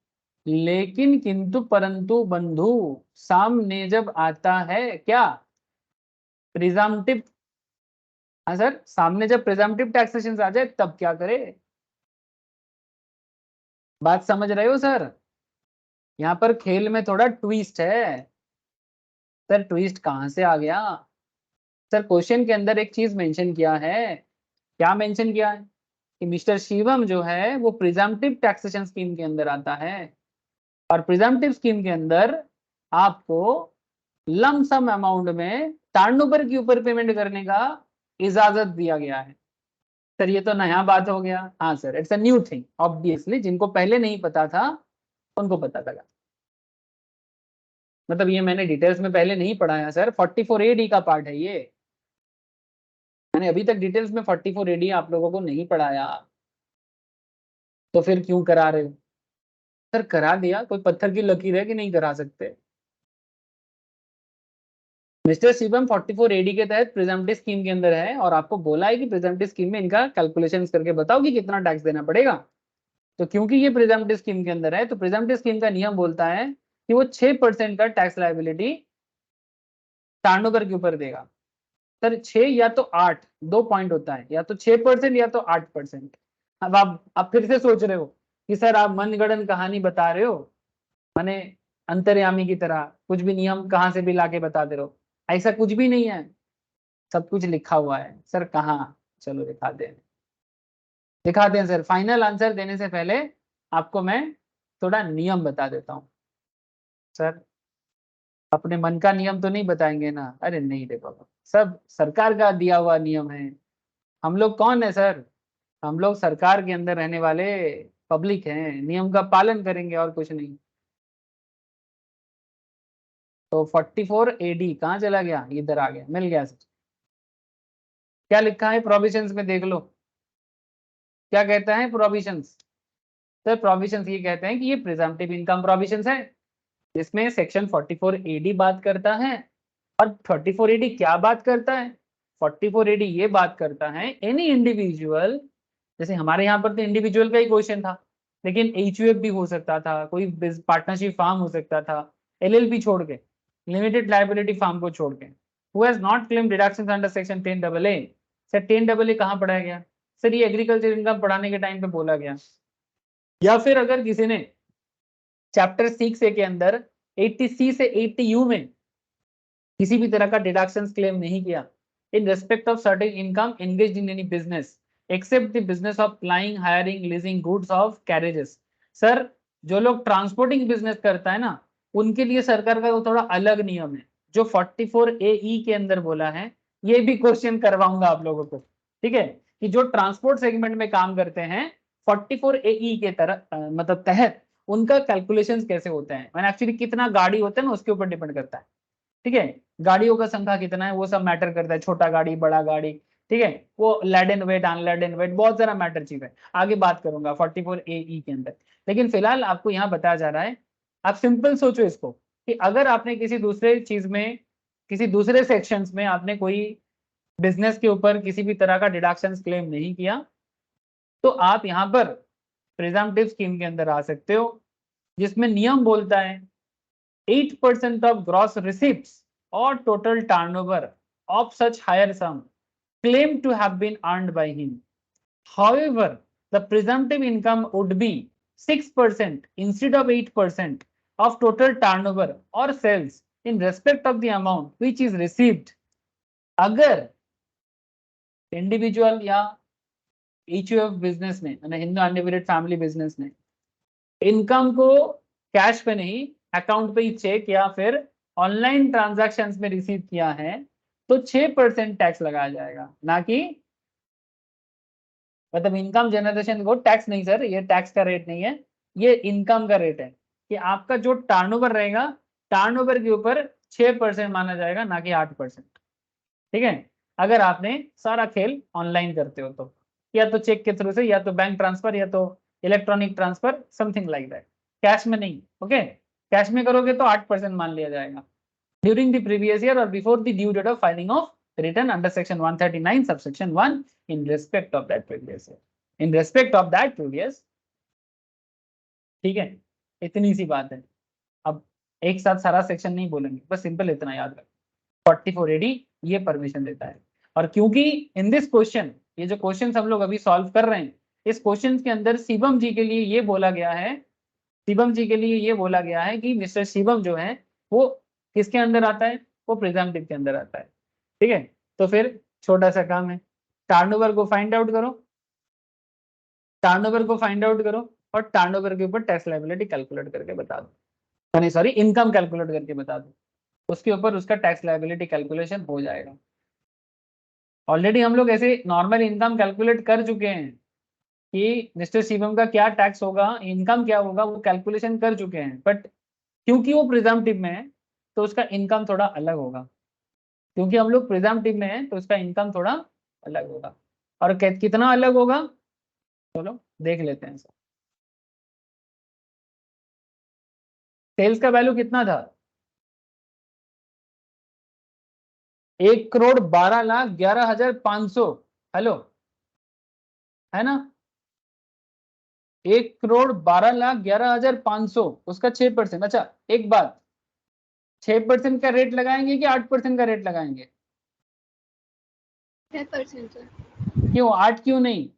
लेकिन किंतु परंतु बंधु, सामने जब आता है क्या, प्रिजम्पटिव, हाँ सर, सामने जब प्रिजम्पटिव टैक्सेशन आ जाए तब क्या करे, बात समझ रहे हो सर। यहाँ पर खेल में थोड़ा ट्विस्ट है। सर ट्विस्ट कहाँ से आ गया, सर क्वेश्चन के अंदर एक चीज मेंशन किया है। क्या मेंशन किया है कि मिस्टर शिवम जो है वो प्रिजम्पटिव टैक्सेशन स्कीम के अंदर आता है, और प्रिजम्पटिव स्कीम के अंदर आपको लमसम अमाउंट में टर्नओवर के ऊपर पेमेंट करने का इजाजत दिया गया है। सर ये तो नया बात हो गया। हाँ sir, it's a new thing, obviously जिनको पहले नहीं पता था उनको पता लगा। मतलब ये मैंने डिटेल्स में पहले नहीं पढ़ाया सर, 44AD का पार्ट है ये। मैंने अभी तक डिटेल्स में 44AD आप लोगों को नहीं पढ़ाया, तो फिर क्यों करा रहे हो। सर करा दिया, कोई पत्थर की लकीर है कि नहीं करा सकते। मिस्टर शिवम 44AD के तहत प्रिजम्पटिव स्कीम के अंदर है, और आपको बोला है कि प्रिजम्पटिव स्कीम में इनका कैलकुलेशन करके बताओ कि कितना टैक्स देना पड़ेगा। तो क्योंकि ये प्रिजम्पटिव स्कीम के अंदर है, तो प्रिजम्पटिव स्कीम का नियम बोलता है कि वो 6% का टैक्स लायबिलिटी टर्नओवर के ऊपर देगा। सर 6 या तो 8, 2 पॉइंट होता है, या तो 6% या तो 8%। अब आप फिर से सोच रहे हो कि सर आप मनगढ़ंत कहानी बता रहे हो, माने अंतर्यामी की तरह कुछ भी नियम कहाँ से भी लाके बता दे रहे हो। ऐसा कुछ भी नहीं है, सब कुछ लिखा हुआ है। सर कहाँ, चलो दिखाते हैं, दिखाते हैं सर। फाइनल आंसर देने से पहले आपको मैं थोड़ा नियम बता देता हूँ। सर अपने मन का नियम तो नहीं बताएंगे ना, अरे नहीं, देखो सब सरकार का दिया हुआ नियम है। हम लोग कौन है सर, हम लोग सरकार के अंदर रहने वाले पब्लिक हैं, नियम का पालन करेंगे और कुछ नहीं। तो 44AD कहाँ चला गया, इधर आ गया, मिल गया सर। क्या लिखा है प्रोविजंस में, देख लो क्या कहता है प्रोविजंस। सर प्रोविजंस ये कहते हैं कि ये प्रिजम्पटिव इनकम प्रोविजंस है, जिसमें सेक्शन 44AD बात करता है। और 44AD क्या बात करता है, 44AD ये बात करता है एनी इंडिविजुअल, जैसे हमारे यहाँ पर तो इंडिविजुअल का ही क्वेश्चन था, लेकिन HUF भी हो सकता था, कोई पार्टनरशिप फार्म हो सकता था, LLP छोड़ के, लिमिटेड लाइबिलिटी फार्म को छोड़ के, who has not claim deductions under section 10AA। Sir 10AA कहाँ पढ़ाया गया, सर ये एग्रीकल्चर इनकम पढ़ाने के टाइम पे बोला गया। या फिर अगर किसी ने चैप्टर 6A के अंदर 80C से 80U में किसी भी तरह का डिडक्शन क्लेम नहीं किया in respect of certain income engaged in any business except the business of flying, hiring, leasing goods of carriages. Sir जो लोग ट्रांसपोर्टिंग बिजनेस करता है ना, उनके लिए सरकार का थोड़ा अलग नियम है, जो 44AE के अंदर बोला है। ये भी क्वेश्चन करवाऊंगा आप लोगों को, ठीक है, कि जो ट्रांसपोर्ट सेगमेंट में काम करते हैं 44AE के तरह मतलब तहत उनका कैलकुलेशंस कैसे होते हैं, मैंने एक्चुअली कितना गाड़ी होता है ना उसके ऊपर डिपेंड करता है, ठीक है। गाड़ियों का संख्या कितना है वो सब मैटर करता है, छोटा गाड़ी बड़ा गाड़ी, ठीक है, वो लेडन वेट अनलेडन वेट बहुत सारा मैटर चीज है, आगे बात करूंगा 44AE के अंदर। लेकिन फिलहाल आपको यहाँ बताया जा रहा है, आप सिंपल सोचो इसको, कि अगर आपने किसी दूसरे चीज में, किसी दूसरे सेक्शंस में आपने कोई बिजनेस के ऊपर किसी भी तरह का डिडक्शन क्लेम नहीं किया, तो आप यहाँ पर प्रिजम्पटिव स्कीम के अंदर आ सकते हो, जिसमें नियम बोलता है 8% of gross receipts or total turnover of such higher sum claimed to have been earned by him. However, the presumptive income would be 6% instead of 8% of total turnover or sales in respect of the amount which is received. अगर individual या HUF business ने, Hindu undivided family business ने income को cash पे नहीं, account पे ही check या फिर ऑनलाइन ट्रांजैक्शंस में रिसीव किया है तो 6% टैक्स लगाया जाएगा, ना कि मतलब इनकम जनरेशन को टैक्स नहीं सर, ये टैक्स का रेट नहीं है, ये इनकम का रेट है कि आपका जो टर्नओवर रहेगा, टर्नओवर के ऊपर 6% माना जाएगा, ना कि 8%। ठीक है, अगर आपने सारा खेल ऑनलाइन करते हो तो, या तो चेक के थ्रू से, या तो बैंक ट्रांसफर, या तो electronic transfer, something like that, cash में नहीं। ओके, कैश में करोगे तो 8% मान लिया जाएगा ड्यूरिंग द प्रीवियस ईयर और before the due date of filing of return under section 139 subsection 1 in respect of that previous year, in respect of that previous. ठीक है, इतनी सी बात है। अब एक साथ सारा सेक्शन नहीं बोलेंगे, बस सिंपल इतना याद रखो, 44 AD ये परमिशन देता है। और क्योंकि इन दिस क्वेश्चन, ये जो क्वेश्चन हम लोग अभी सॉल्व कर रहे हैं, इस क्वेश्चन के अंदर शिवम जी के लिए ये बोला गया है, शिवम जी के लिए ये बोला गया है कि मिस्टर शिवम जो है वो किसके अंदर आता है, वो प्रिजम्पटिव के अंदर आता है। ठीक है, तो फिर छोटा सा काम है, टर्नओवर को फाइंड आउट करो, टर्नओवर को फाइंड आउट करो और टर्नओवर के ऊपर टैक्स लायबिलिटी कैलकुलेट करके बता दो, नहीं सॉरी, इनकम कैलकुलेट करके बता दो, उसके ऊपर उसका टैक्स लायबिलिटी कैलकुलेशन हो जाएगा। ऑलरेडी हम लोग ऐसे नॉर्मल इनकम कैलकुलेट कर चुके हैं कि मिस्टर शिवम का क्या टैक्स होगा, इनकम क्या होगा, वो कैलकुलेशन कर चुके हैं, बट क्योंकि वो प्रिजम्पटिव में है तो उसका इनकम थोड़ा अलग होगा, क्योंकि हम लोग प्रिजम्पटिव में है तो उसका इनकम थोड़ा अलग होगा। और कितना अलग होगा, चलो देख लेते हैं सर। सेल्स का वैल्यू कितना था, 1,12,11,500, हेलो, है ना, 1,12,11,500, उसका 6%। अच्छा एक बात, 6% का रेट लगाएंगे कि 8% का रेट लगाएंगे? 6% सर। क्यों 8 क्यों नहीं?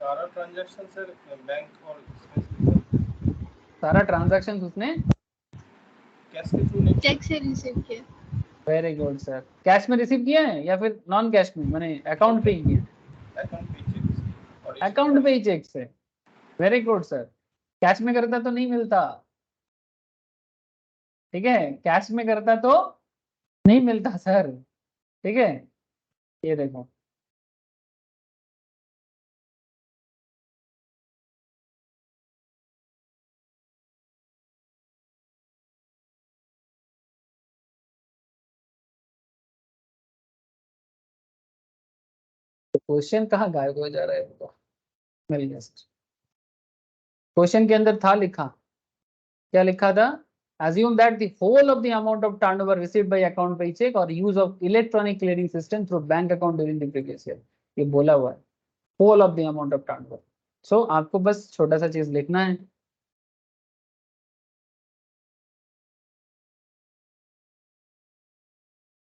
सारा ट्रांजैक्शन सर बैंक और सारा ट्रांजैक्शन उसने कैश के थ्रू नहीं, चेक से रिसीव किया। वेरी गुड सर, कैश में रिसीव किया है या फिर नॉन कैश में, मैंने अकाउंट पे ही किया? अकाउंट पे चेक और अकाउंट पे ही चेक से, वेरी गुड सर। कैश में करता तो नहीं मिलता, ठीक है, कैश में करता तो नहीं मिलता सर। ठीक है, ये देखो, तो क्वेश्चन कहाँ गायब हो जा रहा है, तो मिल गया सर। क्वेश्चन के अंदर था लिखा, क्या लिखा था, assume that the whole of the amount of turnover received by account by check or use of electronic clearing system through bank account during the previous year, ये बोला हुआ है whole of the amount of turnover। so आपको बस छोटा सा चीज लिखना है,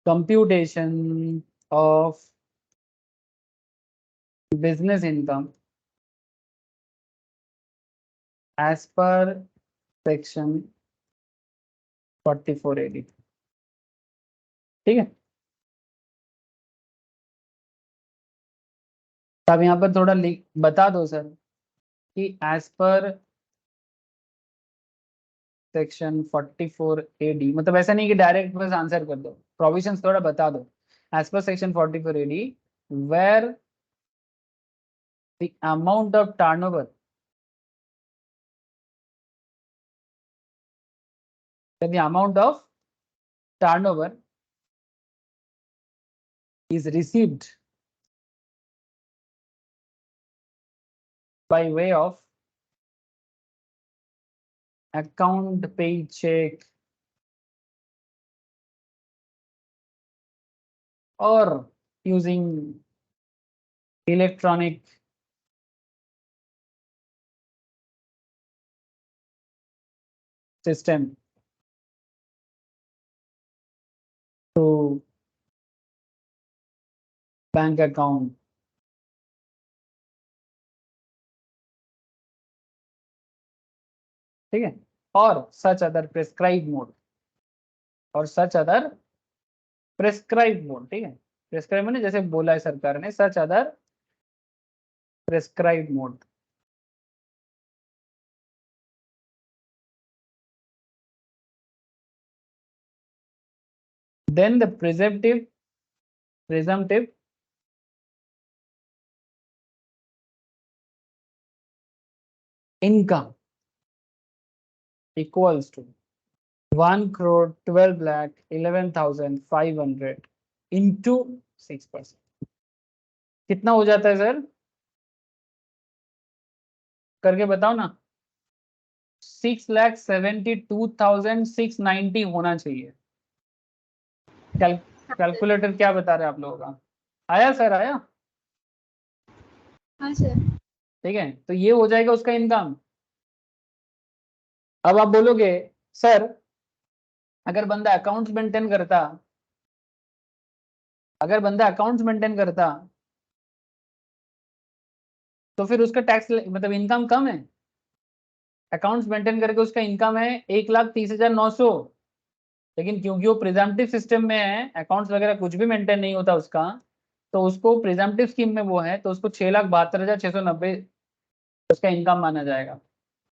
computation of business income as per section 44 AD। ठीक है, तो अब यहाँ पर थोड़ा लिख बता दो सर कि एज पर सेक्शन 44 AD, मतलब ऐसा नहीं कि डायरेक्ट बस आंसर कर दो, प्रोविजंस थोड़ा बता दो। As per section 44 AD where the amount of turnover, the amount of turnover is received by way of account paid check or using electronic system to bank account, ठीक है, और such other prescribe mode, और such other prescribe mode. ठीक है, prescribe मैंने जैसे बोला है सरकार ने, such other prescribe mode. then the presumptive income equals to 1,12,11,500 into 6%. कितना हो जाता है सर? करके बताओ ना। 6,72,690 होना चाहिए। कैलकुलेटर क्या बता रहे हैं आप लोगों का? आया सर? आया? हाँ सर। ठीक है, तो ये हो जाएगा उसका इनकम। अब आप बोलोगे सर अगर बंदा अकाउंट्स मेंटेन करता तो फिर उसका टैक्स मतलब इनकम कम है। अकाउंट्स मेंटेन करके उसका इनकम है 1,30,900, लेकिन क्योंकि वो प्रिजम्पटिव सिस्टम में है, अकाउंट्स वगैरह कुछ भी मेंटेन नहीं होता उसका, तो उसको प्रिजम्पटिव स्कीम में वो है, तो उसको 6,72,690 उसका इनकम माना जाएगा।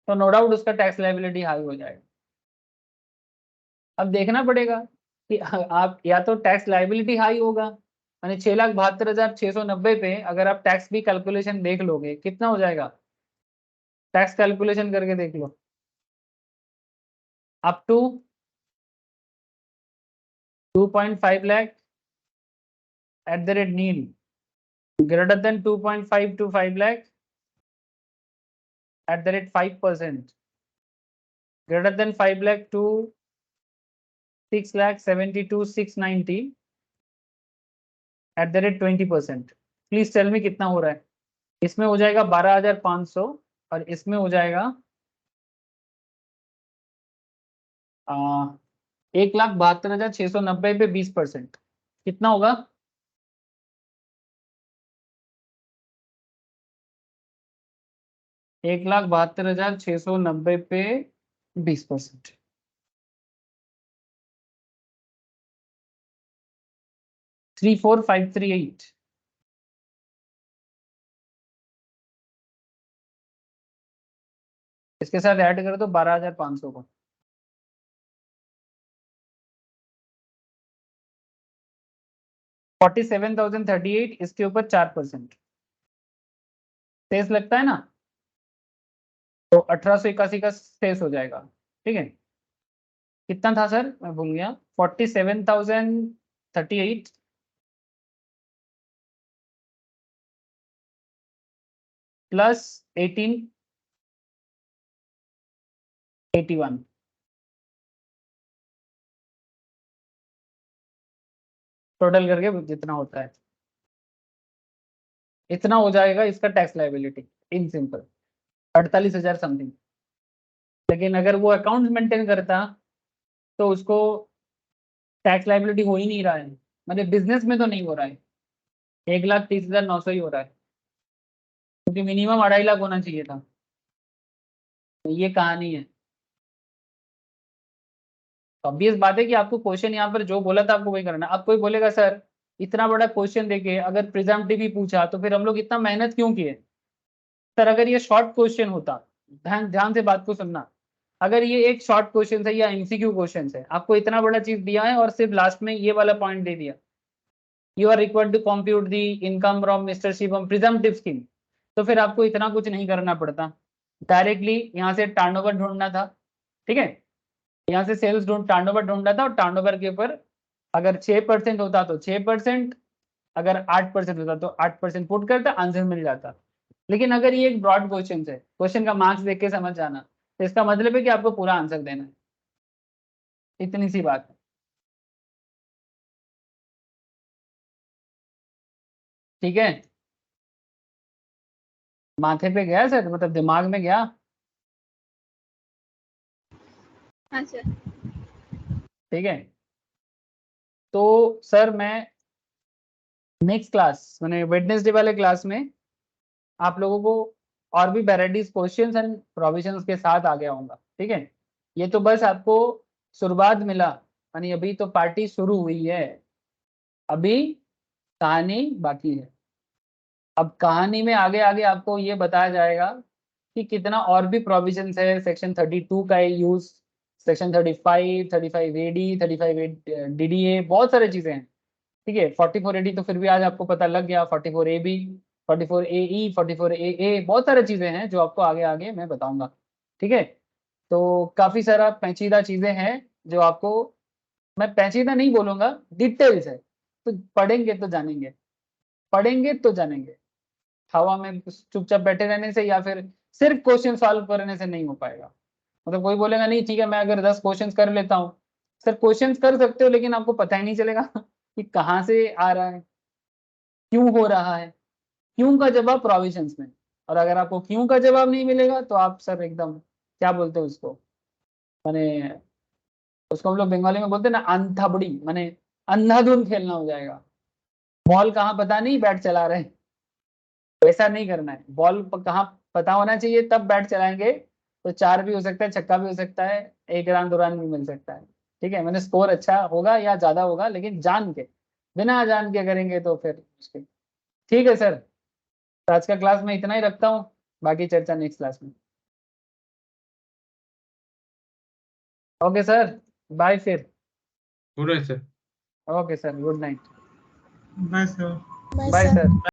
तो नो डाउट उसका टैक्स लायबिलिटी हाई हो जाएगा। अब देखना पड़ेगा कि आप या तो टैक्स लायबिलिटी हाई होगा, यानी 6,72,690 पे अगर आप टैक्स भी कैलकुलेशन देख लोगे कितना हो जाएगा, टैक्स कैलकुलेशन करके देख लो, up to 2.5 lakh @NIL, greater than 2.5 to 5 lakh @5%, greater than 5 lakh to 6,72,690 @20%। Please tell me कितना हो रहा है? इसमें हो जाएगा 12,500 और इसमें हो जाएगा 1,72,690 पे 20%, कितना होगा? एक 1,72,690 पे 20%, 34,538। इसके साथ ऐड करो तो 12,500 को। $47,038, इसके ऊपर 4% सेस लगता है ना, तो 1,881 का सेस हो जाएगा। ठीक है, कितना था सर मैं भूल गया, 47,038 प्लस 1881, टोटल करके जितना होता है इतना हो जाएगा इसका tax liability in simple 48,000 something. लेकिन अगर वो अकाउंट मेंटेन करता तो उसको टैक्स लायबिलिटी हो ही नहीं रहा है, मतलब बिजनेस में तो नहीं हो रहा है, 1,30,900 ही हो रहा है, क्योंकि मिनिमम 2.5 लाख होना चाहिए था। तो ये कहानी है। तो ऑब्वियस बात है कि आपको क्वेश्चन यहाँ पर जो बोला था आपको वही करना। अब कोई बोलेगा सर इतना बड़ा क्वेश्चन देके अगर प्रिजम्पटिव भी पूछा तो फिर हम लोग इतना मेहनत क्यों किए? सर अगर ये शॉर्ट क्वेश्चन होता, ध्यान ध्यान से बात को सुनना, अगर ये एक शॉर्ट क्वेश्चन है या एमसीक्यू क्वेश्चन है, आपको इतना बड़ा चीज दिया है और सिर्फ लास्ट में ये वाला पॉइंट दे दिया, you are required to compute the income from mister Shivam presumptive scheme, तो फिर आपको इतना कुछ नहीं करना पड़ता, डायरेक्टली यहाँ से टर्नओवर ढूंढना था। ठीक है, यहाँ से सेल्स टर्नओवर ढूंढना था और टर्नओवर के ऊपर अगर 6% होता तो 6%, अगर 8% होता तो 8% पुट करता, आंसर मिल जाता। लेकिन अगर ये एक ब्रॉड क्वेश्चन है, क्वेश्चन का मार्क्स देख के समझ जाना, तो इसका मतलब है कि आपको पूरा आंसर देना है, इतनी सी बात है। ठीक है, माथे पे गया सर, मतलब दिमाग में गया? हाँ सर। ठीक है, तो सर मैं नेक्स्ट क्लास मैंने वेडनेसडे वाले क्लास में आप लोगों को और भी वेराइटीज क्वेश्चंस एंड प्रोविजंस के साथ आगे आऊंगा। ठीक है, ये तो बस आपको शुरुआत मिला, यानी अभी तो पार्टी शुरू हुई है, अभी कहानी बाकी है। अब कहानी में आगे आगे आपको ये बताया जाएगा कि कितना और भी प्रोविजंस है, सेक्शन 32 का यूज, सेक्शन 35, 35 AD, 35 DDA, बहुत सारी चीजें हैं। ठीक है, 44 AD तो फिर भी आज आपको पता लग गया, 44 AB, 44 AE, 44 AA, बहुत सारी चीजें हैं जो आपको आगे आगे मैं बताऊंगा। ठीक है, तो काफी सारा पेचीदा चीजें हैं जो आपको, मैं पेचीदा नहीं बोलूंगा, डिटेल्स है, तो पढ़ेंगे तो जानेंगे, पढ़ेंगे तो जानेंगे। हवा में चुपचाप बैठे रहने से या फिर सिर्फ क्वेश्चन सॉल्व करने से नहीं हो पाएगा। मतलब कोई बोलेगा नहीं ठीक है मैं अगर 10 क्वेश्चंस कर लेता हूँ, सर क्वेश्चंस कर सकते हो लेकिन आपको पता ही नहीं चलेगा कि कहाँ से आ रहा है, क्यों हो रहा है। क्यों का जवाब प्रोविजंस में, और अगर आपको क्यों का जवाब नहीं मिलेगा तो आप सर एकदम क्या बोलते हैं उसको, माने उसको हम लोग बंगाली में बोलते हैं ना अंधाबड़ी, माने अंधाधुंध खेलना हो जाएगा। बॉल कहाँ पता नहीं, बैट चला रहे हैं, वैसा नहीं करना है। बॉल कहाँ पता होना चाहिए तब बैट चलाएंगे, तो 4 भी हो सकता है, छक्का भी हो सकता है, 1 रन 2 रन भी मिल सकता है। ठीक है, मैंने स्कोर अच्छा होगा या ज्यादा होगा, लेकिन जान के, बिना जान के करेंगे तो फिर मुश्किल। ठीक है सर, तो आज का क्लास में इतना ही रखता हूँ, बाकी चर्चा नेक्स्ट क्लास में। ओके सर, बाय फिर। पूरा सर। Okay sir, good night. Bye sir. Bye sir.